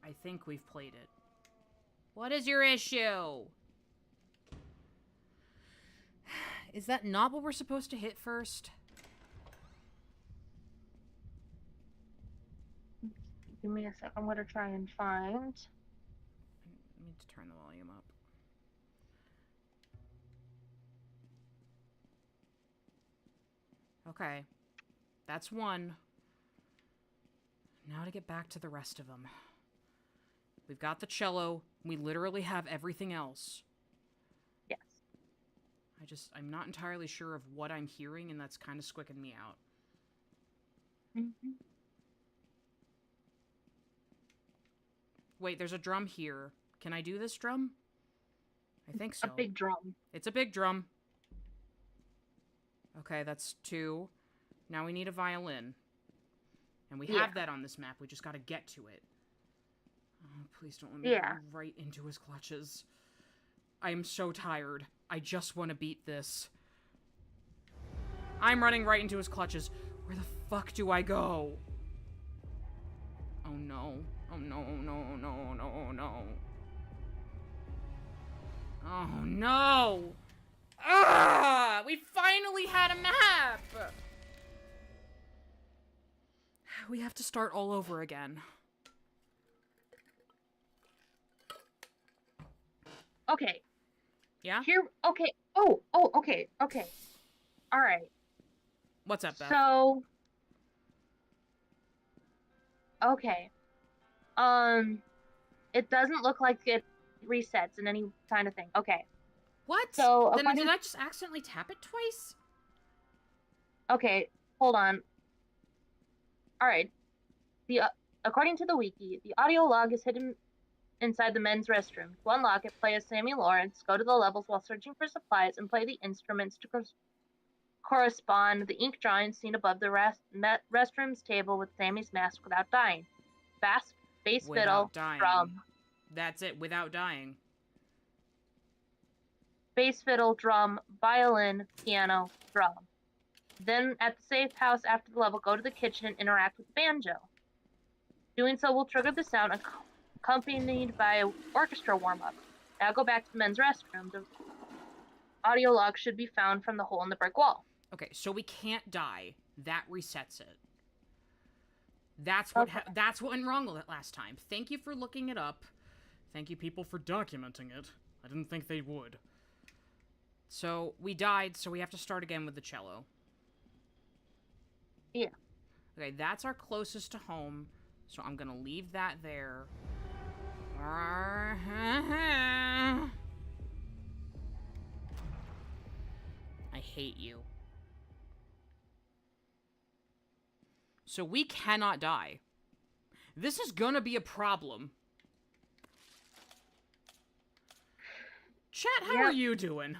I think we've played it. What is your issue? Is that not what we're supposed to hit first? Give me a sec. I'm gonna try and find. I need to turn the volume up. Okay. That's one. Now to get back to the rest of them. We've got the cello. We literally have everything else. Yes. I'm not entirely sure of what I'm hearing, and that's kind of squicking me out. Mm-hmm. Wait, there's a drum here. Can I do this drum? I think so. A big drum. It's a big drum. Okay, that's 2. Now we need a violin. And we Yeah. have that on this map. We just gotta get to it. Oh, please don't let me Yeah. run right into his clutches. I am so tired. I just want to beat this. I'm running right into his clutches. Where the fuck do I go? Oh no. Oh no, no, no, no, no. Oh no! Ah! We finally had a map! We have to start all over again. Okay. Yeah? Here. Okay. Okay. Okay. All right. What's up, Beth? So. Okay. It doesn't look like it resets in any kind of thing. Okay. What? So, Then according- did I just accidentally tap it twice? Okay. Hold on. All right. According to the wiki, the audio log is hidden inside the men's restroom. To unlock it, play as Sammy Lawrence, go to the levels while searching for supplies, and play the instruments to correspond the ink drawings seen above the restroom's table with Sammy's mask without dying. Bass, bass Without fiddle, dying. drum. That's it, without dying. Bass fiddle, drum, violin, piano, drum. Then at the safe house after the level, go to the kitchen and interact with the banjo. Doing so will trigger the sound accompanied by an orchestra warm-up. Now go back to the men's restroom. The audio log should be found from the hole in the brick wall. Okay, so we can't die. That resets it. That's what that's what went wrong with it last time. Thank you for looking it up. Thank you, people, for documenting it. I didn't think they would. So, we died, so we have to start again with the cello. Yeah. Okay, that's our closest to home, so I'm gonna leave that there. I hate you. So we cannot die. This is gonna be a problem. Chat, how are you doing?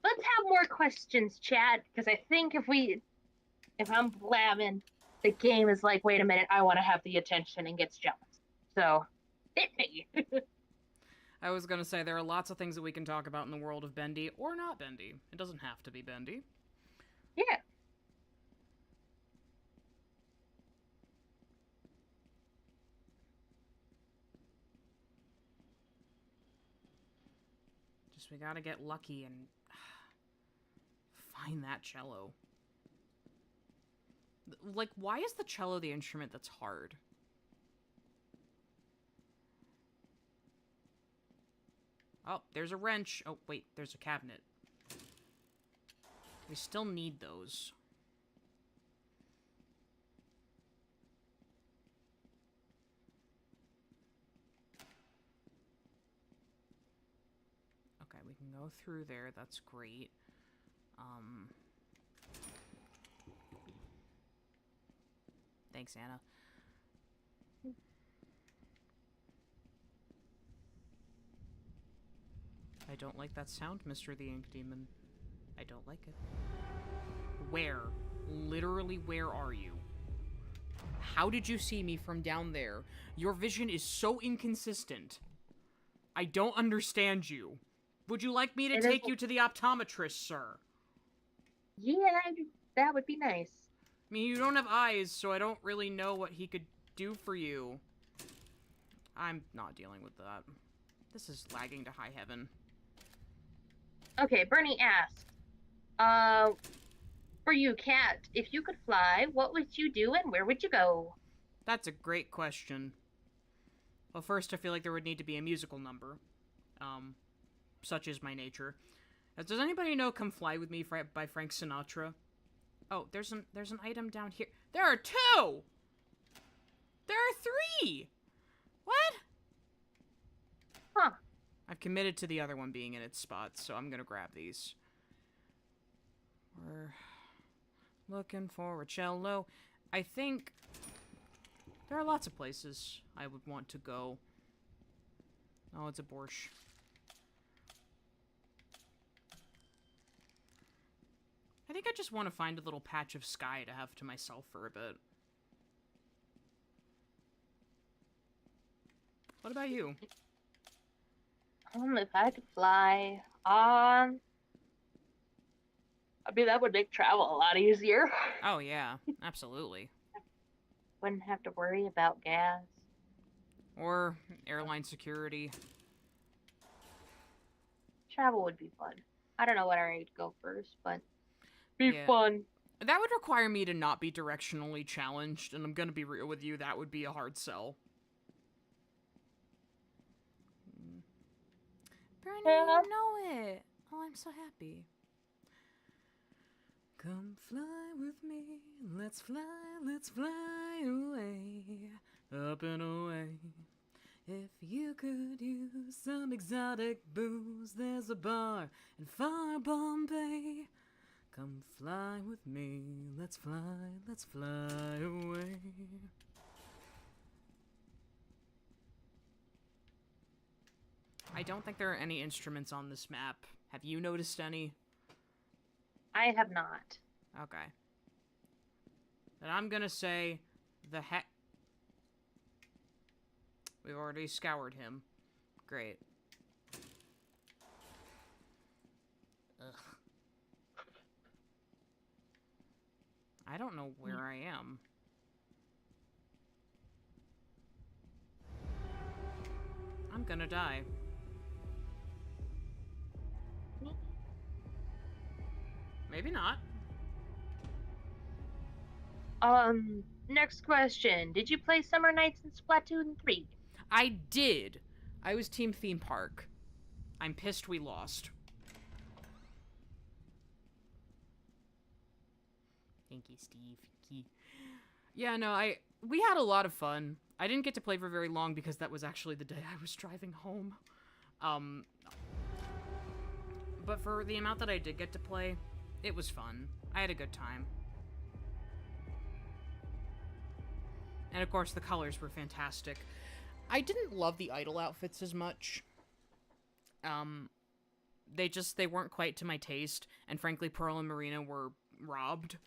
Let's have more questions, chat, because I think if I'm blabbing, the game is like, wait a minute, I want to have the attention and gets jealous. So, hit me. I was gonna say, there are lots of things that we can talk about in the world of Bendy, or not Bendy. It doesn't have to be Bendy. Yeah. Just, we gotta get lucky and find that cello. Like, why is the cello the instrument that's hard? Oh, there's a wrench. Oh, wait, there's a cabinet. We still need those. Okay, we can go through there. That's great. Thanks, Anna. I don't like that sound, Mr. the Ink Demon. I don't like it. Where? Literally, where are you? How did you see me from down there? Your vision is so inconsistent. I don't understand you. Would you like me to take you to the optometrist, sir? Yeah, that would be nice. I mean, you don't have eyes, so I don't really know what he could do for you. I'm not dealing with that. This is lagging to high heaven. Okay, Bernie asked, for you, Kat, if you could fly, what would you do and where would you go? That's a great question. Well, first, I feel like there would need to be a musical number. Such is my nature. Does anybody know Come Fly With Me by Frank Sinatra? Oh, there's an item down here. There are two! There are three! What? Huh. I've committed to the other one being in its spot, so I'm gonna grab these. We're looking for a cello. I think there are lots of places I would want to go. Oh, it's a borscht. I think I just want to find a little patch of sky to have to myself for a bit. What about you? If I could fly, I mean, that would make travel a lot easier. Oh, yeah, absolutely. Wouldn't have to worry about gas. Or airline security. Travel would be fun. I don't know what I'd go first, but be Yeah. fun. That would require me to not be directionally challenged, and I'm gonna be real with you, that would be a hard sell. Bernie, Yeah. you know it! Oh, I'm so happy. Come fly with me, let's fly away, up and away. If you could use some exotic booze, there's a bar in far Bombay. Come fly with me, let's fly away. I don't think there are any instruments on this map. Have you noticed any? I have not. Okay. Then I'm gonna say the heck. We've already scoured him. Great. Ugh. I don't know where I am. I'm gonna die. Maybe not. Next question. Did you play Summer Nights in Splatoon 3? I did. I was Team Theme Park. I'm pissed we lost. Thank you, Steve. Yeah, no, we had a lot of fun. I didn't get to play for very long because that was actually the day I was driving home. But for the amount that I did get to play, it was fun. I had a good time. And of course, the colors were fantastic. I didn't love the idol outfits as much. They weren't quite to my taste, and frankly, Pearl and Marina were robbed.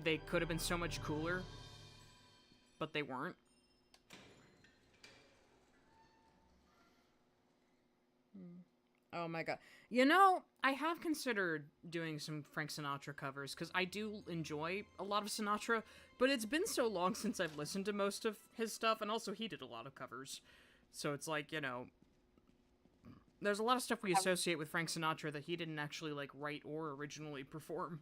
They could have been so much cooler, but they weren't. Oh my god. You know, I have considered doing some Frank Sinatra covers, because I do enjoy a lot of Sinatra, but it's been so long since I've listened to most of his stuff, and also he did a lot of covers. So it's like, you know, there's a lot of stuff we associate with Frank Sinatra that he didn't actually, like, write or originally perform.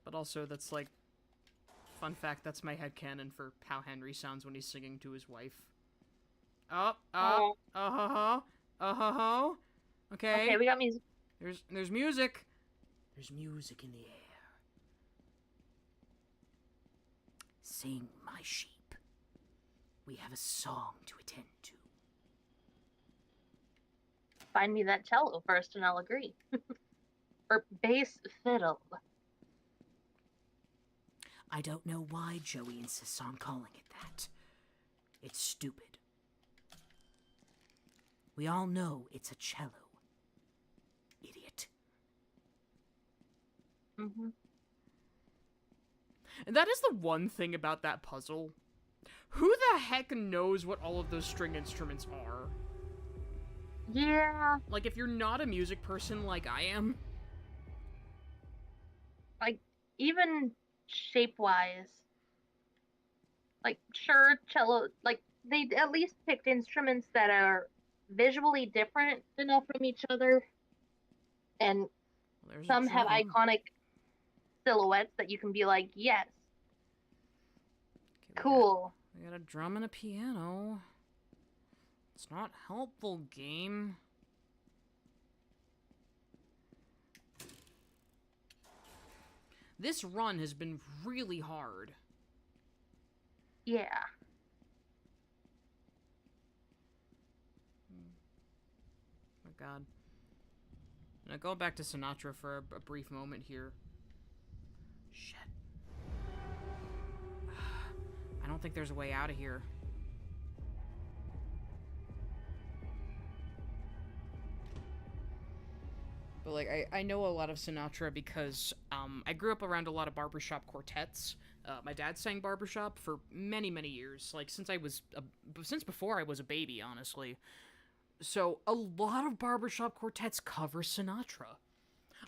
But also, that's, like, fun fact, that's my headcanon for how Henry sounds when he's singing to his wife. Okay. Okay, we got music. There's music. There's music in the air. Sing, my sheep. We have a song to attend to. Find me that cello first and I'll agree. Or bass fiddle. I don't know why Joey insists on calling it that. It's stupid. We all know it's a cello. Idiot. Mm-hmm. And that is the one thing about that puzzle. Who the heck knows what all of those string instruments are? Yeah. Like, if you're not a music person like I am. Like, even shape-wise. Like, sure, cello, like, they at least picked instruments that are visually different enough from each other. And There's a some have drum. iconic silhouettes that you can be like, yes, Okay, cool. We got a drum and a piano. It's not helpful, game. This run has been really hard. Yeah. Oh god. Now go back to Sinatra for a brief moment here. Shit. I don't think there's a way out of here. But like I know a lot of Sinatra because I grew up around a lot of barbershop quartets. My dad sang barbershop for many many years, like since before I was a baby, honestly. So a lot of barbershop quartets cover Sinatra.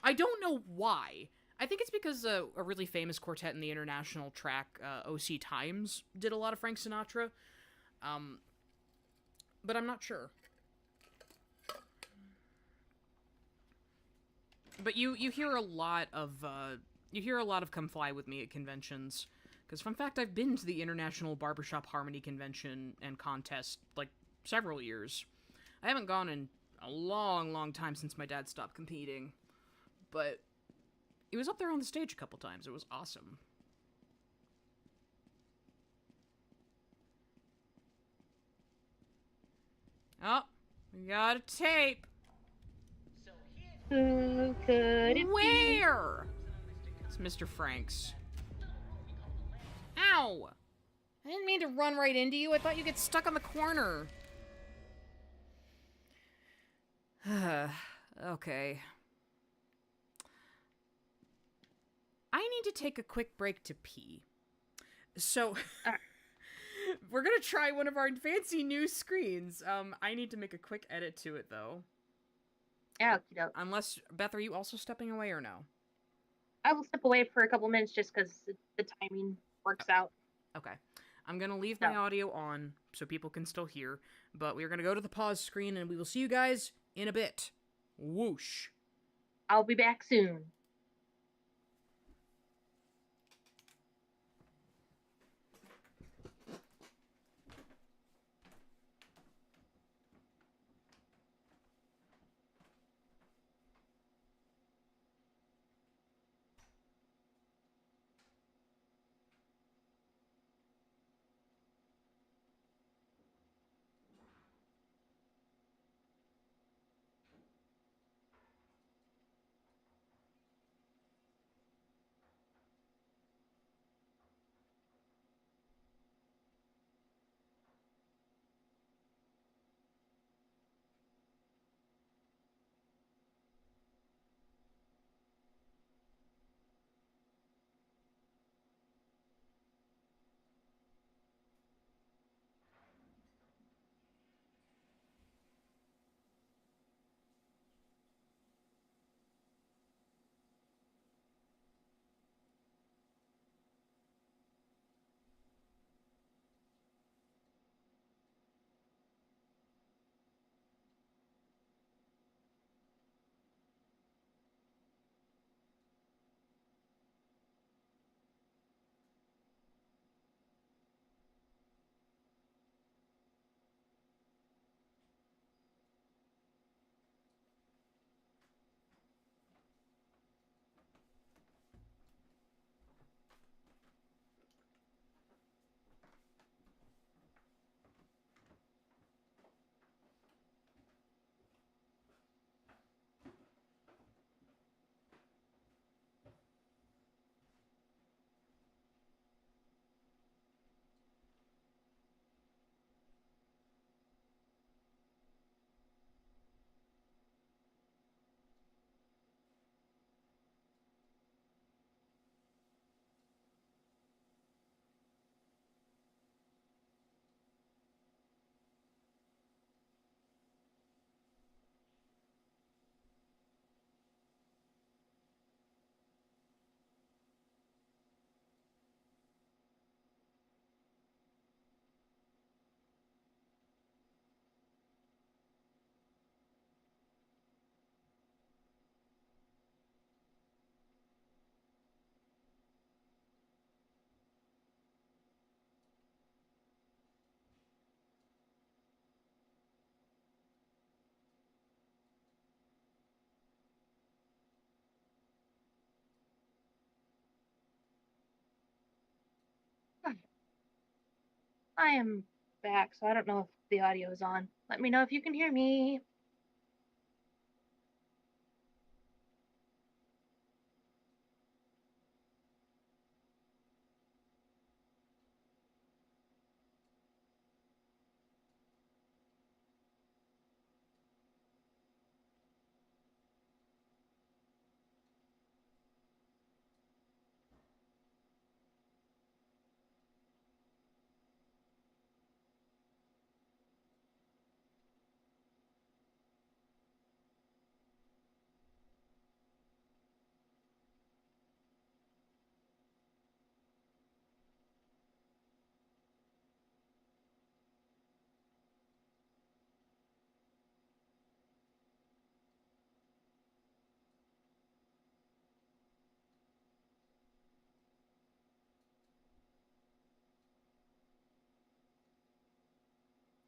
I don't know why. I think it's because a really famous quartet in the international track, OC Times, did a lot of Frank Sinatra. Um, but I'm not sure. But you hear a lot of "Come Fly with Me" at conventions. Because fun fact, I've been to the International Barbershop Harmony Convention and contest like several years. I haven't gone in a long, long time since my dad stopped competing, but he was up there on the stage a couple times. It was awesome. Oh, we got a tape. So here's Who could it be? Where? It's Mr. Franks. Ow! I didn't mean to run right into you. I thought you'd get stuck on the corner. Okay. I need to take a quick break to pee. So, we're gonna try one of our fancy new screens. I need to make a quick edit to it, though. Okie doke. Unless, Beth, are you also stepping away or no? I will step away for a couple minutes just because the timing works out. Okay. I'm gonna leave my No. audio on so people can still hear, but we're gonna go to the pause screen and we will see you guys in a bit. Whoosh. I'll be back soon. I am back, so I don't know if the audio is on. Let me know if you can hear me.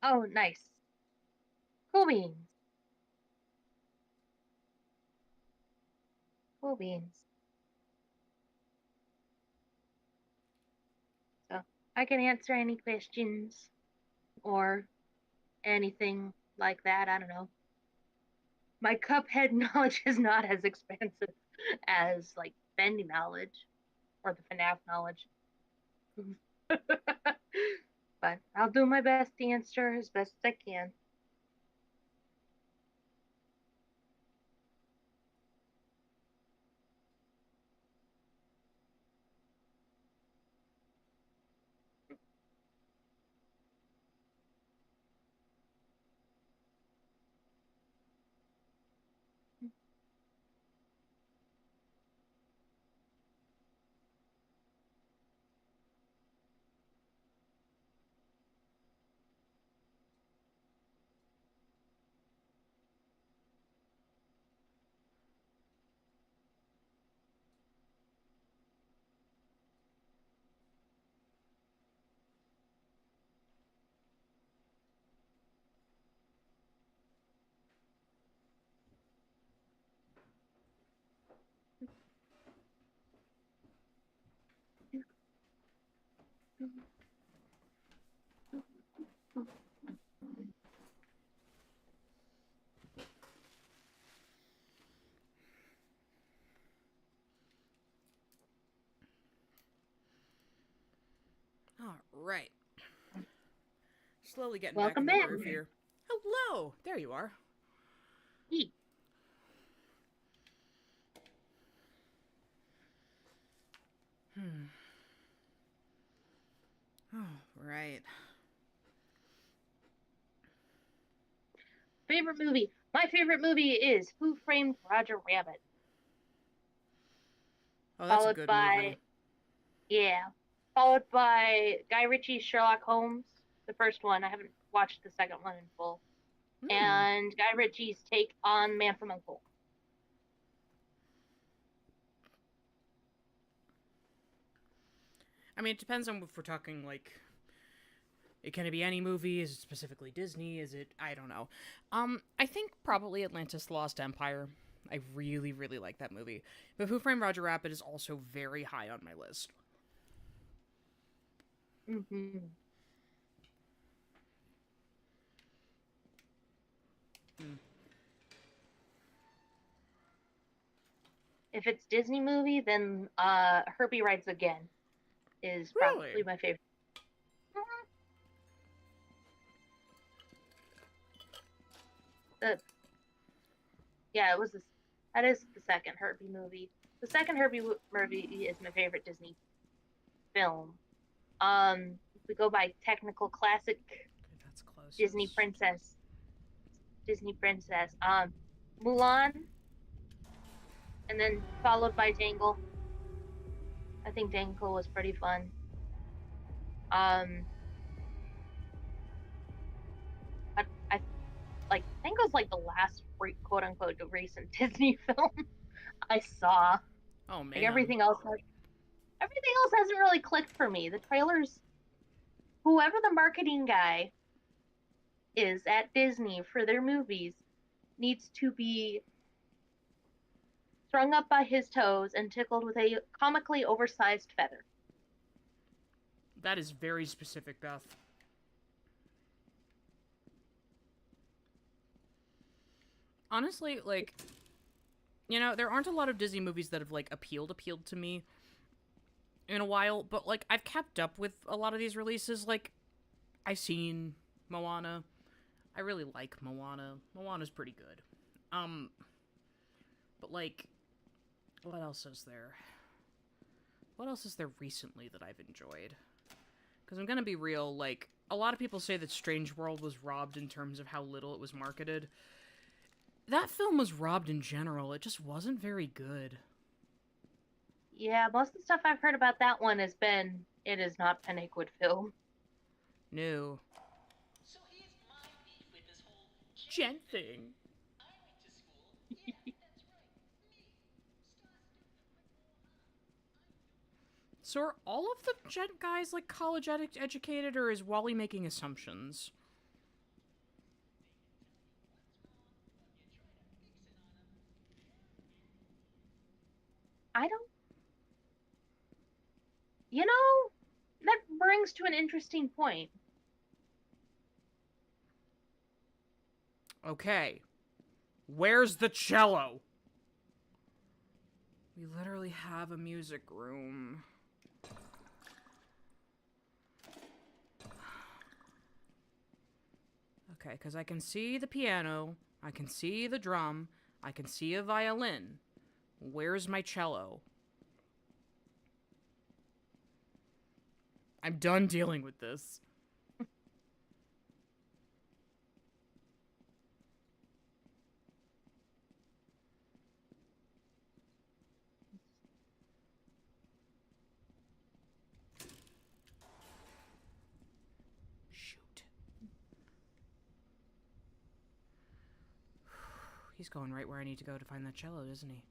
Oh, nice. Cool beans. Cool beans. So I can answer any questions or anything like that. I don't know. My Cuphead knowledge is not as expensive as like Bendy knowledge or the FNAF knowledge. But I'll do my best to answer as best as I can. All right. Slowly getting back in Welcome the back. groove here. Hello! There you are. Eat. Oh, right. Favorite movie. My favorite movie is Who Framed Roger Rabbit. Oh, that's a Followed good by movie. Yeah. Followed by Guy Ritchie's Sherlock Holmes, the first one. I haven't watched the second one in full. Hmm. And Guy Ritchie's take on Man from Uncle. I mean, it depends on if we're talking, like, it can it be any movie? Is it specifically Disney? Is it I don't know. I think probably Atlantis: The Lost Empire. I really, really like that movie. But Who Framed Roger Rabbit is also very high on my list. Mm-hmm. Hmm. If it's Disney movie, then Herbie Rides Again is Really? probably my favorite. The Yeah, it was this. That is the second Herbie movie. The second Herbie movie is my favorite Disney film. If we go by technical classic Okay, that's Disney closest. princess, Disney princess, Mulan, and then followed by Jangle. I think Jangle was pretty fun. Um, I like think it was like the last quote unquote recent Disney film I saw. Oh Like man. everything else hasn't really clicked for me. The trailers, whoever the marketing guy is at Disney for their movies needs to be strung up by his toes and tickled with a comically oversized feather. That is very specific, Beth. Honestly, like, there aren't a lot of Disney movies that have like appealed to me in a while, but like I've kept up with a lot of these releases. Like I've seen Moana. I really like Moana. Moana's pretty good. Um, but like, what else is there? What else is there recently that I've enjoyed? Because I'm gonna be real, like, a lot of people say that Strange World was robbed in terms of how little it was marketed. That film was robbed in general. It just wasn't very good. Yeah, most of the stuff I've heard about that one has been it is not been a good film. No. So here's my beef with this whole gent Gent thing. thing. I went to school. Yeah, that's right. Me, star student of Whitmore High. So are all of the gent guys, like, college educated, or is Wally making assumptions? I don't. You know, that brings to an interesting point. Okay. Where's the cello? We literally have a music room. Okay, because I can see the piano, I can see the drum, I can see a violin. Where's my cello? I'm done dealing with this. Shoot. He's going right where I need to go to find that cello, isn't he?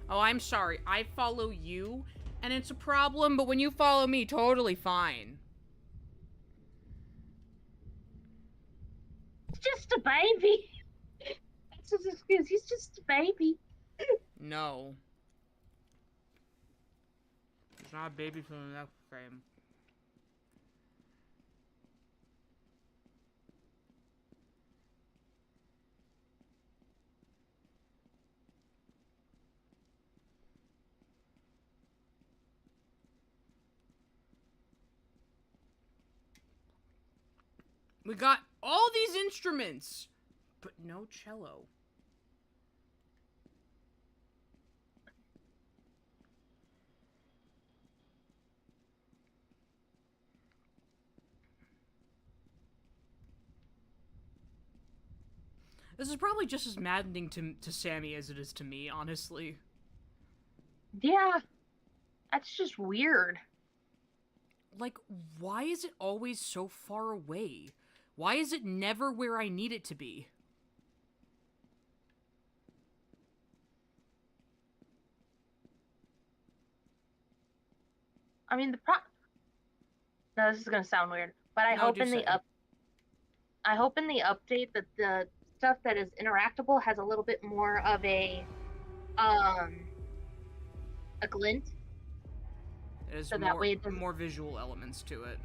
Oh, I'm sorry. I follow you, and it's a problem, but when you follow me, totally fine. He's just a baby. That's his excuse. He's just a baby. No. It's not a baby from the next frame. We got all these instruments, but no cello. This is probably just as maddening to Sammy as it is to me, honestly. Yeah, that's just weird. Like, why is it always so far away? Why is it never where I need it to be? I mean, No, this is gonna sound weird, but I No, hope do in the say. I hope in the update that the stuff that is interactable has a little bit more of a glint. There's So that way it doesn't. more visual elements to it.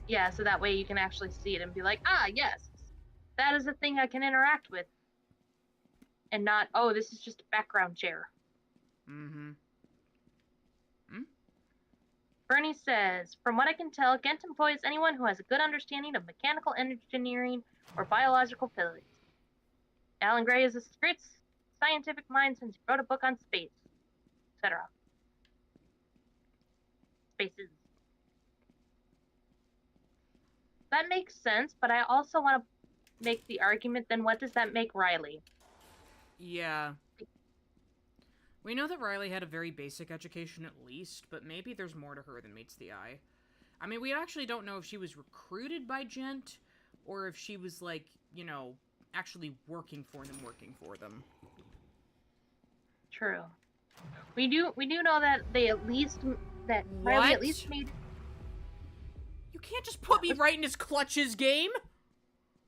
Yeah, so that way you can actually see it and be like, ah, yes, that is a thing I can interact with, and not, oh, this is just a background chair. Mm-hmm. Bernie says, from what I can tell, Ghent employs anyone who has a good understanding of mechanical engineering or biological physics. Alan Gray is a great scientific mind since he wrote a book on space, etc. Spaces. That makes sense, but I also want to make the argument, then what does that make Riley? Yeah. We know that Riley had a very basic education at least, but maybe there's more to her than meets the eye. I mean, we actually don't know if she was recruited by Gent, or if she was, like, you know, actually working for them. True. We do know that Riley at least made. You can't just put me right in his clutches, game!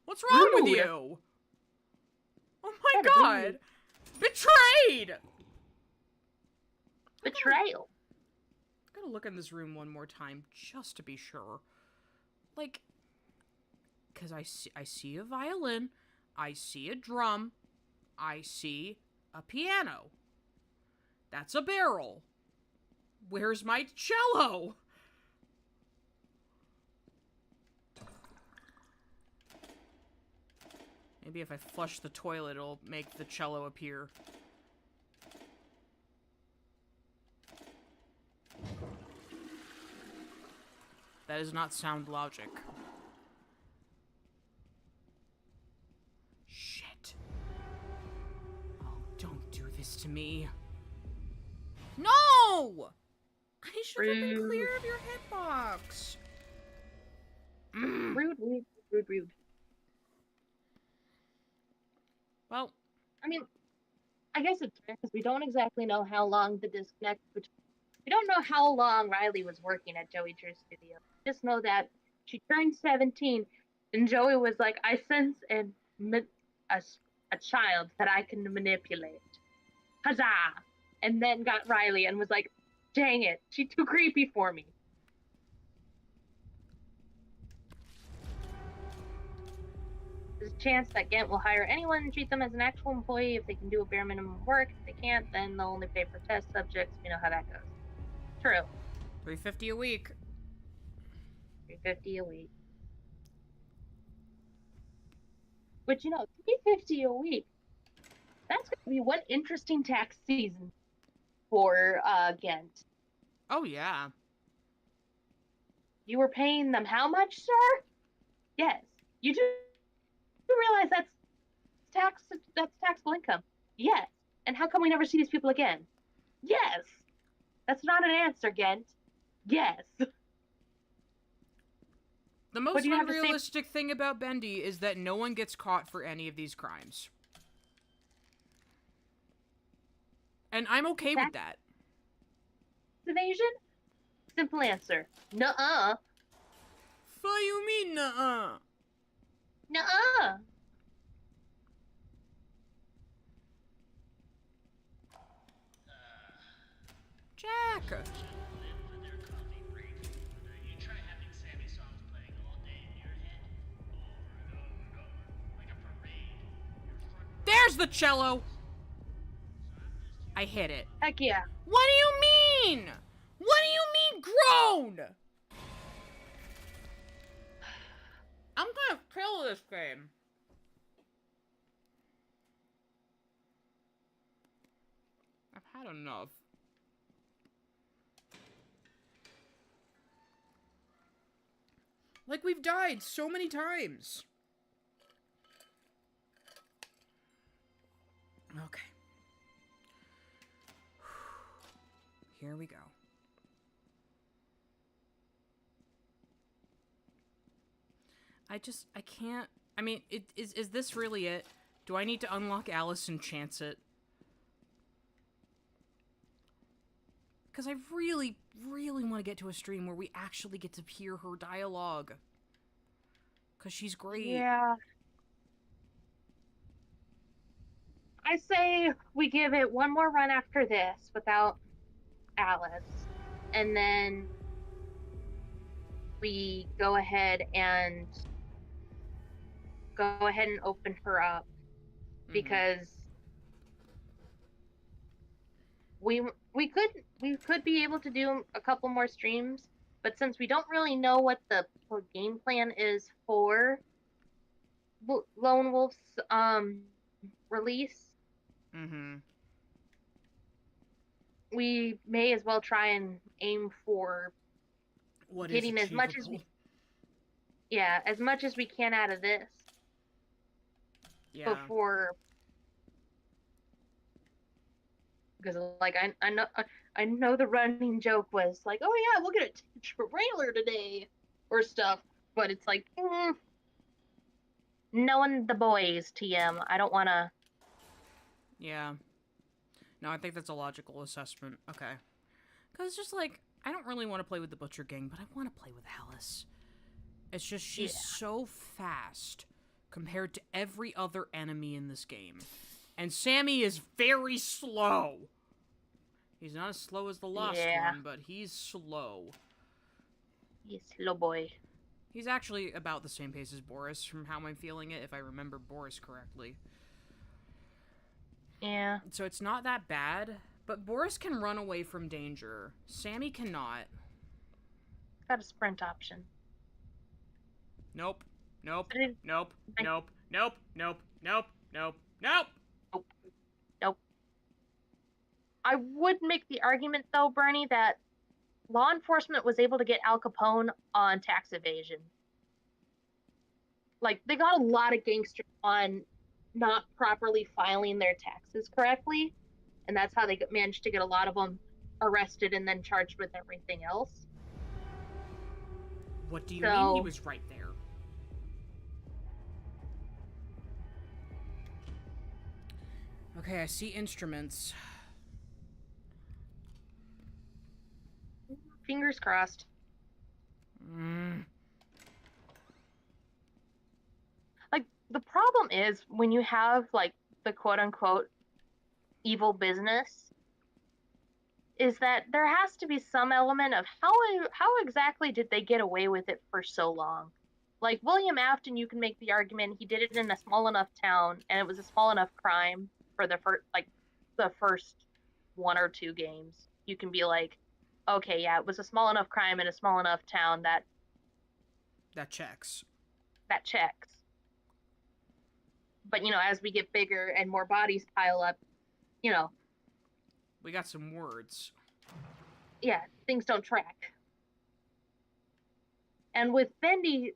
What's wrong with Rude. you? Oh my god! Betrayed! Betrayal. I gotta look in this room one more time just to be sure. Like, because I see a violin, I see a drum, I see a piano. That's a barrel. Where's my cello? Maybe if I flush the toilet, it'll make the cello appear. That is not sound logic. Shit. Oh, don't do this to me. No! I should have been clear of your hitbox. Rude. Well, I mean, I guess it's fair because we don't exactly know how long the disconnect between. We don't know how long Riley was working at Joey Drew's studio. We just know that she turned 17, and Joey was like, "I sense a a child that I can manipulate. Huzzah! And then got Riley and was like, dang it, she's too creepy for me. There's a chance that Ghent will hire anyone and treat them as an actual employee if they can do a bare minimum work. If they can't, then they'll only pay for test subjects. You know how that goes. True. $350 a week. $350 a week. But you know, $350 a week. That's gonna be one interesting tax season for Ghent. Oh, yeah. You were paying them how much, sir? Yes. You do realize that's taxable income. Yes. And how come we never see these people again? Yes. That's not an answer, Ghent. Yes. The most do you have to say- unrealistic thing about Bendy is that no one gets caught for any of these crimes. And I'm okay with that. Evasion? Simple answer. Nuh-uh. What do you mean, nuh-uh? Nuh-uh. Jack! live for their coffee break. You try having Sammy songs playing all day in your head, over and over and over, like a parade. There's the cello! I hit it. Heck yeah. What do you mean? What do you mean grown? I'm gonna kill this game. I've had enough. Like, we've died so many times. Okay. Here we go. I can't. I mean, is this really it? Do I need to unlock Alice and chance it? Because I really, really want to get to a stream where we actually get to hear her dialogue. Because she's great. Yeah. I say we give it one more run after this without Alice. And then we go ahead and open her up. Because we could be able to do a couple more streams, but since we don't really know what the game plan is for Lone Wolf's release, we may as well try and aim for getting as much as we can out of this before. Because like I know the running joke was like, oh yeah, we'll get a trailer today or stuff, but it's like knowing the boys, TM, I don't want to. Yeah. No, I think that's a logical assessment. Okay. Because it's just like, I don't really want to play with the Butcher Gang, but I want to play with Alice. It's just, she's so fast compared to every other enemy in this game. And Sammy is very slow. He's not as slow as the last one, but he's slow. He's slow boy. He's actually about the same pace as Boris, from how I'm feeling it, if I remember Boris correctly. Yeah. So it's not that bad, but Boris can run away from danger. Sammy cannot. Got a sprint option. Nope. Nope. Nope. Nope. Nope. Nope. Nope. Nope. Nope. Nope. I would make the argument, though, Bernie, that law enforcement was able to get Al Capone on tax evasion. Like, they got a lot of gangsters on not properly filing their taxes correctly, and that's how they managed to get a lot of them arrested and then charged with everything else. What do you mean he was right there? Okay, I see instruments. Fingers crossed. Like, the problem is when you have, like, the quote unquote evil business is that there has to be some element of how exactly did they get away with it for so long? Like William Afton, you can make the argument he did it in a small enough town and it was a small enough crime for the first one or two games. You can be like, okay, yeah, it was a small enough crime in a small enough town That checks. that checks. But as we get bigger and more bodies pile up, you know, We got some words. yeah, things don't track. And with Bendy,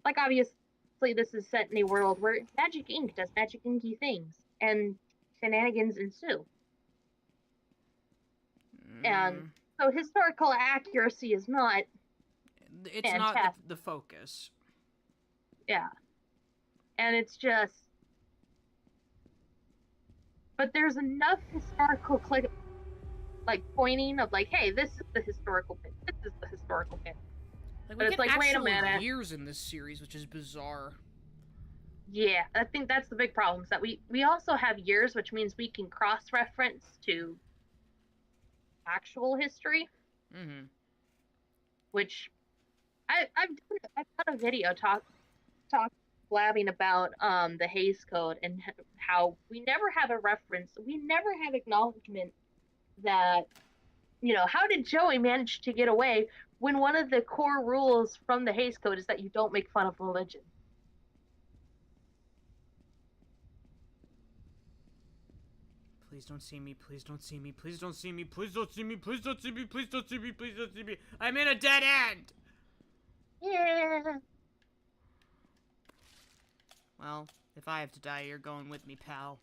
like obviously this is set in a world where Magic Inc. does Magic Inky things and shenanigans ensue. And so historical accuracy is not It's fantastic. not the focus. Yeah. And it's just, but there's enough historical pointing of like, hey, this is the historical bit. This is the historical bit. Like, But we it's get like, wait a actual minute. years in this series, which is bizarre. Yeah, I think that's the big problem, is that we also have years, which means we can cross-reference to actual history, Mm-hmm. which I've done a video talk blabbing about the Hays Code and how we never have a reference, we never have acknowledgement that, how did Joey manage to get away when one of the core rules from the Hays Code is that you don't make fun of religion? Please don't see me, please don't see me, please don't see me, please don't see me, please don't see me, please don't see me, please don't see me. I'm in a dead end! Yeah. Well, if I have to die, you're going with me, pal.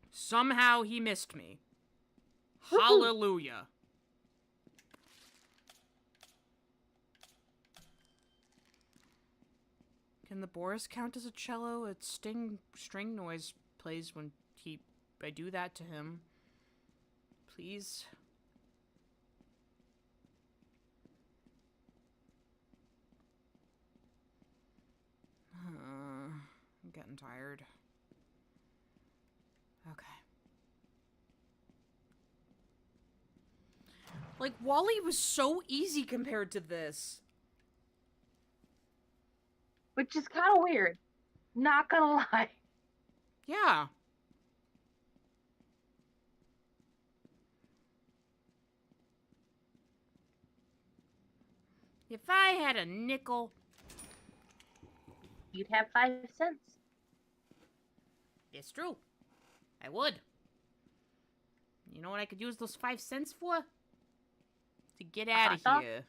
Somehow he missed me. Hallelujah. Can the Boris count as a cello? A string noise plays when I do that to him. Please. I'm getting tired. Okay. Like, Wally was so easy compared to this. Which is kind of weird. Not gonna lie. Yeah. If I had a nickel... You'd have 5 cents. It's true. I would. You know what I could use those 5 cents for? To get out of hot dog? here.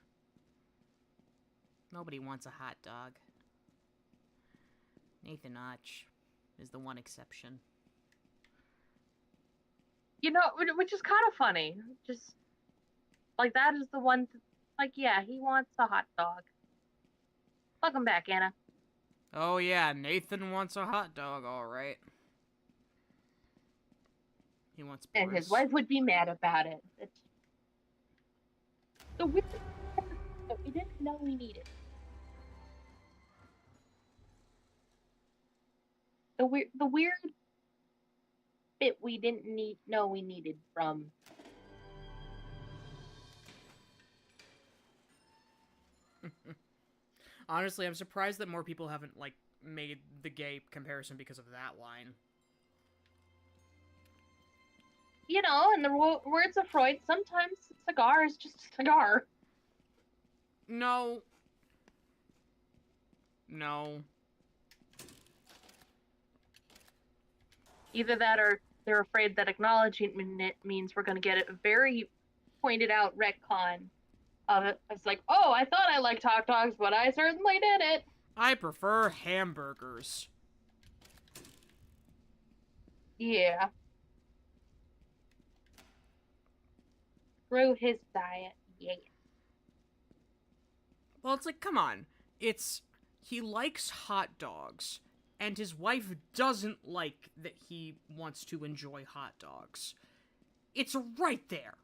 Nobody wants a hot dog. Nathan Arch is the one exception. Which is kind of funny. Just, like, that is the one, like, yeah, he wants a hot dog. Welcome back, Anna. Oh yeah, Nathan wants a hot dog, alright. He wants Boris. And his wife would be mad about it. It's the weird that we didn't know we needed. The weird bit we didn't know we needed from... Honestly, I'm surprised that more people haven't, like, made the gay comparison because of that line. In the words of Freud, sometimes a cigar is just a cigar. No. No. Either that or they're afraid that acknowledging it means we're going to get a very pointed out retcon of it. It's like, oh, I thought I liked hot dogs, but I certainly didn't. I prefer hamburgers. Yeah. Through his diet, yeah. Well, it's like, come on. He likes hot dogs, and his wife doesn't like that he wants to enjoy hot dogs. It's right there.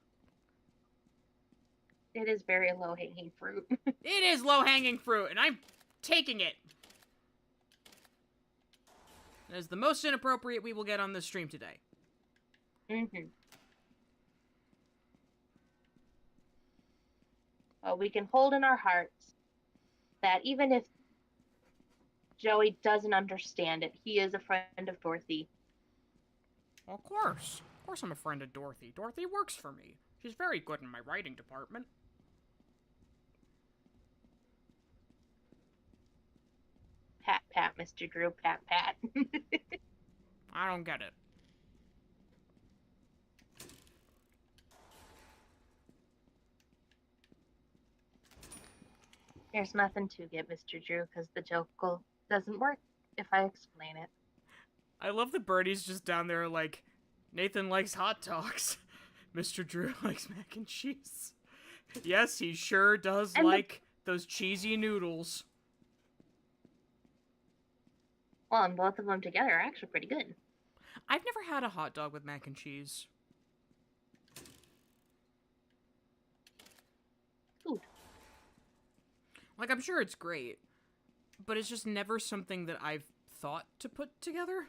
It is very low-hanging fruit. It is low-hanging fruit, and I'm taking it. That is the most inappropriate we will get on this stream today. Mm-hmm. Well, we can hold in our hearts that even if Joey doesn't understand it, he is a friend of Dorothy. Of course. Of course I'm a friend of Dorothy. Dorothy works for me. She's very good in my writing department. Pat, pat, Mr. Drew, pat, pat. I don't get it. There's nothing to get, Mr. Drew, because the joke doesn't work if I explain it. I love that Birdie's just down there like, Nathan likes hot dogs. Mr. Drew likes mac and cheese. Yes, he sure does And like those cheesy noodles. Well, and both of them together are actually pretty good. I've never had a hot dog with mac and cheese. Food. Like, I'm sure it's great, but it's just never something that I've thought to put together.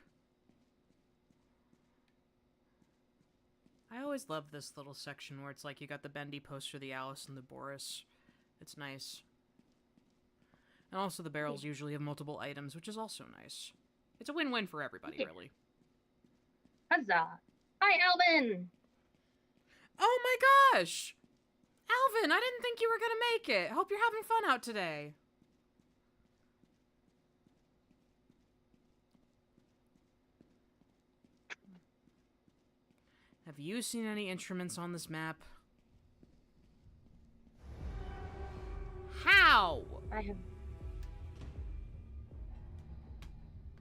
I always love this little section where it's like you got the Bendy poster, the Alice, and the Boris. It's nice. And also the barrels usually have multiple items, which is also nice. It's a win-win for everybody, really. Huzzah! Hi, Alvin! Oh my gosh! Alvin, I didn't think you were gonna make it. Hope you're having fun out today. Have you seen any instruments on this map? How? I have.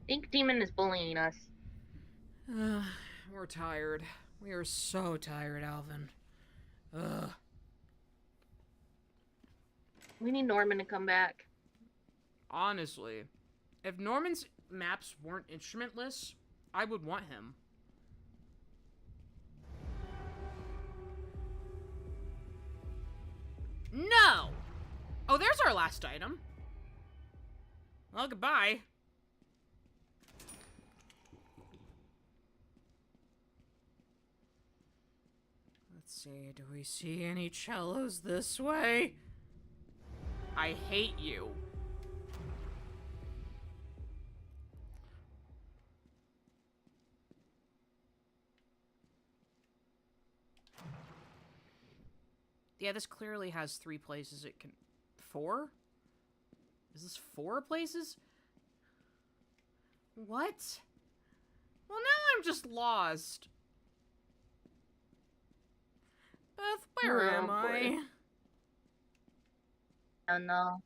Ink Demon is bullying us. We're tired. We are so tired, Alvin. Ugh. We need Norman to come back. Honestly, if Norman's maps weren't instrumentless, I would want him. No! Oh, there's our last item. Well, goodbye. Let's see, do we see any cellos this way? I hate you. Yeah, this clearly has 3 places it can... 4? Is this 4 places? What? Well, now I'm just lost. Beth, where am I? Oh no.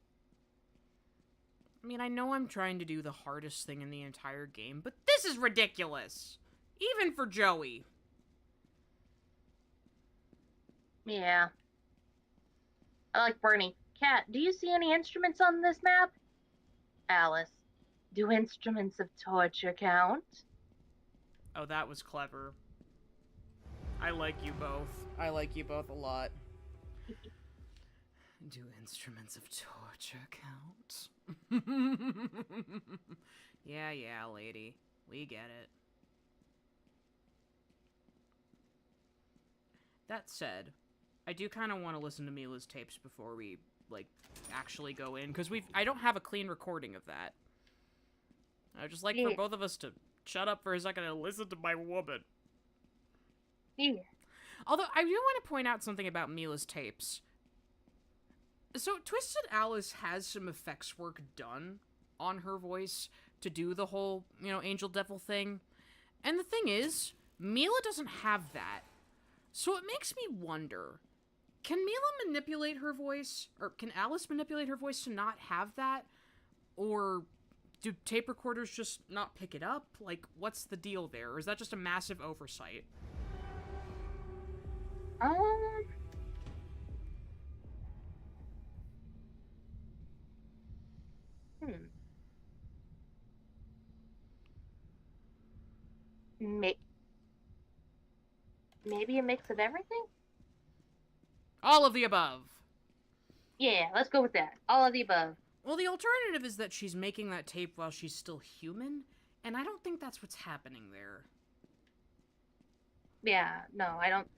I mean, I know I'm trying to do the hardest thing in the entire game, but this is ridiculous! Even for Joey. Yeah. I like Bernie. Kat, do you see any instruments on this map? Alice, do instruments of torture count? Oh, that was clever. I like you both. I like you both a lot. Do instruments of torture count? Yeah, lady. We get it. That said, I do kind of want to listen to Mila's tapes before we, like, actually go in, because I don't have a clean recording of that. I would just like for both of us to shut up for a second and listen to my woman. Yeah. Although, I do want to point out something about Mila's tapes. So, Twisted Alice has some effects work done on her voice to do the whole, angel devil thing. And the thing is, Mila doesn't have that. So it makes me wonder, can Mila manipulate her voice? Or can Alice manipulate her voice to not have that? Or do tape recorders just not pick it up? Like, what's the deal there? Or is that just a massive oversight? Maybe a mix of everything? All of the above. Yeah, let's go with that. All of the above. Well, the alternative is that she's making that tape while she's still human, and I don't think that's what's happening there. Yeah, no, I don't.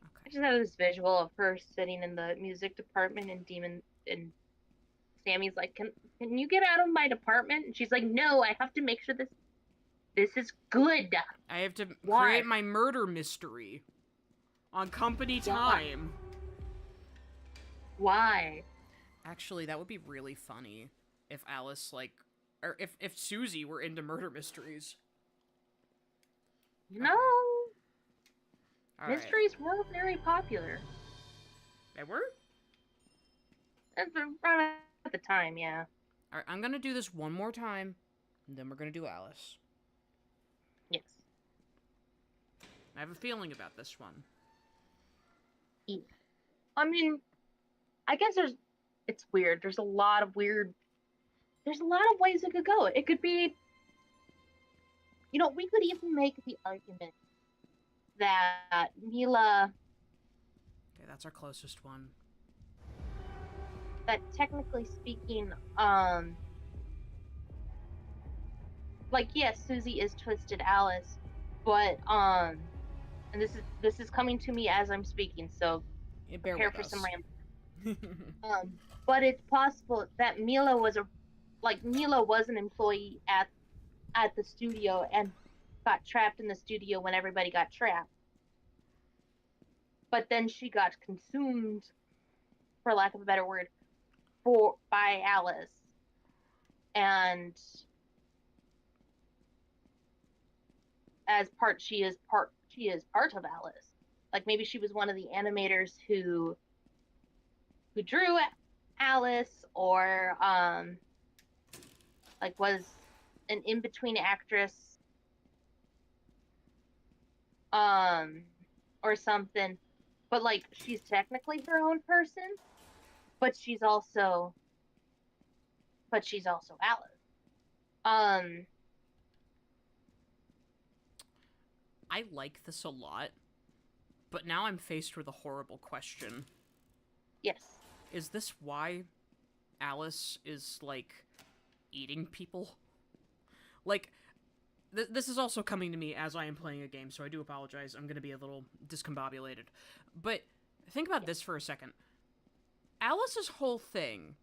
I Okay. just have this visual of her sitting in the music department and Sammy's like, can you get out of my department? And she's like, no, I have to make sure this is good. I have to Why? create my murder mystery on company time. Why? Actually, that would be really funny if Alice, like, or if Susie were into murder mysteries. No, All right. mysteries were very popular. They were? Around at the time, yeah. All right, I'm gonna do this one more time, and then we're gonna do Alice. Yes. I have a feeling about this one. I mean, I guess it's weird. There's a lot of ways it could go. It could be, we could even make the argument that Mila, Okay, that's our closest one. that technically speaking, like, yes, Susie is Twisted Alice, but, and this is coming to me as I'm speaking, so Yeah, bear prepare with for us. some rambling. But it's possible that Mila was an employee at the studio and got trapped in the studio when everybody got trapped. But then she got consumed, for lack of a better word, by Alice. And she is part of Alice. Like maybe she was one of the animators who drew Alice, or like was an in-between actress, or something. But like she's technically her own person, but she's also Alice. I like this a lot, but now I'm faced with a horrible question. Yes. Is this why Alice is, like, eating people? Like, this is also coming to me as I am playing a game, so I do apologize. I'm gonna be a little discombobulated. But think about this for a second. Alice's whole thing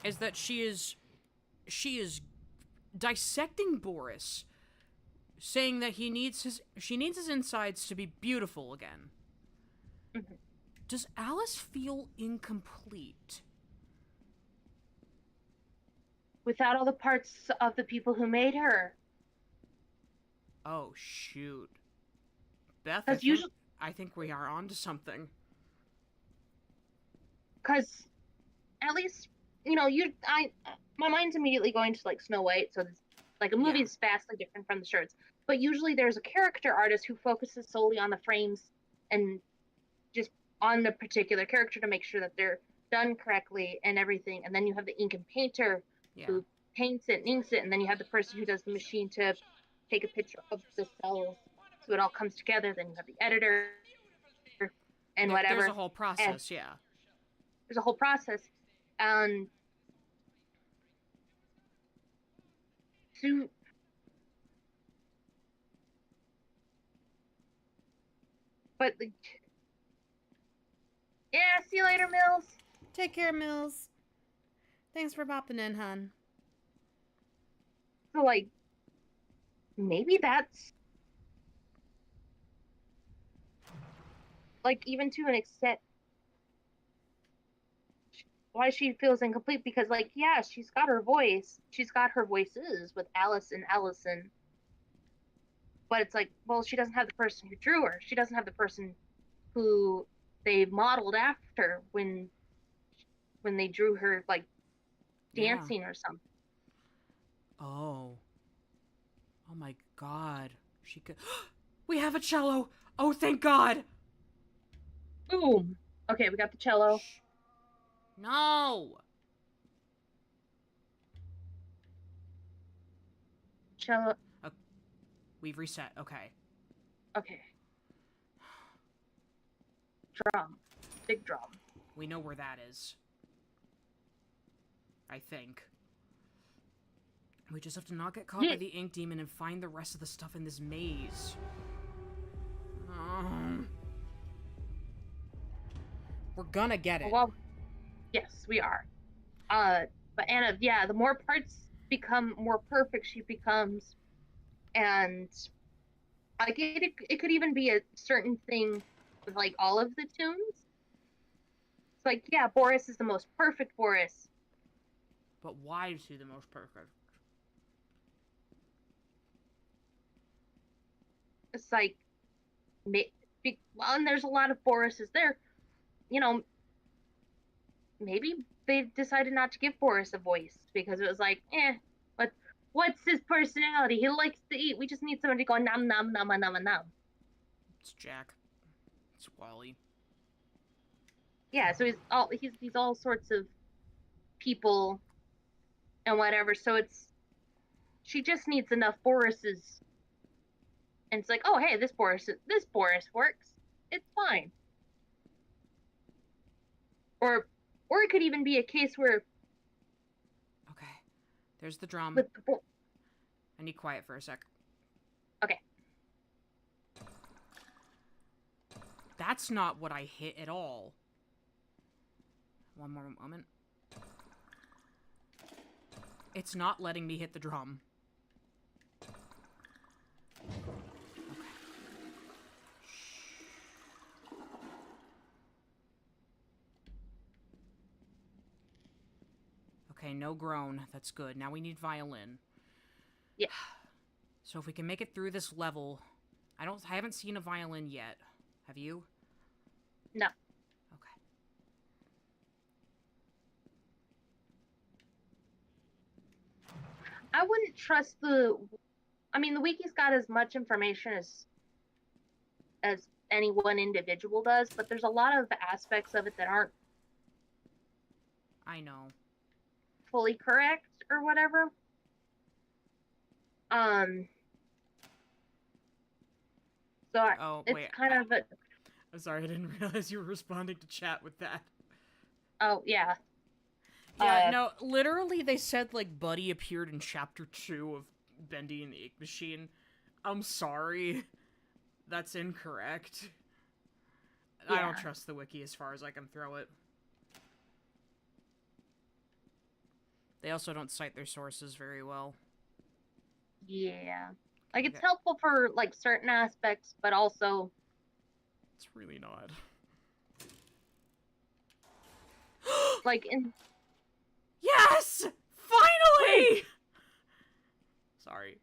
is that she is dissecting Boris, saying that she needs his insides to be beautiful again. Mm-hmm. Does Alice feel incomplete? Without all the parts of the people who made her. Oh shoot, Beth, I think we are onto something. Because at least my mind's immediately going to like Snow White, so like a movie is vastly different from the shirts. But usually there's a character artist who focuses solely on the frames and just on the particular character to make sure that they're done correctly and everything. And then you have the ink and painter who paints it and inks it, and then you have the person who does the machine to take a picture of the cells so it all comes together. Then you have the editor and whatever. There's a whole process, and there's a whole process. And to but the yeah, see you later, Mills. Take care, Mills. Thanks for popping in, hun. So like maybe that's like even to an extent why she feels incomplete, because like yeah, she's got her voices with Alice and Allison, but it's like, well, she doesn't have the person who drew her, she doesn't have the person who they modeled after when they drew her like dancing or something. Oh my god, she could we have a cello. Oh, thank god. Boom. Okay, we got the cello. Shh. No. Cello. We've reset. Okay. Okay. drum. Big drum. We know where that is. I think. We just have to not get caught by Yeah. the ink demon and find the rest of the stuff in this maze. We're gonna get it. Well, yes, we are. But Anna, yeah, the more parts become, more perfect she becomes, and like it could even be a certain thing with like all of the tunes. It's like, yeah, Boris is the most perfect Boris. But why is he the most perfect? It's like, well, and there's a lot of Borises there. You know, maybe they decided not to give Boris a voice because it was like, what's his personality? He likes to eat. We just need somebody to go nom nom nom nom nom. It's Jack. It's Wally. Yeah, so he's all sorts of people and whatever. So she just needs enough Borises, and it's like, oh hey, this Boris works. It's fine. Or it could even be a case where Okay. There's the drum. with I need quiet for a sec. okay. That's not what I hit at all. One more moment. It's not letting me hit the drum. Okay, no groan. That's good. Now we need violin. Yeah. So if we can make it through this level... I haven't seen a violin yet. Have you? No. Okay. I wouldn't trust the wiki's got as much information as any one individual does, but there's a lot of aspects of it that aren't I know. fully correct or whatever. So it's wait. kind of a I'm sorry, I didn't realize you were responding to chat with that. oh yeah. Yeah, no, literally they said, like, Buddy appeared in Chapter 2 of Bendy and the Ink Machine. I'm sorry. That's incorrect. I don't Yeah. trust the wiki as far as I can throw it. They also don't cite their sources very well. Yeah. Like, it's Okay. helpful for, like, certain aspects, but also... It's really not. like, in... Yes! Finally! Sorry.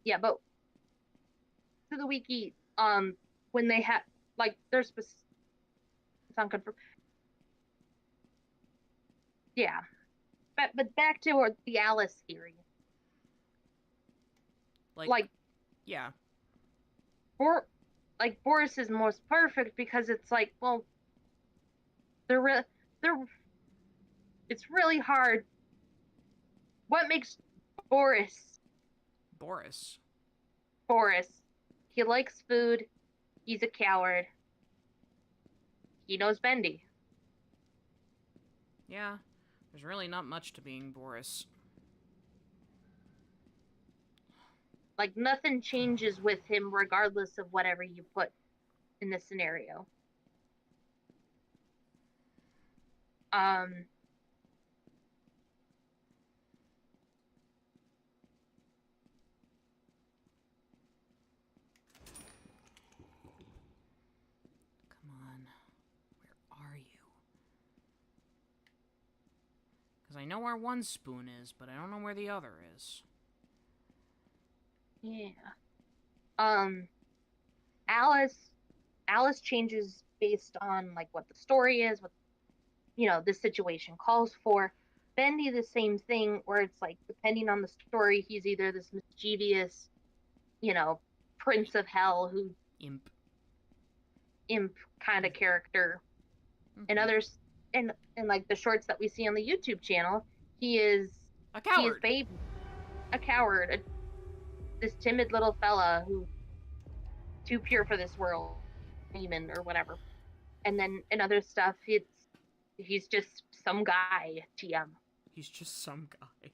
Yeah, but... to the wiki, when they have... like, there's... it's unconfirmed. Yeah. But back to the Alice theory. Like yeah. Boris is most perfect because it's like, well, it's really hard. What makes Boris? Boris. He likes food. He's a coward. He knows Bendy. Yeah. There's really not much to being Boris. Like, nothing changes with him regardless of whatever you put in the scenario. Come on. Where are you? Because I know where one spoon is, but I don't know where the other is. Yeah. Alice changes based on, like, what the story is, what, this situation calls for. Bendy, the same thing, where it's like, depending on the story, he's either this mischievous, prince of hell who imp kind of character. And others, and like the shorts that we see on the YouTube channel, he is A coward. He is a coward, this timid little fella who too pure for this world, demon or whatever. And then in other stuff, he's just some guy. TM. He's just some guy.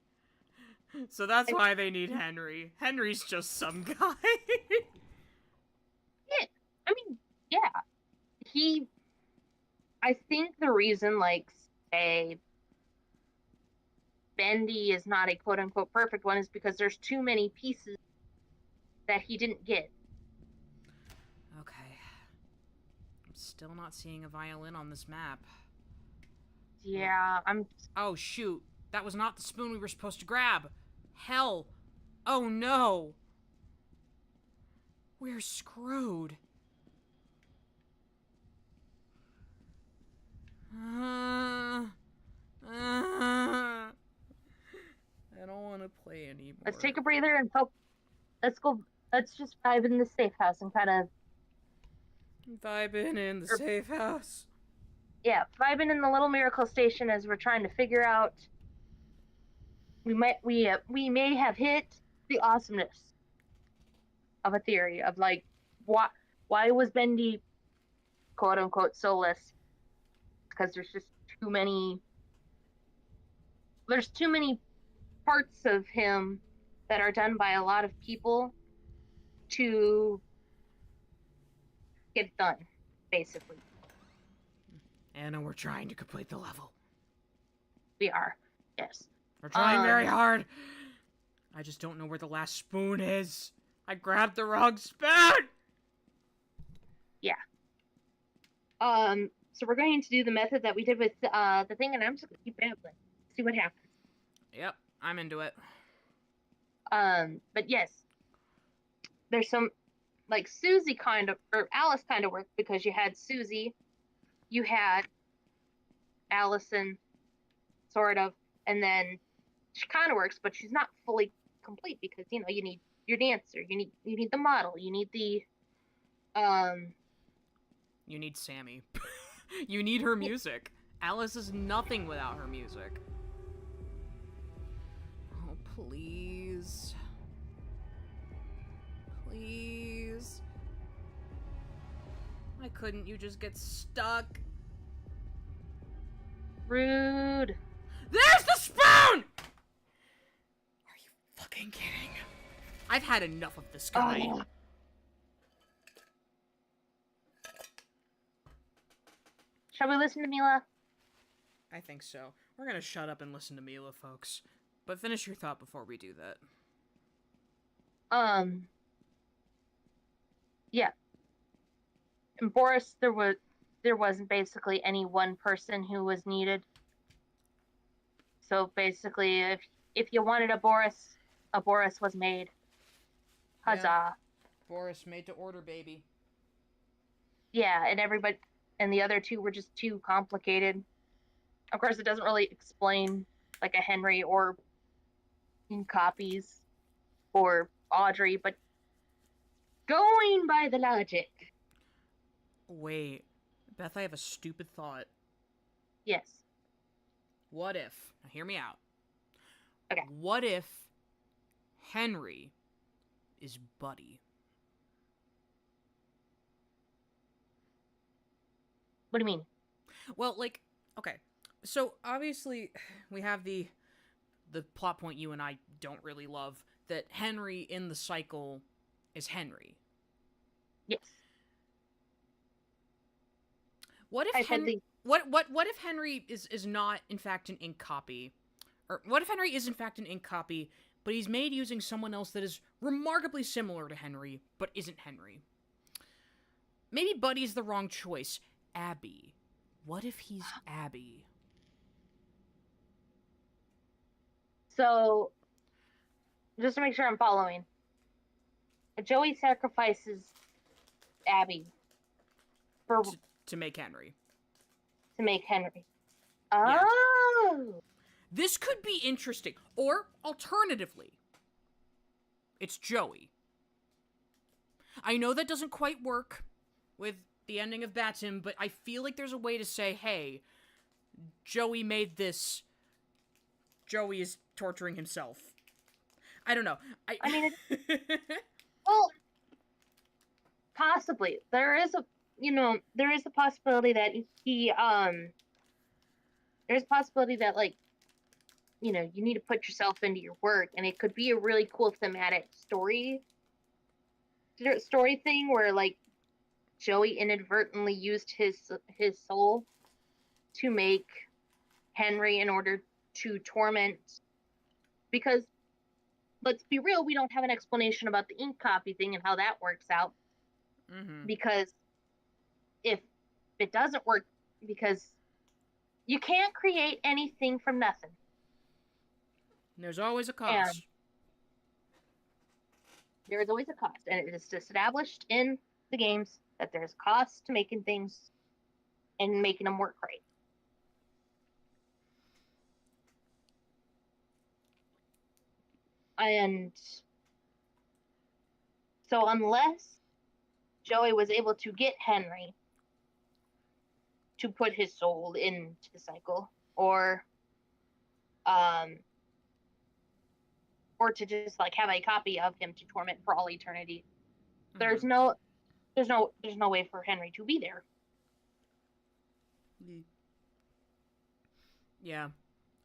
So that's why they need Henry. Henry's just some guy. Yeah, I mean, yeah. I think the reason, like, say, Bendy is not a quote-unquote perfect one is because there's too many pieces that he didn't get. Okay. I'm still not seeing a violin on this map. Yeah, Oh, shoot. That was not the spoon we were supposed to grab. Hell. Oh, no. We're screwed. I don't want to play anymore. Let's take a breather and let's go. Let's just dive in the safe house and kind of Vibing in the safe house. vibing in the little miracle station as we're trying to figure out. We may have hit the awesomeness of a theory of, like, why was Bendy quote unquote soulless? Because there's just too many. There's too many parts of him that are done by a lot of people to get it done, basically. Anna, we're trying to complete the level. We are, yes. We're trying very hard. I just don't know where the last spoon is. I grabbed the wrong spoon! Yeah. So we're going to do the method that we did with the thing, and I'm just gonna keep babbling. See what happens. Yep, I'm into it. But yes. There's some, like, Susie kind of, or Alice kind of worked, because you had Susie, you had Allison, sort of, and then she kind of works, but she's not fully complete, because, you need your dancer, you need the model, you need the, You need Sammy. You need her music. Alice is nothing without her music. Oh, please. Please. Why couldn't you just get stuck? rude. There's the spoon! Are you fucking kidding? I've had enough of this guy. Oh. Shall we listen to Mila? I think so. We're gonna shut up and listen to Mila, folks. But finish your thought before we do that. Yeah. In Boris, there wasn't basically any one person who was needed. So basically, if you wanted a Boris was made. Huzzah. Yeah. Boris, made to order, baby. Yeah, and the other two were just too complicated. Of course, it doesn't really explain, like, a Henry or in copies or Audrey, but going by the logic. Wait. Beth, I have a stupid thought. Yes. What if... Now, hear me out. Okay. What if Henry is Buddy? What do you mean? Well, like, okay. So, obviously, we have the plot point you and I don't really love, that Henry in the cycle is Henry. Yes. What if what if Henry is not in fact an ink copy? Or what if Henry is in fact an ink copy, but he's made using someone else that is remarkably similar to Henry, but isn't Henry? Maybe Buddy's the wrong choice. Abby. What if he's Abby? So, just to make sure I'm following, Joey sacrifices Abby To make Henry. to make Henry. Yeah. Oh! This could be interesting. Or, alternatively, it's Joey. I know that doesn't quite work with the ending of Batsim, but I feel like there's a way to say, hey, Joey made this. Joey is torturing himself. I don't know. I mean, well, possibly there is a there is a possibility that there's a possibility that like you need to put yourself into your work, and it could be a really cool thematic story thing where like Joey inadvertently used his soul to make Henry in order to torment, because let's be real, we don't have an explanation about the ink copy thing and how that works out, Mm-hmm. because if it doesn't work, because you can't create anything from nothing. There's always a And cost. there is always a cost, and it is established in the games that there's a cost to making things and making them work right. And so unless Joey was able to get Henry to put his soul into the cycle, um or to just like have a copy of him to torment for all eternity, there's Mm-hmm. no there's no way for Henry to be there. Yeah.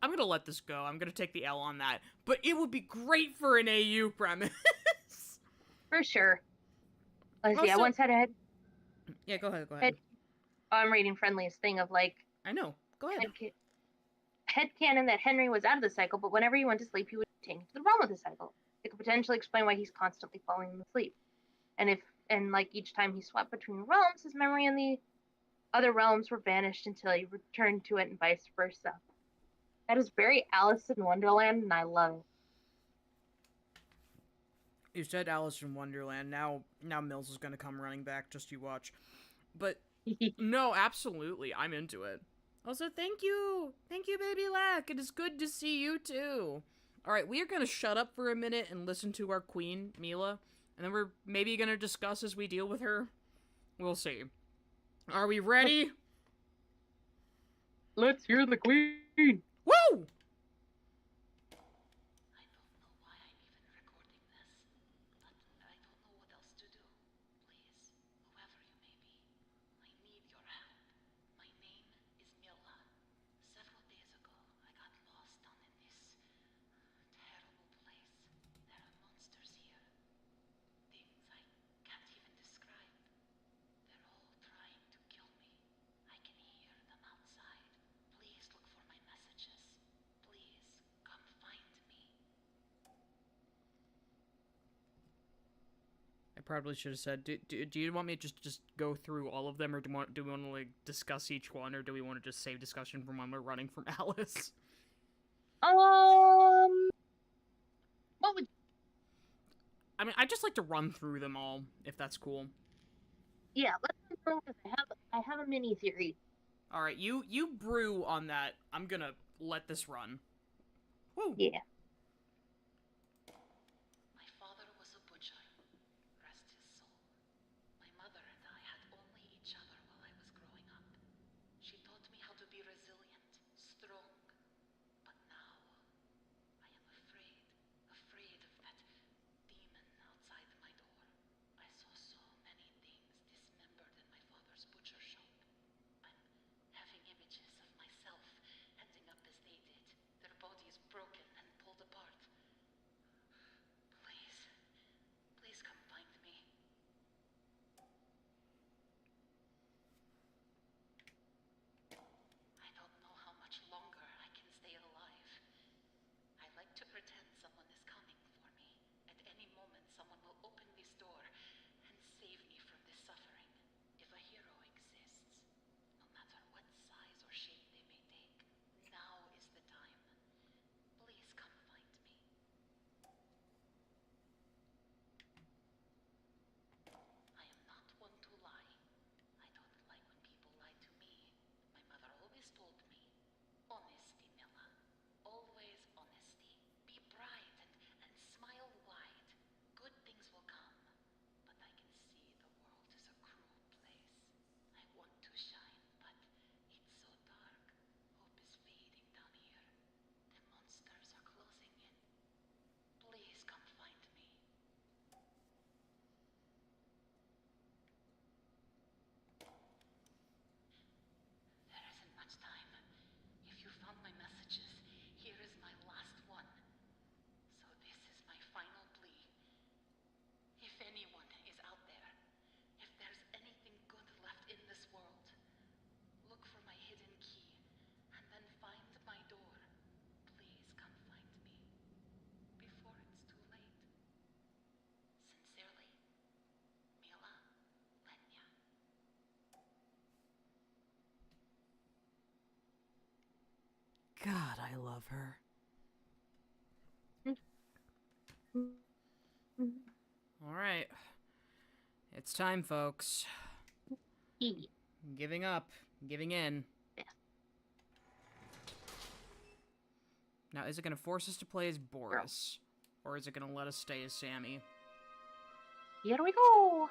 I'm gonna let this go. I'm gonna take the L on that. But it would be great for an AU premise. For sure. Let's see, I Also, once had a yeah, go ahead. head I'm reading Friendly's thing of like I know. Go ahead. headcanon that Henry was out of the cycle, but whenever he went to sleep, he would take to the realm of the cycle. It could potentially explain why he's constantly falling asleep. And like each time he swapped between realms, his memory and the other realms were vanished until he returned to it, and vice versa. That is very Alice in Wonderland, and I love You said Alice in Wonderland. Now Mills is gonna come running back. Just you watch. But it. no, absolutely, I'm into it. Also, thank you, Baby Lack. It is good to see you too. All right, we are gonna shut up for a minute and listen to our queen, Mila, and then we're maybe gonna discuss as we deal with her. We'll see. Are we ready? Let's hear the queen. Woo! I don't know why I'm even recording this, but I don't know what else to do. Please, whoever you may be, I need your help. My name is Mila. Several days ago, I got lost down in this terrible place. There are monsters here. Things I can't even describe. They're all trying to kill me. I can hear them outside. Please look for my messages. Please come find me. I probably should have said, do you want me to just go through all of them, or do we want to like discuss each one, or do we want to just save discussion from when we're running from Alice? What would I mean, I just like to run through them all, if that's cool. let's go because I have a mini theory. All right, you brew on that. I'm gonna let this run. Woo. Yeah. My father was a butcher. Rest his soul. My mother and I had only each other while I was growing up. She taught me how to be resilient, strong. But now, I am afraid of that demon outside my door. I saw so many things dismembered in my father's butcher shop. I'm having images of myself ending up as they did, their bodies broken and pulled apart. Please, please come find me. I don't know how much longer I can stay alive. I like to pretend someone is coming for me. At any moment, someone will open this door and save me from this suffering. If a hero exists, no matter what size or shape they may take, now is the time. Please come find me. I am not one to lie. I don't like when people lie to me. My mother always told me, honesty, Mila. Always honesty. Be bright and smile wide. Good things will come. love her. Alright. It's time, folks. Giving up. Giving in. Yeah. Now, is it going to force us to play as Boris? Or is it going to let us stay as Sammy? Here we go.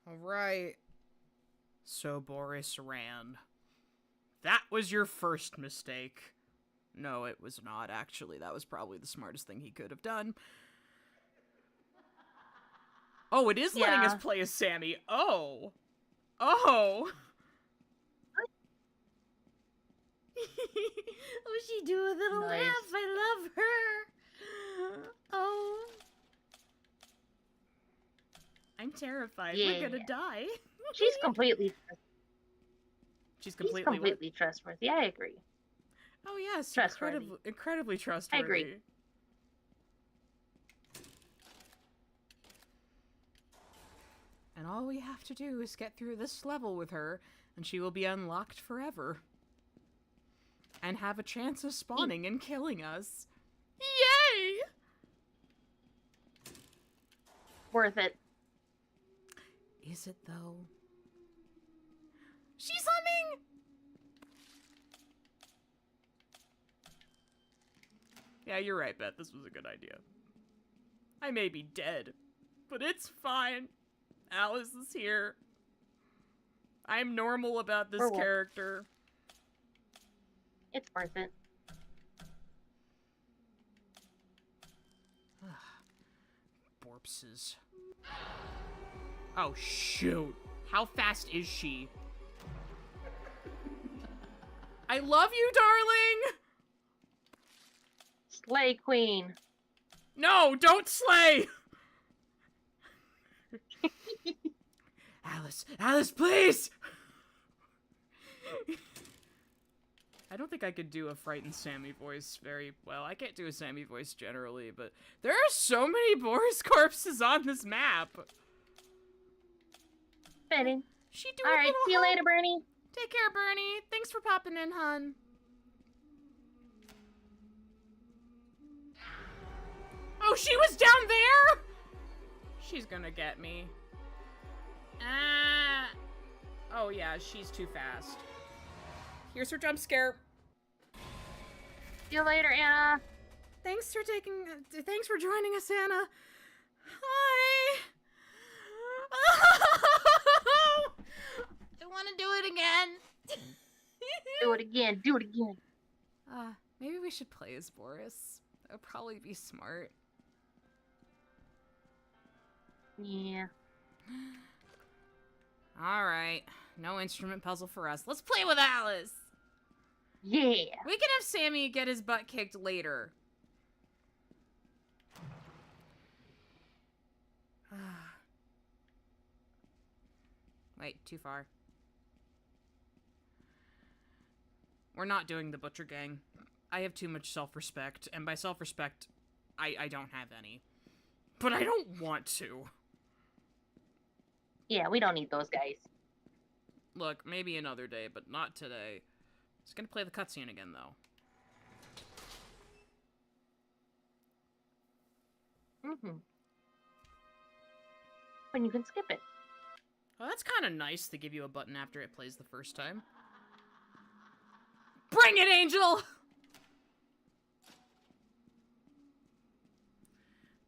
Alright. So Boris ran. That was your first mistake. No, it was not, actually. That was probably the smartest thing he could have done. Oh, it is letting us play as Sammy. Oh. Oh. Oh, she do a little Nice. laugh. I love her. Oh. I'm terrified. We're gonna die. She's completely She's trustworthy. I agree. Oh yes, Trustworthy. incredibly trustworthy. I agree. And all we have to do is get through this level with her, and she will be unlocked forever. And have a chance of spawning and killing us. Yay! Worth it. Is it, though? She's humming! Yeah, you're right, Beth. This was a good idea. I may be dead, but it's fine. Alice is here. I'm normal about this character. It's worth it. Borpses. Oh, shoot. How fast is she? I love you, darling! Slay Queen. No, don't slay! Alice, please! I don't think I could do a frightened Sammy voice very well. I can't do a Sammy voice generally, but there are so many Boris corpses on this map. Fitting. She doing Alright, see you later, Bernie. Take care, Bernie. Thanks for popping in, hun. Oh, she was down there? She's gonna get me. Ah. Oh, yeah, she's too fast. Here's her jump scare. See you later, Anna. Thanks for joining us, Anna. Hi. I want to do it again. Do it again. Do it again. Maybe we should play as Boris. That would probably be smart. Yeah. Alright. No instrument puzzle for us. Let's play with Alice! Yeah. We can have Sammy get his butt kicked later. Wait, too far. We're not doing the Butcher Gang. I have too much self-respect, and by self-respect, I don't have any. But I don't want to. Yeah, we don't need those guys. Look, maybe another day, but not today. Just gonna play the cutscene again, though. When you can skip it. Well, that's kind of nice to give you a button after it plays the first time. Bring it, Angel!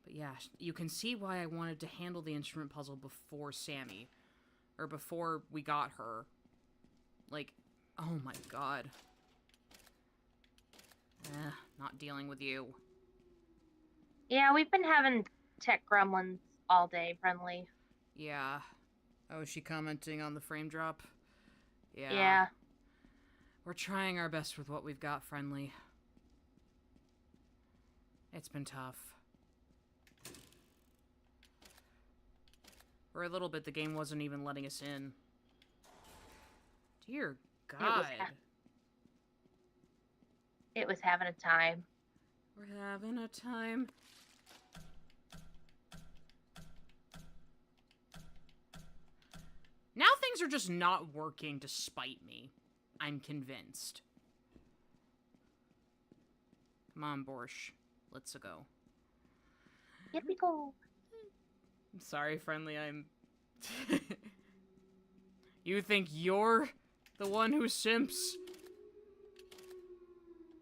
But yeah, you can see why I wanted to handle the instrument puzzle before Sammy. Or before we got her. Like, oh my god. Not dealing with you. Yeah, we've been having tech gremlins all day, friendly. Yeah. Oh, is she commenting on the frame drop? Yeah. Yeah. We're trying our best with what we've got, friendly. It's been tough. For a little bit, the game wasn't even letting us in. Dear God. It was having a time. We're having a time. Now things are just not working to spite me. I'm convinced. Come on, Boris. Let's go. Here we go. I'm sorry, friendly, I'm... You think you're the one who simps?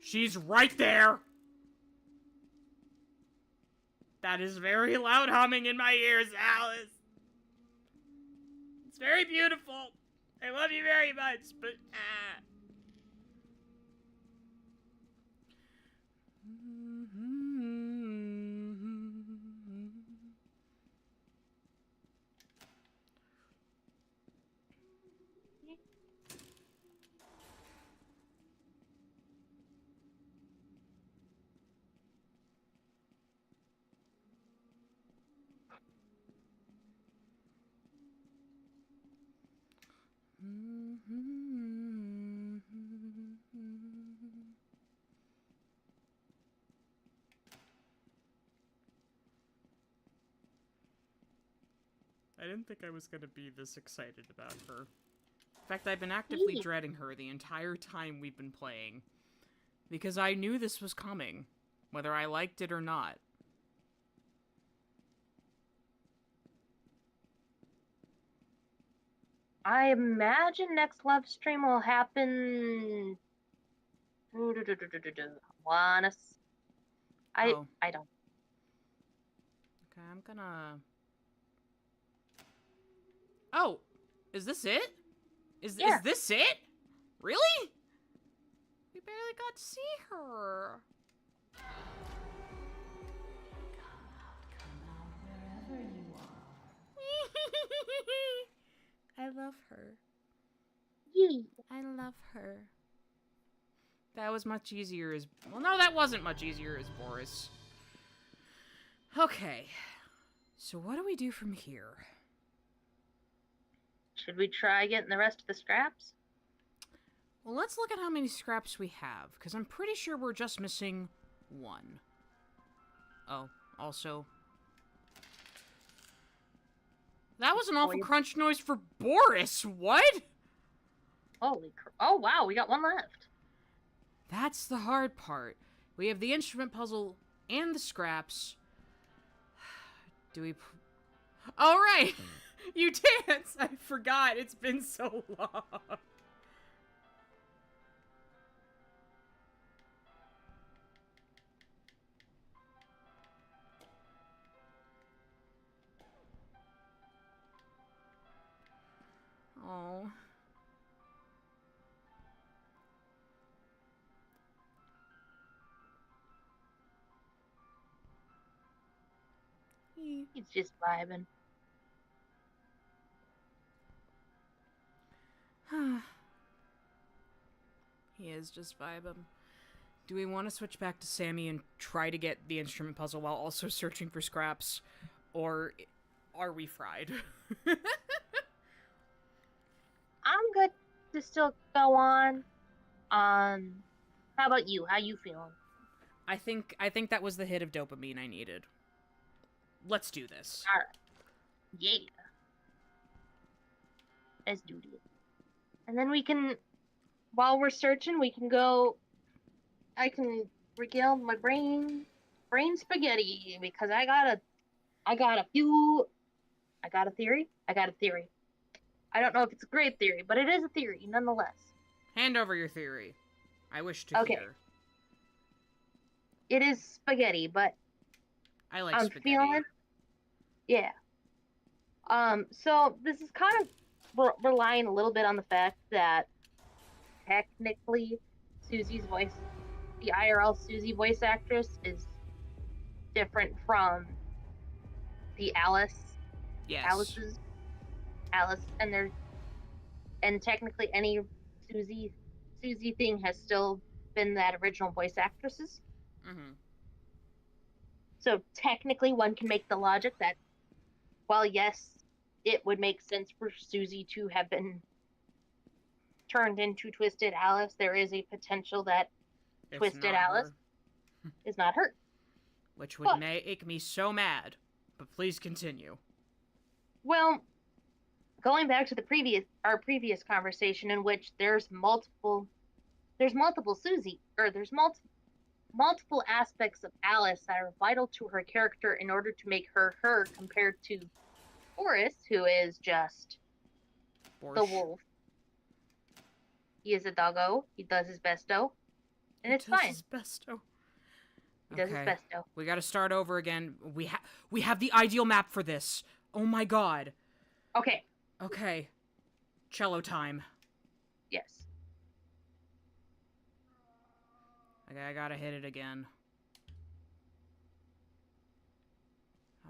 She's right there! That is very loud humming in my ears, Alice. It's very beautiful. I love you very much, but I didn't think I was gonna be this excited about her. In fact, I've been actively dreading her the entire time we've been playing. Because I knew this was coming, whether I liked it or not. I imagine next live stream will happen. I don't. Okay, I'm gonna... Oh! Is this it? Is this it? Really? We barely got to see her. Come out wherever you are. I love her. Yee. I love her. That was much easier as... Well, no, that wasn't much easier as Boris. Okay. So what do we do from here? Should we try getting the rest of the scraps? Well, let's look at how many scraps we have, because I'm pretty sure we're just missing one. Oh, also... That was an awful crunch noise for Boris! What? Holy crap. Oh, wow, we got one left. That's the hard part. We have the instrument puzzle and the scraps. Do we... Oh, right! You dance! I forgot. It's been so long. Oh. He's just vibing. He is just vibing. Do we want to switch back to Sammy and try to get the instrument puzzle while also searching for scraps? Or are we fried? I'm good to still go on. How about you? How you feeling? I think that was the hit of dopamine I needed. Let's do this. Alright. Yeah. Let's do this. And then we can, while we're searching, we can go, I can regale my brain spaghetti, because I got a theory. I don't know if it's a great theory, but it is a theory, nonetheless. Hand over your theory. I wish to hear. It is spaghetti, but I like I'm spaghetti. feeling, yeah. So this is kind of relying a little bit on the fact that technically Susie's voice, the IRL Susie voice actress, is different from the Alice. Yes. Alice, and technically any Susie thing has still been that original voice actress's. Mm-hmm. So technically one can make the logic that, well, yes, it would make sense for Susie to have been turned into Twisted Alice, there is a potential that It's Twisted not Alice her. is not her. Which would But- make me so mad. But please continue. Well, going back to our previous conversation in which there's multiple Susie, or there's multiple aspects of Alice that are vital to her character in order to make her her compared to Boris, who is just the Borscht. wolf. He is a doggo. He does his besto, and it's fine. His besto. He does his besto. We gotta start over again. We have the ideal map for this. Oh my god. Okay. Okay. Cello time. Yes. Okay, I gotta hit it again.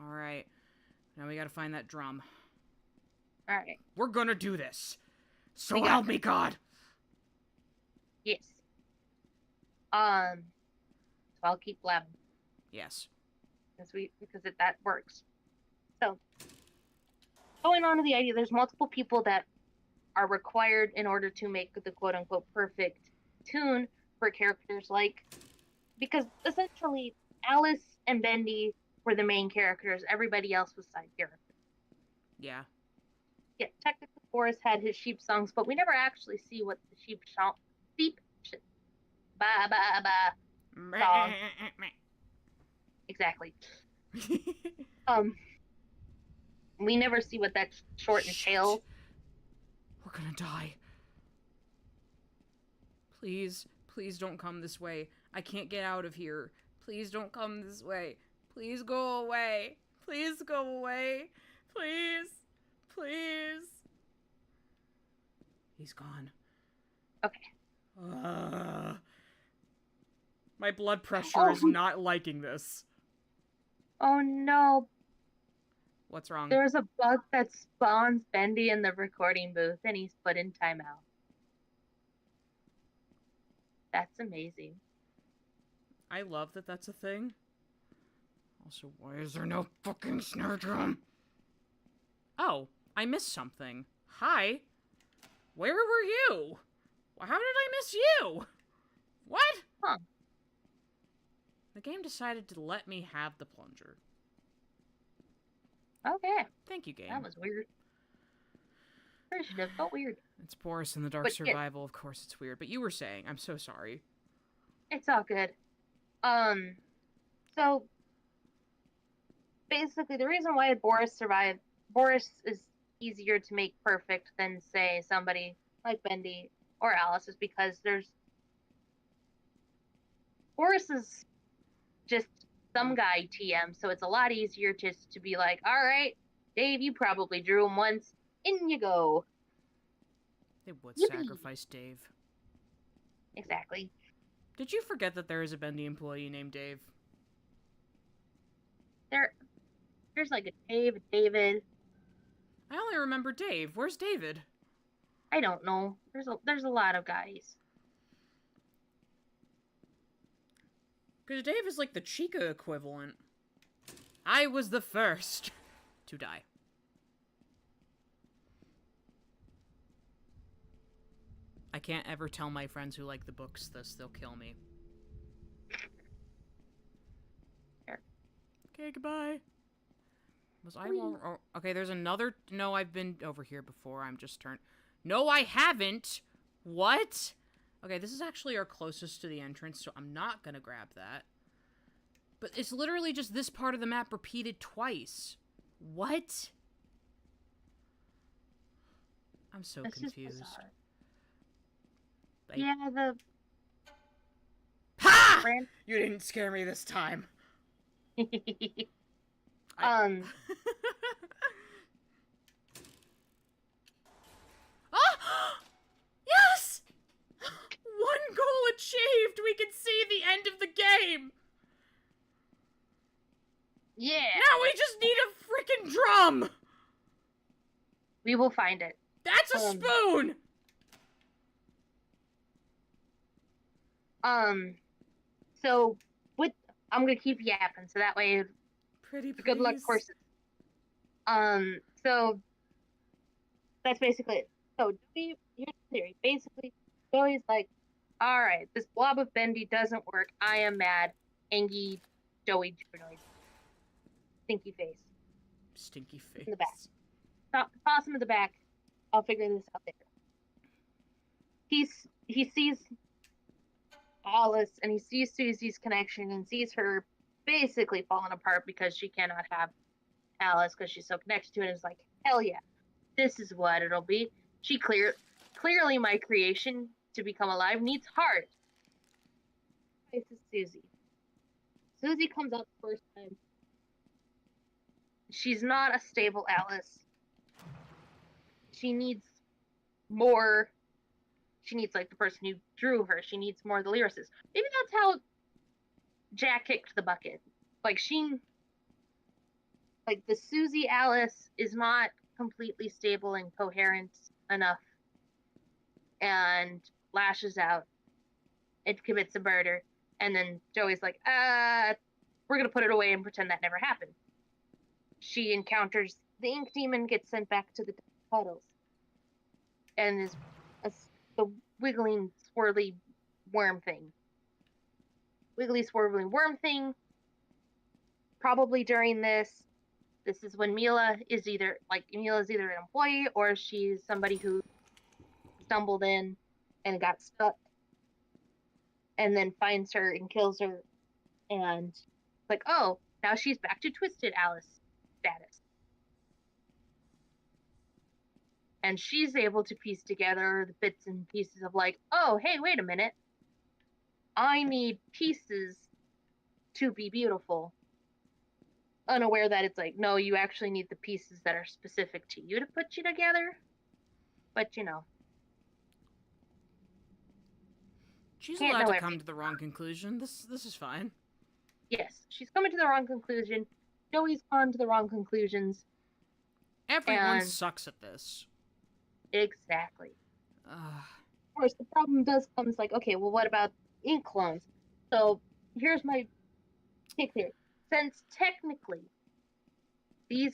Alright. Now we gotta find that drum. All right. We're gonna do this. So We got help me God. Yes. So I'll keep blabbing Yes. because that works. So going on to the idea, there's multiple people that are required in order to make the quote unquote perfect tune for characters because essentially Alice and Bendy were the main characters. Everybody else was side characters. Yeah. Yeah, technically Boris had his sheep songs, but we never actually see what the sheep ba ba ba song. Exactly. We never see what that short entails. We're gonna die. Please, please don't come this way. I can't get out of here. Please don't come this way. Please go away. Please go away. Please. Please. He's gone. Okay. My blood pressure is Oh. not liking this. Oh no, What's wrong? there's a bug that spawns Bendy in the recording booth and he's put in timeout. That's amazing. I love that that's a thing. Also, why is there no fucking snare drum? Oh, I missed something. Hi. Where were you? How did I miss you? What? Huh. The game decided to let me have the plunger. Okay, Thank you, game. that was weird. That should have felt weird. It's Boris in the Dark But yeah. Survival. Of course it's weird. But you were saying, I'm so sorry. It's all good. So basically the reason why Boris survived, Boris is easier to make perfect than say somebody like Bendy or Alice is because Boris is just some guy TM, so it's a lot easier just to be like, all right, Dave, you probably drew him once, in you go. They would Yippee. sacrifice Dave. Exactly. Did you forget that there is a Bendy employee named Dave? There's like a Dave, a David. I only remember Dave. Where's David? I don't know. There's a lot of guys. Because Dave is like the Chica equivalent. I was the first to die. I can't ever tell my friends who like the books this. They'll kill me. Sure. Okay, goodbye. Was I Whee! oh, okay, there's another... No, I've been over here before. I'm just turned... No, I haven't! What? Okay, this is actually our closest to the entrance, so I'm not gonna grab that. But it's literally just this part of the map repeated twice. What? I'm so This is confused. bizarre. I- Yeah, the Ha! brand. You didn't scare me this time. Um, Ah! Yes! One goal achieved! We can see the end of the game! yeah, Now we just need a freaking drum! we will find it. That's a spoon! So I'm gonna keep yapping, so that way, Pretty please. good luck, horses. So that's basically it. So Joey, here's the theory. Basically, Joey's like, all right, this blob of Bendy doesn't work. I am mad. Angie, Joey, Jubinoid, stinky face Stinky in the back. face. Toss him in the back. I'll figure this out later. He sees Alice and he sees Susie's connection and sees her basically falling apart because she cannot have Alice because she's so connected to it. And is like, hell yeah, this is what it'll be. She clearly my creation to become alive needs heart. This is Susie. Susie comes out the first time. She's not a stable Alice. She needs more. She needs like the person who drew her. She needs more of the lyricist. Maybe that's how Jack kicked the bucket. Like the Susie Alice is not completely stable and coherent enough, and lashes out. It commits a murder, and then Joey's like, we're gonna put it away and pretend that never happened. She encounters the ink demon, gets sent back to the puddles, and is the wiggling, swirly worm thing. Wiggly, swirling worm thing. Probably during this is when Mila is either an employee or she's somebody who stumbled in and got stuck, and then finds her and kills her, and like, oh, now she's back to Twisted Alice status. And she's able to piece together the bits and pieces of like, oh, hey, wait a minute. I need pieces to be beautiful. Unaware that it's like, no, you actually need the pieces that are specific to you to put you together. But, She's can't allowed know to come everything. to the wrong conclusion. This is fine. Yes, she's coming to the wrong conclusion. Joey's gone to the wrong conclusions. Everyone And sucks at this. exactly. Ugh. Of course, the problem does come. It's like, okay, well, what about ink clones? So here's my take here. Since technically the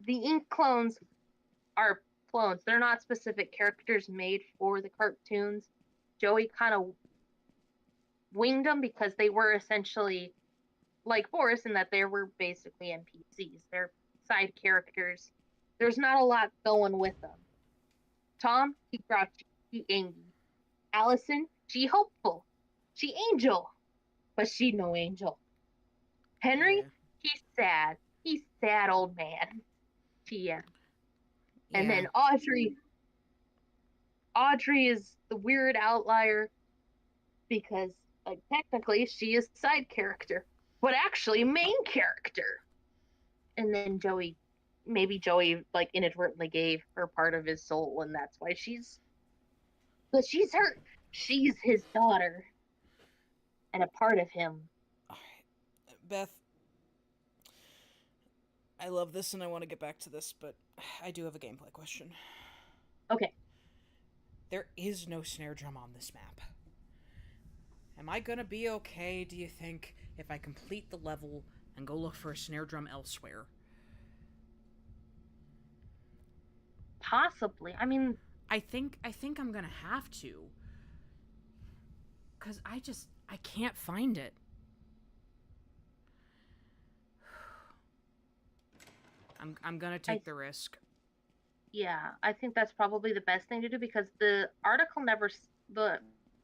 ink clones are clones, they're not specific characters made for the cartoons. Joey kind of winged them because they were essentially like Boris in that they were basically NPCs. They're side characters. There's not a lot going with them. Tom, he grouchy, he angry. Allison, she hopeful. She angel, but she no angel. Henry, Yeah. he's sad. He's sad old man. Yeah. And Yeah. then Audrey is the weird outlier because like technically she is side character, but actually main character. And then maybe Joey like inadvertently gave her part of his soul, and that's why she's his daughter and a part of him. Beth, I love this and I want to get back to this, but I do have a gameplay question. Okay. There is no snare drum on this map. Am I gonna be okay, do you think, if I complete the level and go look for a snare drum elsewhere? Possibly. I mean, I think I'm gonna have to. 'Cause I can't find it. I'm gonna take the risk. yeah, I think that's probably the best thing to do because the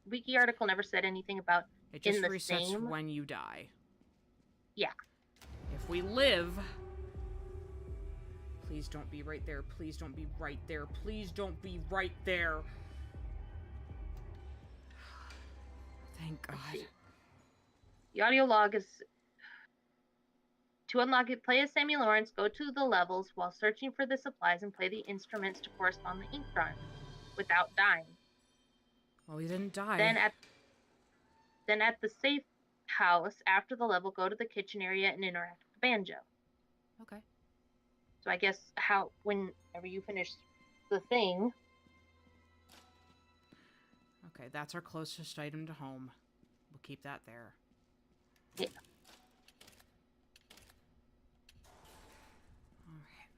wiki article never said anything about It just in the resets same. when you die. Yeah. If we live... Please don't be right there. Please don't be right there. Please don't be right there. Thank God. The audio log is to unlock it. Play as Sammy Lawrence. Go to the levels while searching for the supplies and play the instruments to correspond the ink drum without dying. Well, he didn't die. Then at the safe house after the level, go to the kitchen area and interact with the banjo. Okay. So I guess whenever you finish the thing. Okay, that's our closest item to home. We'll keep that there. Yeah. Alright.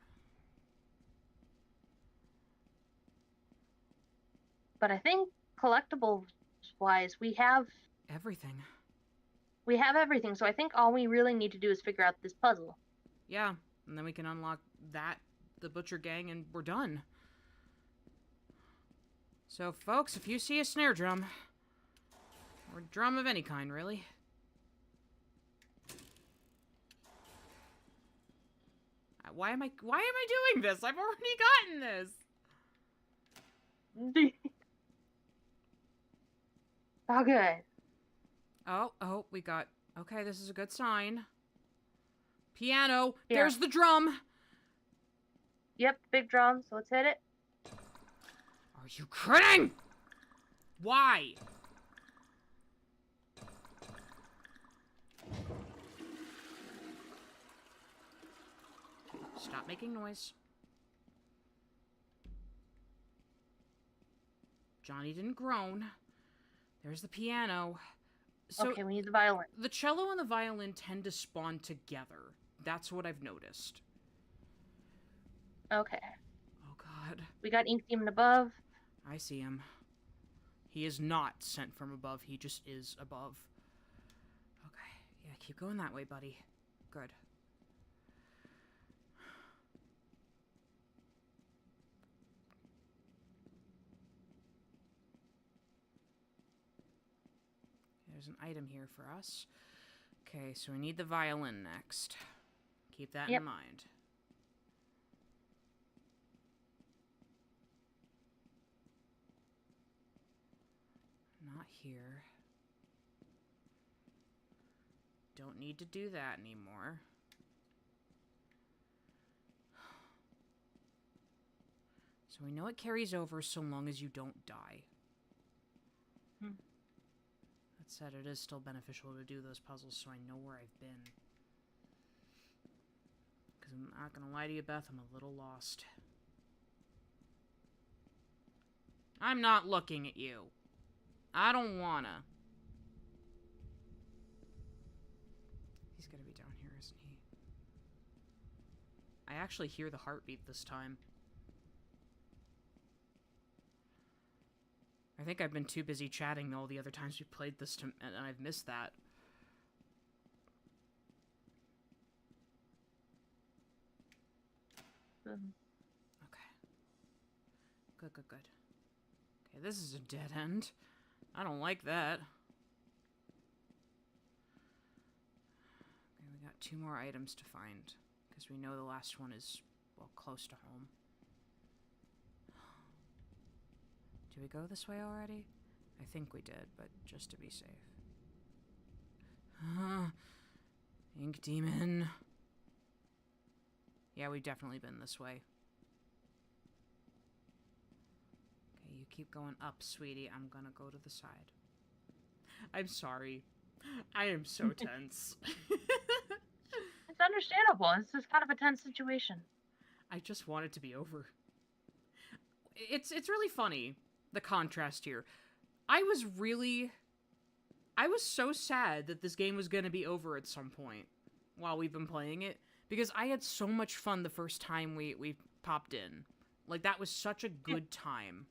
But I think collectibles wise, we have Everything. everything. So I think all we really need to do is figure out this puzzle. Yeah, and then we can unlock that, the Butcher Gang, and we're done. So, folks, if you see a snare drum, or drum of any kind, really, why am I doing this? I've already gotten this. Oh, good. Oh, we got... Okay, this is a good sign. Piano. Yeah. There's the drum. Yep, big drum. So let's hit it. Are you kidding? Why? Stop making noise. Johnny didn't groan. There's the piano. So Okay, we need the violin. the cello and the violin tend to spawn together. That's what I've noticed. Okay. Oh, God. We got Ink Demon above. I see him. He is not sent from above. He just is above. Okay. Yeah, keep going that way, buddy. Good. There's an item here for us. Okay, so we need the violin next. Keep that in mind. Not here. Don't need to do that anymore. So we know it carries over so long as you don't die. Hmm. That said, it is still beneficial to do those puzzles so I know where I've been. Because I'm not gonna lie to you, Beth, I'm a little lost. I'm not looking at you. I don't wanna. He's gonna be down here, isn't he? I actually hear the heartbeat this time. I think I've been too busy chatting all the other times we played this, and I've missed that. Okay. Good. Okay, this is a dead end. I don't like that. Okay, we got 2 more items to find, because we know the last one is, well, close to home. Did we go this way already? I think we did, but just to be safe. Ink Demon. Yeah, we've definitely been this way. Okay, you keep going up, sweetie. I'm gonna go to the side. I'm sorry. I am so tense. It's understandable. This is kind of a tense situation. I just want it to be over. It's really funny, the contrast here. I was so sad that this game was going to be over at some point while we've been playing it, because I had so much fun the first time we popped in. Like, that was such a good time.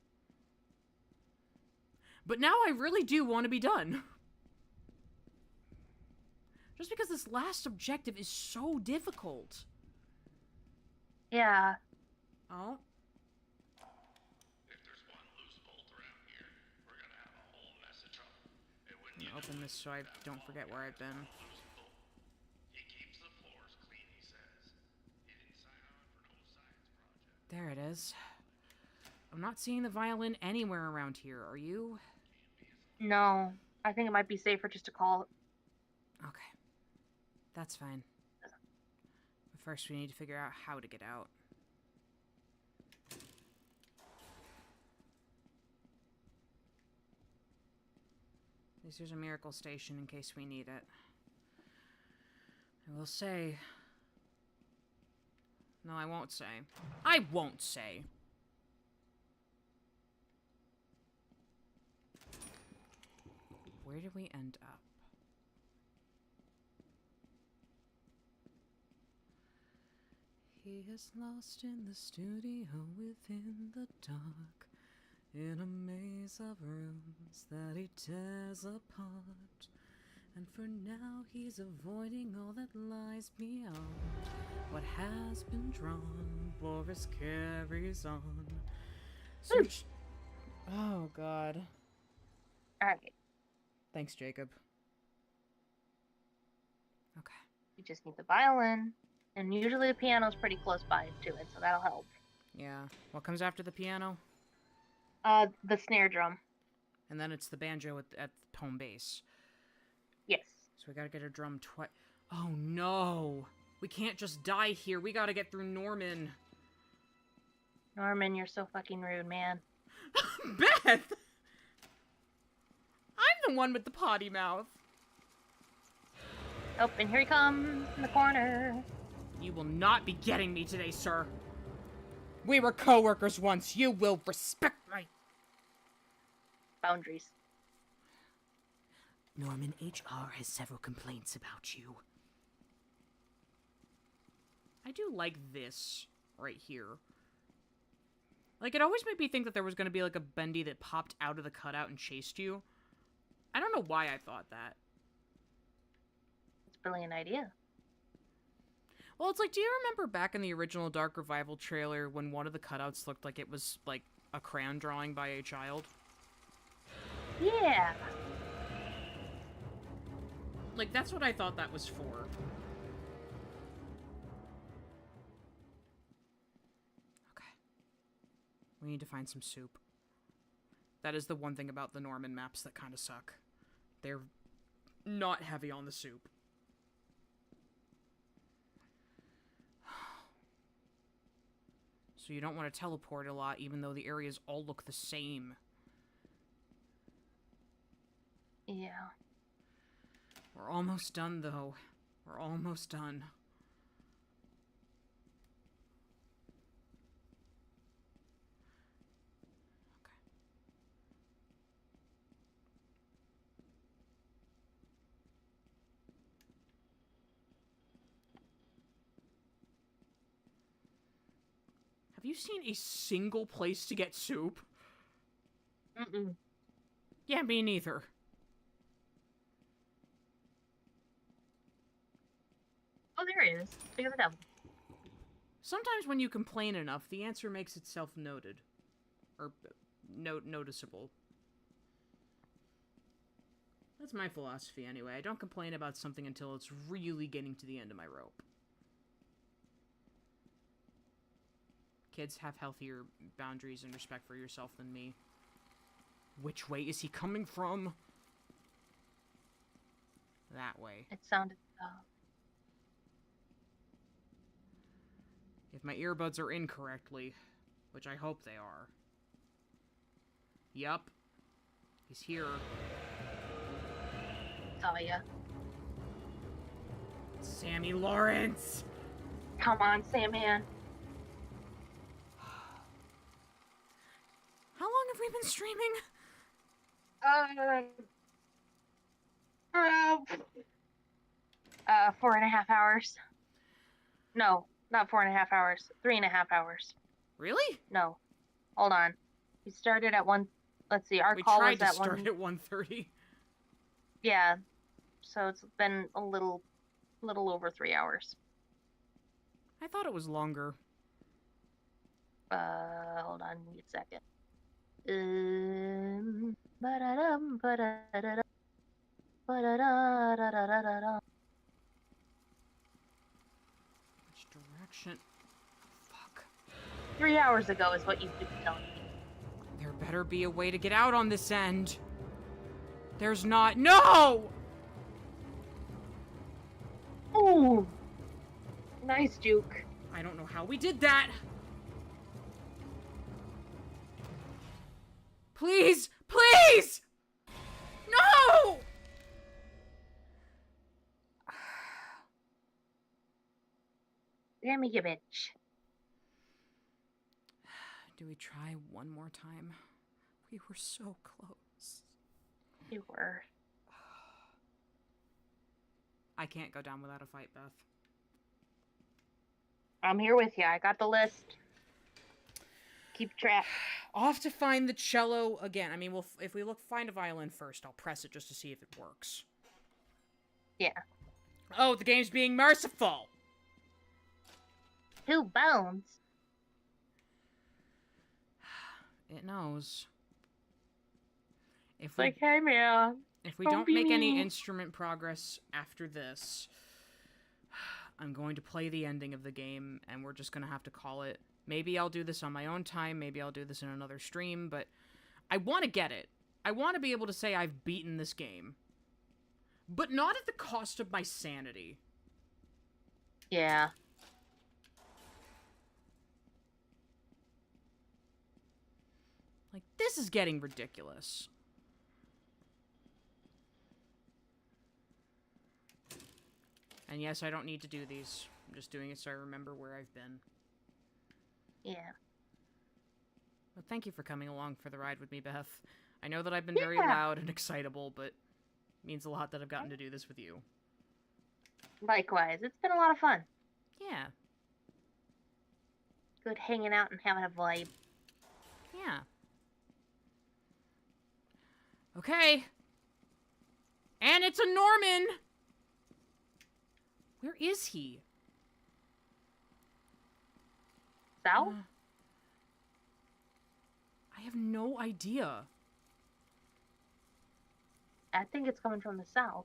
But now I really do want to be done. Just because this last objective is so difficult. Yeah. Oh. If there's one loose bolt around here, we're gonna have a whole mess of trouble. It wouldn't even Open this so I don't forget where I've been. loose bolt. He keeps the floors clean, he says. He didn't sign on for no science project. There it is. I'm not seeing the violin anywhere around here. Are you? No. I think it might be safer just to call. Okay. That's fine. But first we need to figure out how to get out. At least there's a miracle station in case we need it. I will say... No, I won't say. I won't say! Where did we end up? He is lost in the studio within the dark, in a maze series of rooms that he tears apart. And for now he's avoiding all that lies beyond. What has been drawn, Boris carries on. Search. Oh, God. Alright, Thanks, Jacob. Okay. you just need the violin, and usually the piano's pretty close by to it, so that'll help. Yeah. What comes after the piano? The snare drum. And then it's the banjo at home base. Yes. So we gotta get a drum twice. Oh, no! We can't just die here. We gotta get through Norman. Norman, you're so fucking rude, man. Beth! I'm the one with the potty mouth. Oh, and here he comes in the corner. You will not be getting me today, sir. We were co-workers once. You will respect my... Boundaries. Norman, HR has several complaints about you. I do like this right here. Like, it always made me think that there was going to be, like, a Bendy that popped out of the cutout and chased you. I don't know why I thought that. It's a brilliant idea. Well, it's like, do you remember back in the original Dark Revival trailer when one of the cutouts looked like it was, like, a crayon drawing by a child? Yeah. Like, that's what I thought that was for. Okay. We need to find some soup. That is the one thing about the Norman maps that kind of suck. They're not heavy on the soup. So you don't want to teleport a lot, even though the areas all look the same. Yeah. We're almost done, though. We're almost done. Okay. Have you seen a single place to get soup? Mm-mm. Yeah, me neither. Oh, there he is. Speak of the devil. Sometimes when you complain enough, the answer makes itself noted. Or, noticeable. That's my philosophy anyway. I don't complain about something until it's really getting to the end of my rope. Kids, have healthier boundaries and respect for yourself than me. Which way is he coming from? That way. It sounded, If my earbuds are in correctly, which I hope they are. Yup. He's here. saw ya. Sammy Lawrence! Come on, Sandman. How long have we been streaming? 4.5 hours. No, not 4.5 hours. 3.5 hours. Really? No. Hold on. We started at 1. Let's see. Our We call tried was to at start 1. at 1:30. Yeah. So it's been a little over 3 hours. I thought it was longer. Hold on. Give me a second. Ba-da-dum, ba-da-da-da, ba-da-da-da-da-da-da. Which direction? Fuck. 3 hours ago is what you've been telling me. There better be a way to get out on this end. There's not. No! Ooh. Nice juke. I don't know how we did that. Please! Please! No! Damn you, bitch. Do we try one more time? We were so close. You were. I can't go down without a fight, Beth. I'm here with you. I got the list. keep track. Off to find the cello again. I mean, if we find a violin first, I'll press it just to see if it works. Yeah. Oh, the game's being merciful! 2 bones. It knows. It's like, hey man. If we don't don't be make any mean. instrument progress after this, I'm going to play the ending of the game, and we're just going to have to call it. Maybe I'll do this on my own time, maybe I'll do this in another stream, but I want to get it. I want to be able to say I've beaten this game. But not at the cost of my sanity. Yeah. Like, this is getting ridiculous. And yes, I don't need to do these. I'm just doing it so I remember where I've been. Yeah. But thank you for coming along for the ride with me, Beth. I know that I've been very loud and excitable, but it means a lot that I've gotten to do this with you. Likewise. It's been a lot of fun. Yeah. Good hanging out and having a vibe. Yeah. Okay. And it's a Norman! Where is he? South? I have no idea. I think it's coming from the south.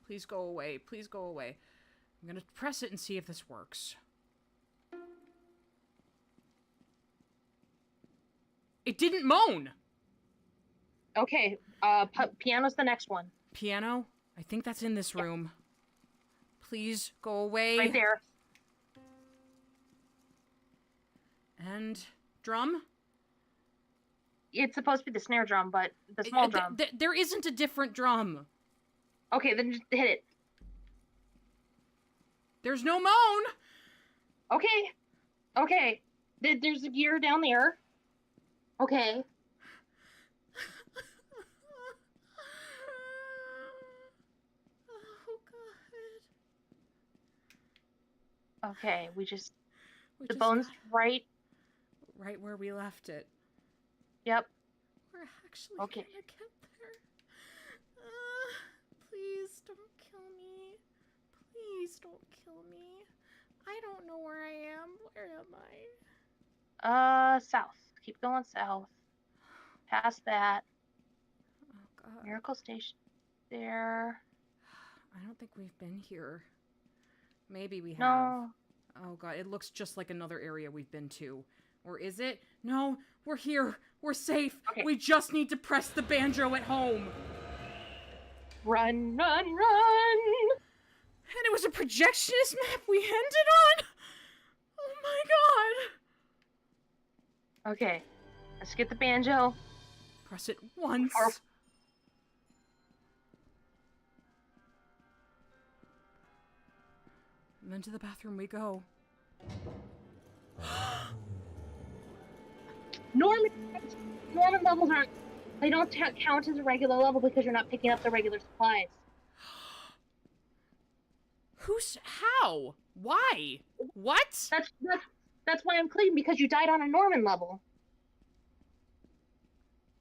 Please go away. Please go away. I'm gonna press it and see if this works. It didn't moan! Okay, piano's the next one. Piano? I think that's in this room. Please go away. Right there. And drum? It's supposed to be the snare drum, but the small drum. There isn't a different drum. Okay, then just hit it. There's no moan! Okay. Okay. There's a gear down there. Okay. Oh, God. Okay, we just... We the just bone's right... right where we left it. Yep. We're actually Okay. gonna get there. Please don't kill me. Please don't kill me. I don't know where I am. Where am I? South. Keep going south. Past that. Oh, God. Miracle Station. There. I don't think we've been here. Maybe we have. No. Oh, God. It looks just like another area we've been to. Or is it? No, we're here. We're safe. Okay. We just need to press the banjo at home. Run, run, run! And it was a projectionist map we ended on? Oh my God. Okay. Let's get the banjo. Press it once. Or- And then to the bathroom we go. Norman levels aren't... They don't count as a regular level because you're not picking up the regular supplies. How? Why? What? That's why I'm clean, because you died on a Norman level.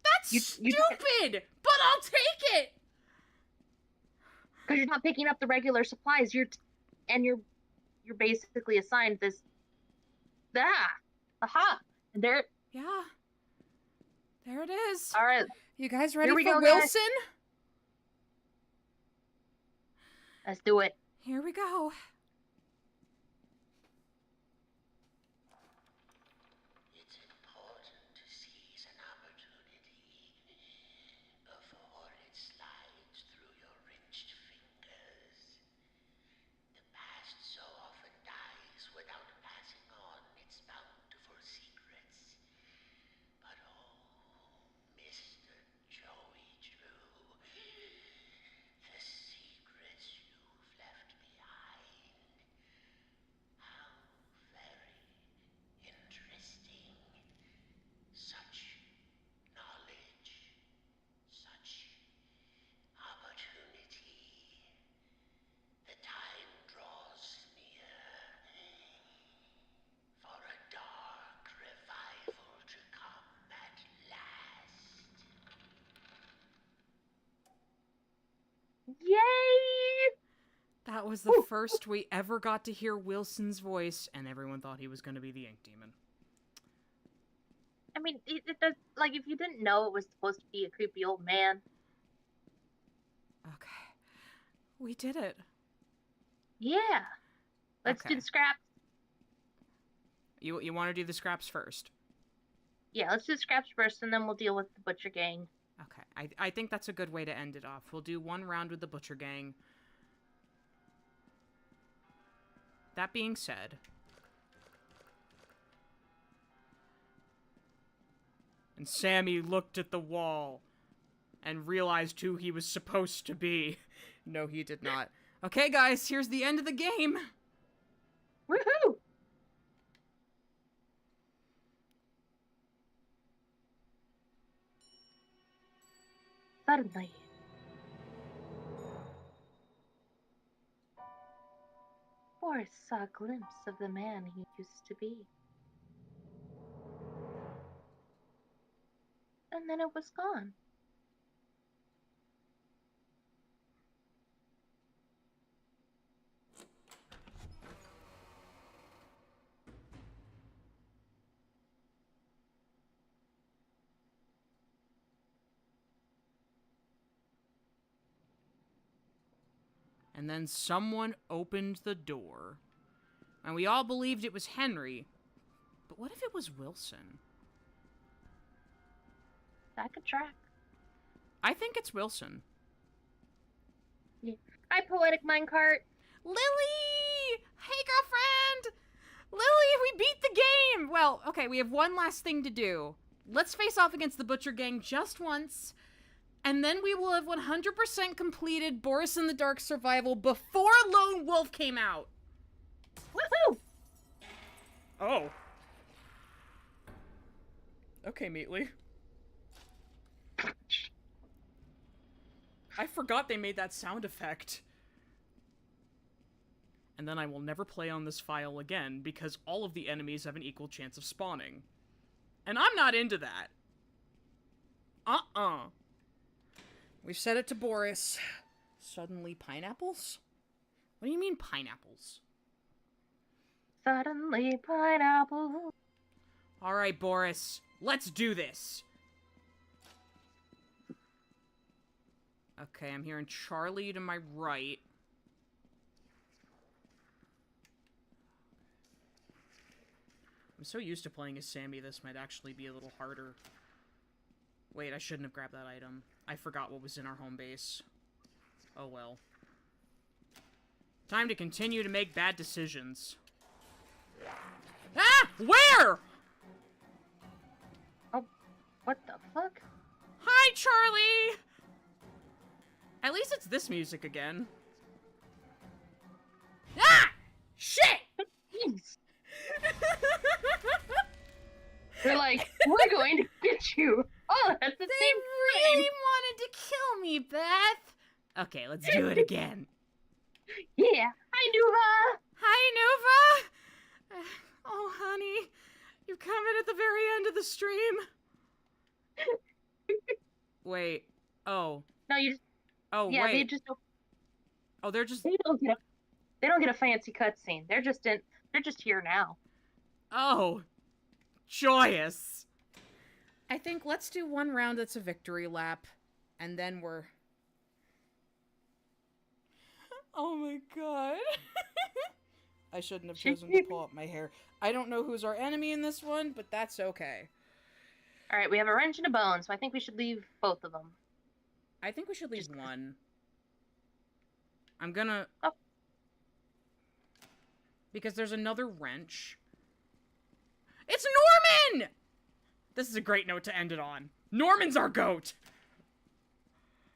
That's You- stupid! But I'll take it! Because you're not picking up the regular supplies. You're basically assigned this... Aha! And there... Yeah. There it is. Alright, You guys ready Here we for go, guys. Wilson? let's do it. Here we go. It's important to seize an opportunity before it slides through your wrenched fingers. The past so often dies without passing on its bountiful secrets. But oh, Mr. Joey Drew, the secrets you've left behind that was the first we ever got to hear Wilson's voice, and everyone thought he was going to be the Ink Demon. I mean, it does, like, if you didn't know it was supposed to be a creepy old man. Okay. We did it. Yeah. Let's Okay. do the scraps. You want to do the scraps first? Yeah, let's do the scraps first, and then we'll deal with the Butcher Gang. Okay. I think that's a good way to end it off. We'll do one round with the Butcher Gang. That being said... And Sammy looked at the wall and realized who he was supposed to be. No, he did not. Okay, guys, here's the end of the game. Woohoo! Suddenly, Boris saw a glimpse of the man he used to be. And then it was gone. And then someone opened the door. And we all believed it was Henry. But what if it was Wilson? That could track. I think it's Wilson. Yeah. Hi, Poetic Minecart. Lily! Hey, girlfriend! Lily, we beat the game! Well, okay, we have one last thing to do. Let's face off against the Butcher Gang just once, and then we will have 100% completed Boris in the Dark Survival before Lone Wolf came out. Woohoo! Oh. Okay, Meatly. I forgot they made that sound effect. And then I will never play on this file again, because all of the enemies have an equal chance of spawning. And I'm not into that. We've said it to Boris. Suddenly pineapples? What do you mean pineapples? Suddenly pineapple. Alright, Boris. Let's do this. Okay, I'm hearing Charlie to my right. I'm so used to playing as Sammy, this might actually be a little harder. Wait, I shouldn't have grabbed that item. I forgot what was in our home base. Oh well. Time to continue to make bad decisions. Ah! Where? Oh, what the fuck? Hi, Charlie! At least it's this music again. Ah! Shit! Jeez. They're like, we're going to get you all at the They same really time. wanted to kill me, Beth! Okay, let's do it again. Yeah. Hi, Nuva. Hi, Nova! Oh, honey. You come in at the very end of the stream. Wait. Oh. No, you just. Oh, Yeah, wait. they just don't. Oh, they're just... They don't get a fancy cutscene. They're just in. They're just here now. Oh. Joyous. I think let's do one round that's a victory lap. And then we're... Oh my god. I shouldn't have chosen to pull up my hair. I don't know who's our enemy in this one, but that's okay. All right, we have a wrench and a bone, so I think we should leave both of them. I think we should leave one. I'm gonna... Oh. Because there's another wrench. It's Norman! This is a great note to end it on. Norman's our goat!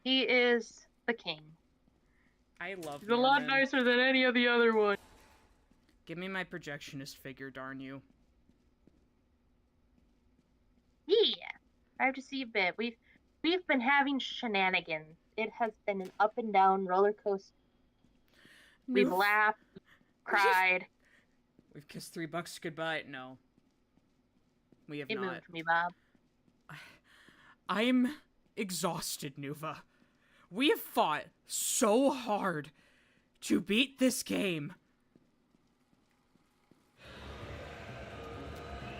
He is the king. I love He's a lot nicer than any of the other one. Give me my projectionist figure, darn you. Yeah. I have to see a bit. We've been having shenanigans. It has been an up and down roller coaster. We've laughed, cried. We've kissed $3 goodbye. No. We have It not. moved me, Bob. I'm exhausted, Nuva. We have fought so hard to beat this game.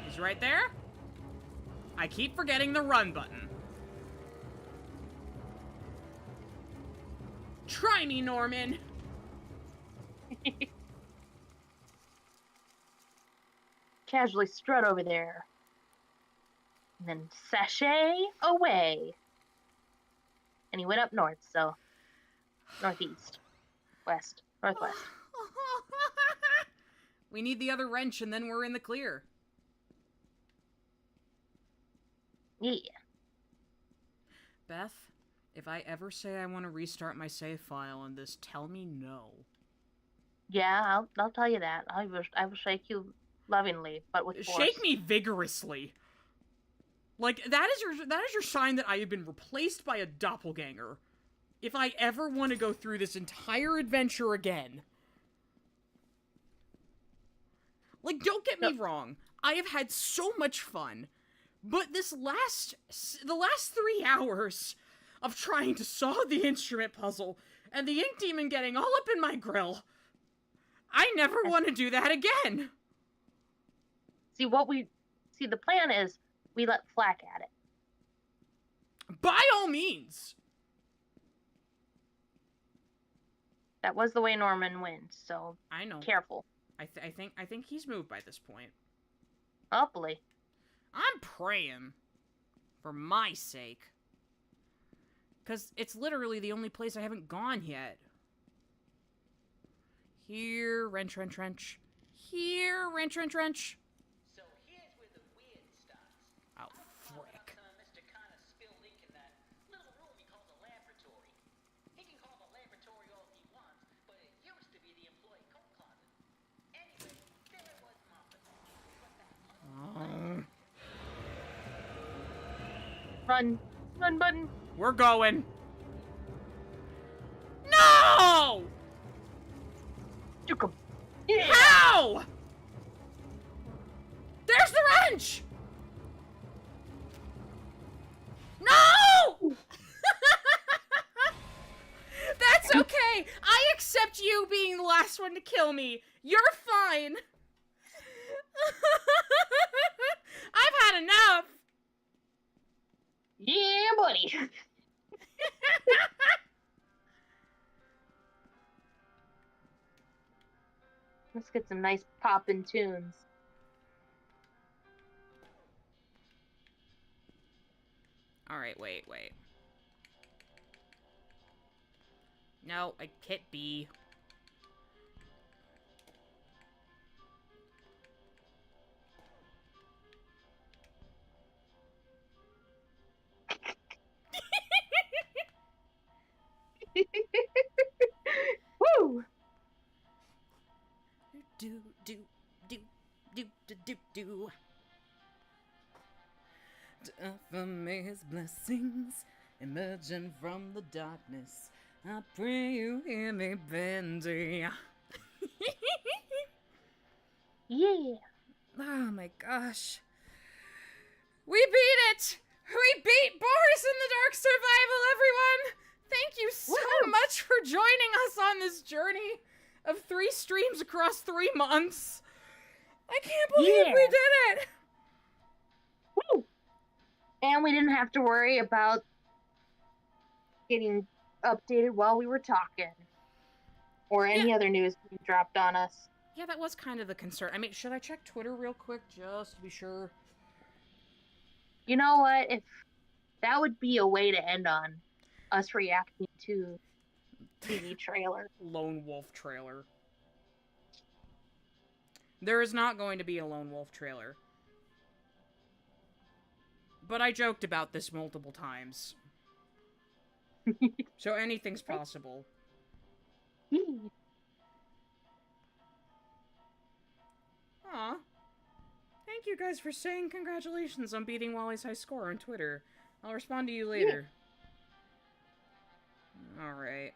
He's right there. I keep forgetting the run button. Try me, Norman. Casually strut over there. And then sashay away. And he went up north, so northeast, west, northwest. We need the other wrench and then we're in the clear. Yeah. Beth, if I ever say I want to restart my save file on this, tell me no. Yeah, I'll tell you that. I will shake you lovingly, but with force. Shake me vigorously. Like, that is your sign that I have been replaced by a doppelganger. If I ever want to go through this entire adventure again. Like, don't get me wrong. I have had so much fun. But the last 3 hours of trying to solve the instrument puzzle and the ink demon getting all up in my grill, I never want to do that again. See, the plan is we let Flack at it. By all means. That was the way Norman wins, so I know. Careful. I think he's moved by this point. Hopefully. I'm praying. For my sake. Because it's literally the only place I haven't gone yet. Here, wrench, wrench, wrench. Here, wrench, wrench, wrench. So here's where the weird starts. Oh, frick. Mr. Connor spilled ink in that little room he calls a laboratory. He can call the laboratory all he wants, but it used to be the employee coat closet. Anyway, there it was mopping. Run button. We're going. No! Juke 'em. Yeah. How? There's the wrench! No! That's okay. I accept you being the last one to kill me. You're fine. I've had enough. Yeah, buddy. Let's get some nice poppin' tunes. Alright, wait. No, I hit B. Woo! Do. To offer me his blessings, emerging from the darkness. I pray you hear me, Bendy. Yeah. Oh my gosh. We beat it! We beat Boris in the Dark Survival, everyone! Thank you so much for joining us on this journey of 3 streams across 3 months. I can't believe we did it! Woo! And we didn't have to worry about getting updated while we were talking. Or any other news being dropped on us. Yeah, that was kind of the concern. I mean, should I check Twitter real quick just to be sure? You know what? If that would be a way to end on us reacting to TV trailer. Lone Wolf trailer. There is not going to be a Lone Wolf trailer. But I joked about this multiple times. So anything's possible. Aw. Thank you guys for saying congratulations on beating Wally's high score on Twitter. I'll respond to you later. Alright.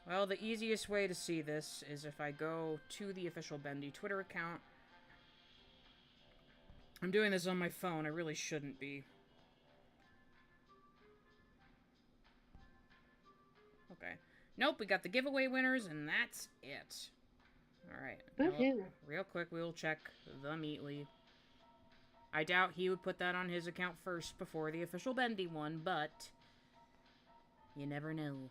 Well, the easiest way to see this is if I go to the official Bendy Twitter account. I'm doing this on my phone. I really shouldn't be. Okay. Nope, we got the giveaway winners, and that's it. Alright. Woohoo. Real quick, we will check the Meatly. I doubt he would put that on his account first before the official Bendy one, but you never know.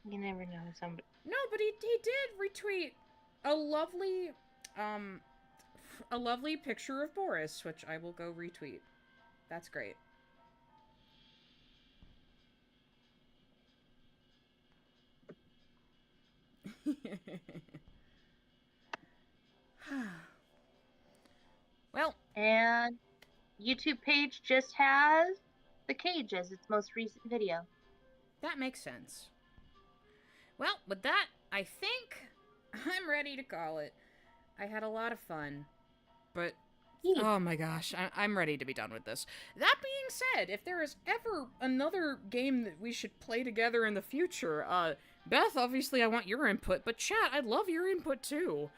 You never know somebody. No, but he did retweet a lovely picture of Boris, which I will go retweet. That's great. Well, And YouTube page just has the cage as its most recent video. that makes sense. Well, with that, I think I'm ready to call it. I had a lot of fun, but oh my gosh, I'm ready to be done with this. That being said, if there is ever another game that we should play together in the future, Beth, obviously I want your input, but chat, I'd love your input too.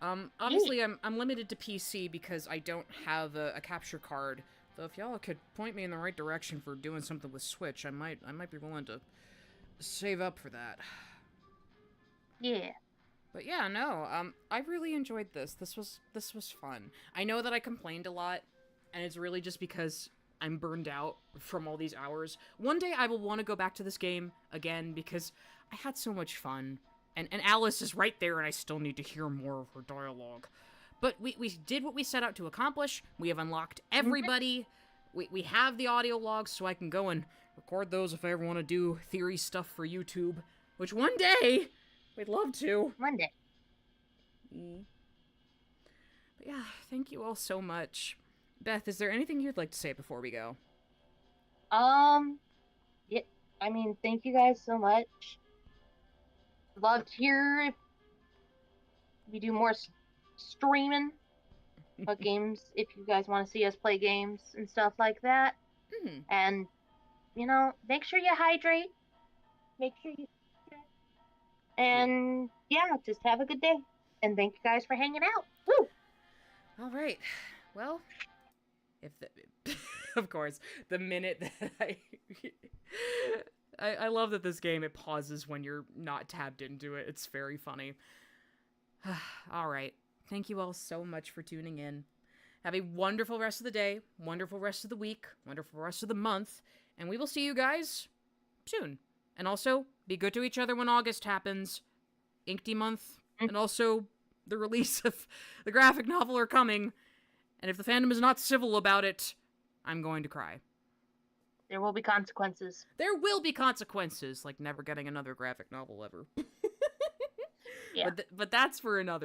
Obviously I'm limited to PC because I don't have a capture card. Though if y'all could point me in the right direction for doing something with Switch, I might be willing to save up for that. Yeah. But yeah, no, I really enjoyed this. This was fun. I know that I complained a lot, and it's really just because I'm burned out from all these hours. One day I will want to go back to this game again because I had so much fun. And Alice is right there, and I still need to hear more of her dialogue. But we did what we set out to accomplish. We have unlocked everybody. We have the audio logs, so I can go and record those if I ever want to do theory stuff for YouTube. Which one day, we'd love to. One day. But yeah, thank you all so much. Beth, is there anything you'd like to say before we go? Yeah, I mean, thank you guys so much. Love to hear if we do more streaming of games, if you guys want to see us play games and stuff like that. Mm-hmm. And, you know, make sure you hydrate. Make sure you... And, yeah, just have a good day. And thank you guys for hanging out. Woo! All right. Well, if the, of course, the minute that I love that this game, it pauses when you're not tabbed into it. It's very funny. All right. Thank you all so much for tuning in. Have a wonderful rest of the day, wonderful rest of the week, wonderful rest of the month, and we will see you guys soon. And also, be good to each other when August happens. Inkty month, and also the release of the graphic novel are coming. And if the fandom is not civil about it, I'm going to cry. There will be consequences. There will be consequences, like never getting another graphic novel ever. Yeah. But that's for another